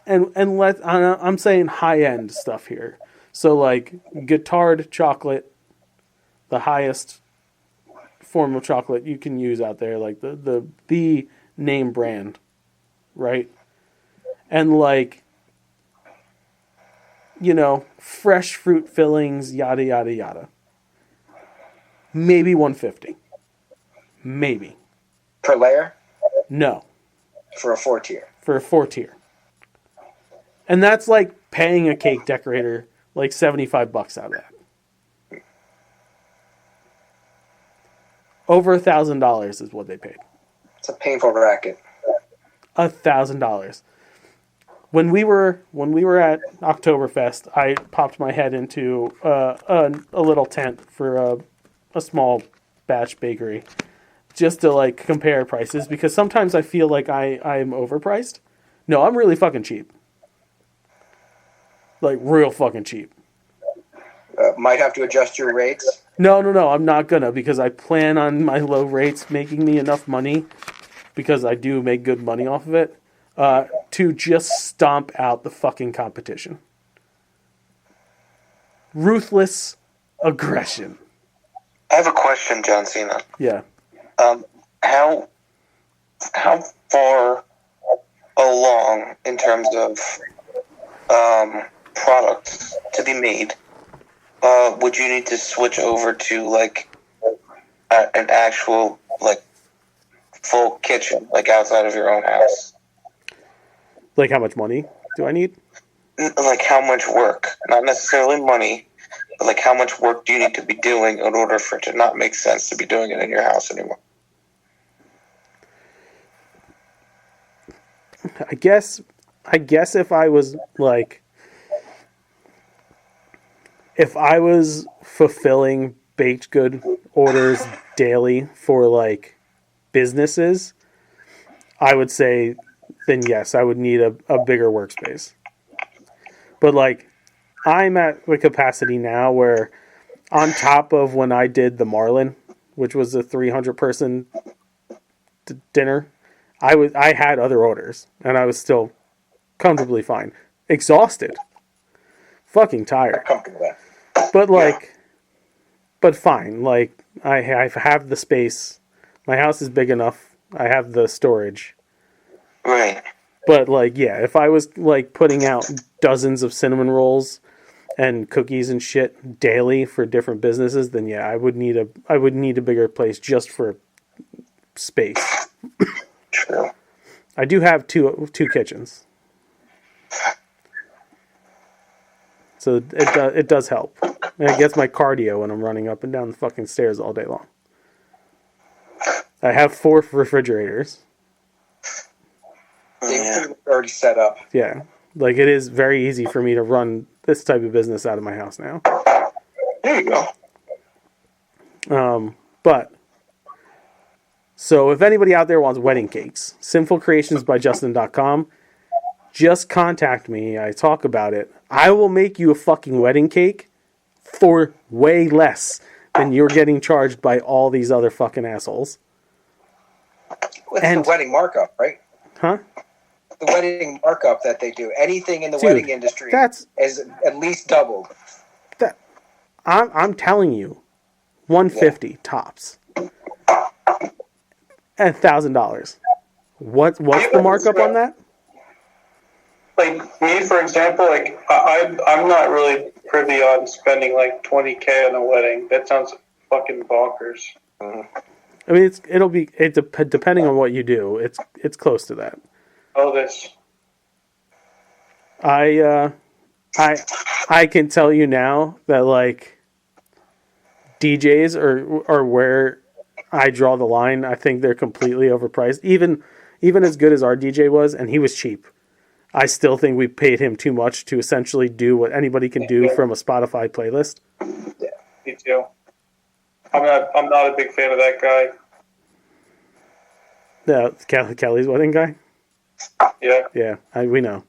I'm saying high end stuff here. So like guittard chocolate, the highest form of chocolate you can use out there, like the name brand, right? And like, fresh fruit fillings, yada yada yada. Maybe 150. Maybe. Per layer? No. For a 4-tier. For a 4-tier. And that's like paying a cake decorator like $75 out of that. Over $1,000 is what they paid. It's a painful racket. $1,000. When we were at Oktoberfest, I popped my head into a little tent for a small batch bakery, just to like compare prices, because sometimes I feel like I'm overpriced. No, I'm really fucking cheap. Like real fucking cheap. Might have to adjust your rates. No, I'm not gonna, because I plan on my low rates making me enough money, because I do make good money off of it, to just stomp out the fucking competition. Ruthless aggression. I have a question, John Cena. Yeah. How far along in terms of products to be made would you need to switch over to like an actual like full kitchen, like outside of your own house? Like how much money do I need? Like how much work? Not necessarily money, but like how much work do you need to be doing in order for it to not make sense to be doing it in your house anymore? I guess if I was fulfilling baked good orders daily for like businesses, I would say then yes, I would need a bigger workspace. But like I'm at the capacity now where, on top of when I did the Marlin, which was a 300-person dinner, I had other orders, and I was still comfortably fine. Exhausted. Fucking tired. But like, but fine. Like, I have the space. My house is big enough. I have the storage. Right. But like, yeah, if I was like putting out dozens of cinnamon rolls and cookies and shit daily for different businesses, then yeah, I would need a bigger place just for space. True. I do have two kitchens, so it does help. And it gets my cardio when I'm running up and down the fucking stairs all day long. I have 4 refrigerators. They're already set up. Yeah, like it is very easy for me to run this type of business out of my house now. There you go. But so if anybody out there wants wedding cakes, sinfulcreationsbyjustin.com, just contact me. I talk about it. I will make you a fucking wedding cake for way less than you're getting charged by all these other fucking assholes. It's the wedding markup, right? Huh? The wedding markup that they do. Anything in the wedding industry is at least doubled. I'm telling you, $150 tops. And $1,000. What's the markup on that? Like me, for example, like I'm not really privy on spending like $20K on a wedding. That sounds fucking bonkers. I mean, depending on what you do, it's close to that. Oh, this. I can tell you now that like DJs are where I draw the line. I think they're completely overpriced. Even as good as our DJ was, and he was cheap, I still think we paid him too much to essentially do what anybody can do from a Spotify playlist. Yeah, me too. I'm not a big fan of that guy. Yeah, Kelly's wedding guy. Yeah. Yeah, we know.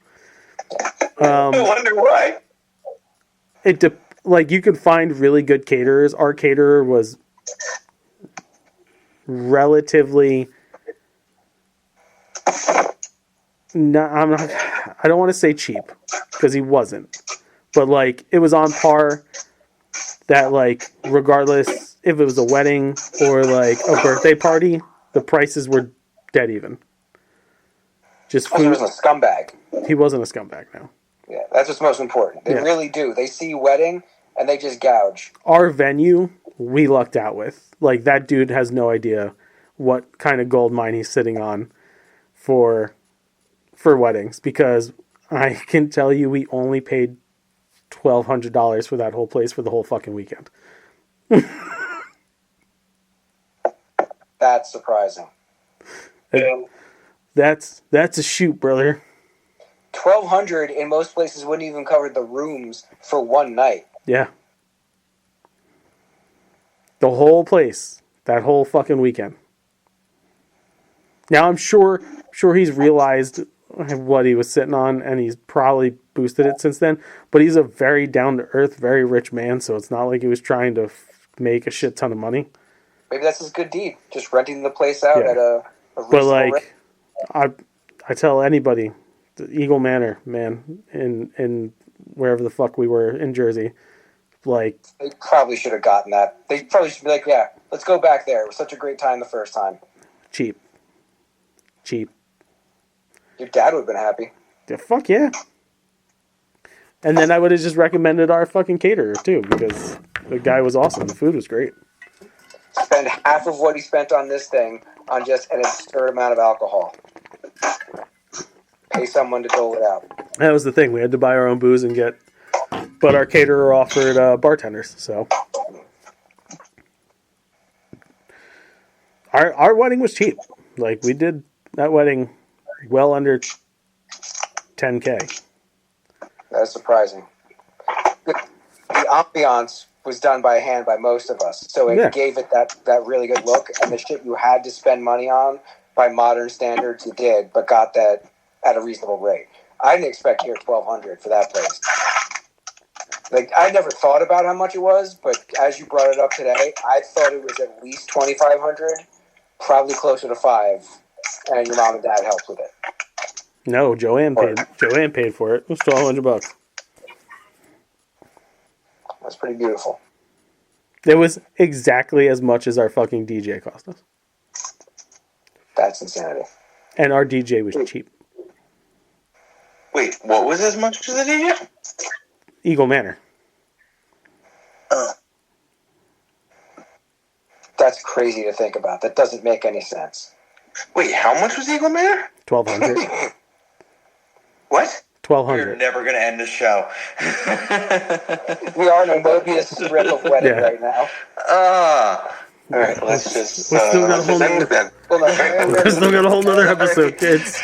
I wonder why. Like, you could find really good caterers. Our caterer was relatively... I don't want to say cheap, because he wasn't. But, like, it was on par that, like, regardless if it was a wedding or, like, a birthday party, the prices were dead even. Just food. He wasn't a scumbag. He wasn't a scumbag, no. Yeah, that's what's most important. They really do. They see wedding, and they just gouge. Our venue, we lucked out with. Like, that dude has no idea what kind of gold mine he's sitting on for weddings, because I can tell you we only paid $1,200 for that whole place for the whole fucking weekend. That's surprising. That's a shoot, brother. $1,200 in most places wouldn't even cover the rooms for one night. Yeah. The whole place. That whole fucking weekend. Now I'm sure he's realized what he was sitting on, and he's probably boosted it since then. But he's a very down-to-earth, very rich man, so it's not like he was trying to make a shit ton of money. Maybe that's his good deed, just renting the place out at a reasonable But, like, rate. I tell anybody, the Eagle Manor, man, in wherever the fuck we were in Jersey, like... They probably should have gotten that. They probably should be like, yeah, let's go back there. It was such a great time the first time. Cheap. Your dad would have been happy. Yeah, fuck yeah. And then I would have just recommended our fucking caterer, too, because the guy was awesome. The food was great. Spend half of what he spent on this thing on just an absurd amount of alcohol. Pay someone to dole it out. That was the thing. We had to buy our own booze and get... But our caterer offered bartenders, so... Our wedding was cheap. Like, we did that wedding well under $10K. That's surprising. The ambiance was done by hand by most of us, so it gave it that really good look, and the shit you had to spend money on, by modern standards, you did, but got that at a reasonable rate. I didn't expect to hear $1,200 for that place. Like, I never thought about how much it was, but as you brought it up today, I thought it was at least $2,500, probably closer to $5,000, and your mom and dad helped with it. No, Joanne paid for it. It was $1,200. That's pretty beautiful. It was exactly as much as our fucking DJ cost us. That's insanity. And our DJ was cheap. Wait, what was as much as the DJ? Eagle Manor. That's crazy to think about. That doesn't make any sense. Wait, how much was Eagle Manor? $1,200. What? $1,200. We're never going to end the show. We are in a Mobius strip of wedding right now. All right, let's just... We still got a whole nother episode, kids.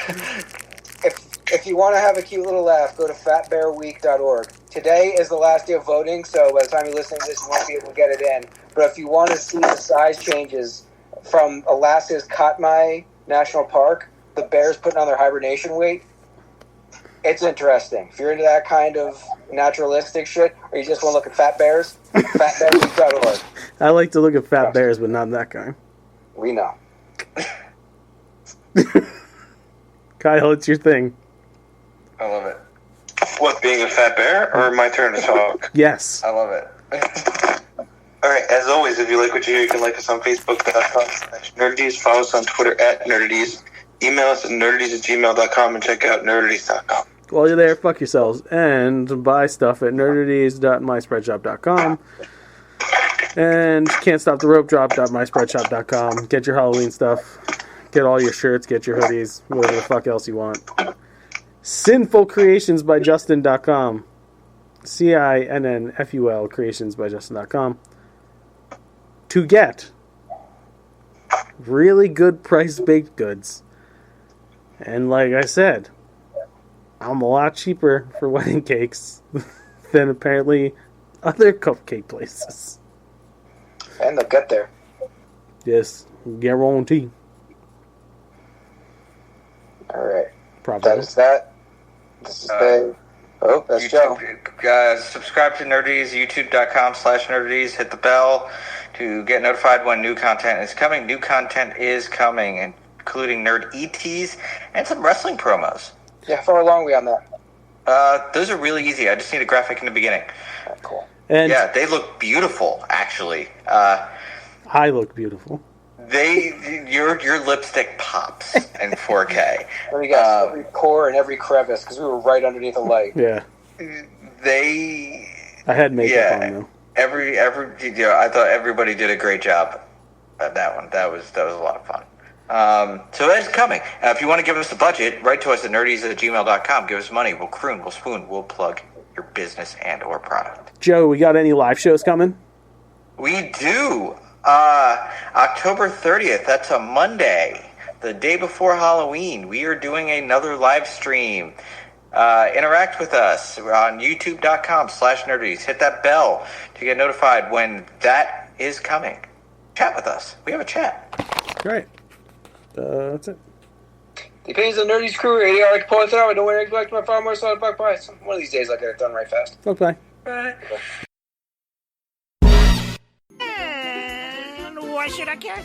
If you want to have a cute little laugh, go to fatbearweek.org. Today is the last day of voting, so by the time you're listening to this, you won't be able to get it in. But if you want to see the size changes from Alaska's Katmai National Park, the bears putting on their hibernation weight, it's interesting. If you're into that kind of naturalistic shit, or you just want to look at fat bears, fatbearweek.org. I like to look at fat bears, but not that kind. We know. Kyle, it's your thing. I love it. What, being a fat bear, or my turn to talk? Yes. I love it. All right, as always, if you like what you hear, you can like us on Facebook.com/nerdities, follow us on Twitter @nerdities, email us at nerdities@gmail.com, and check out nerdities.com. While you're there, fuck yourselves, and buy stuff at nerdities.myspreadshop.com, and can'tstoptheropedrop.myspreadshop.com. Get your Halloween stuff. Get all your shirts, get your hoodies, whatever the fuck else you want. Sinfulcreationsbyjustin.com. CINNFUL creationsbyjustin.com. To get really good price baked goods. And like I said, I'm a lot cheaper for wedding cakes than apparently other cupcake places. And they'll get there. Yes, guarantee. All right. Probably. That is that. This is Dave. Oh, that's Joe. Subscribe to Nerdies, youtube.com/Nerdies. Hit the bell to get notified when new content is coming. New content is coming, including Nerd ETs and some wrestling promos. Yeah, how far along are we on that? Those are really easy. I just need a graphic in the beginning. Oh, cool. And yeah, they look beautiful, actually. I look beautiful. Your lipstick pops in 4K. We got every pore and every crevice because we were right underneath the light. Yeah. I had makeup on though. I thought everybody did a great job at that one. That was a lot of fun. So that's coming. If you want to give us a budget, write to us at nerdies@gmail.com. Give us money. We'll croon. We'll spoon. We'll plug your business and or product. Joe, we got any live shows coming? We do. October 30th. That's a Monday, the day before Halloween. We are doing another live stream. Interact with us on youtube.com/nerdies. Hit that bell to get notified when that is coming. Chat with us. We have a chat. Great. That's it. The opinions of the Nerdies crew are idiotic points out. I don't want to neglect my farm more solid buck price. One of these days I'll get it done right fast. Okay. And why should I care?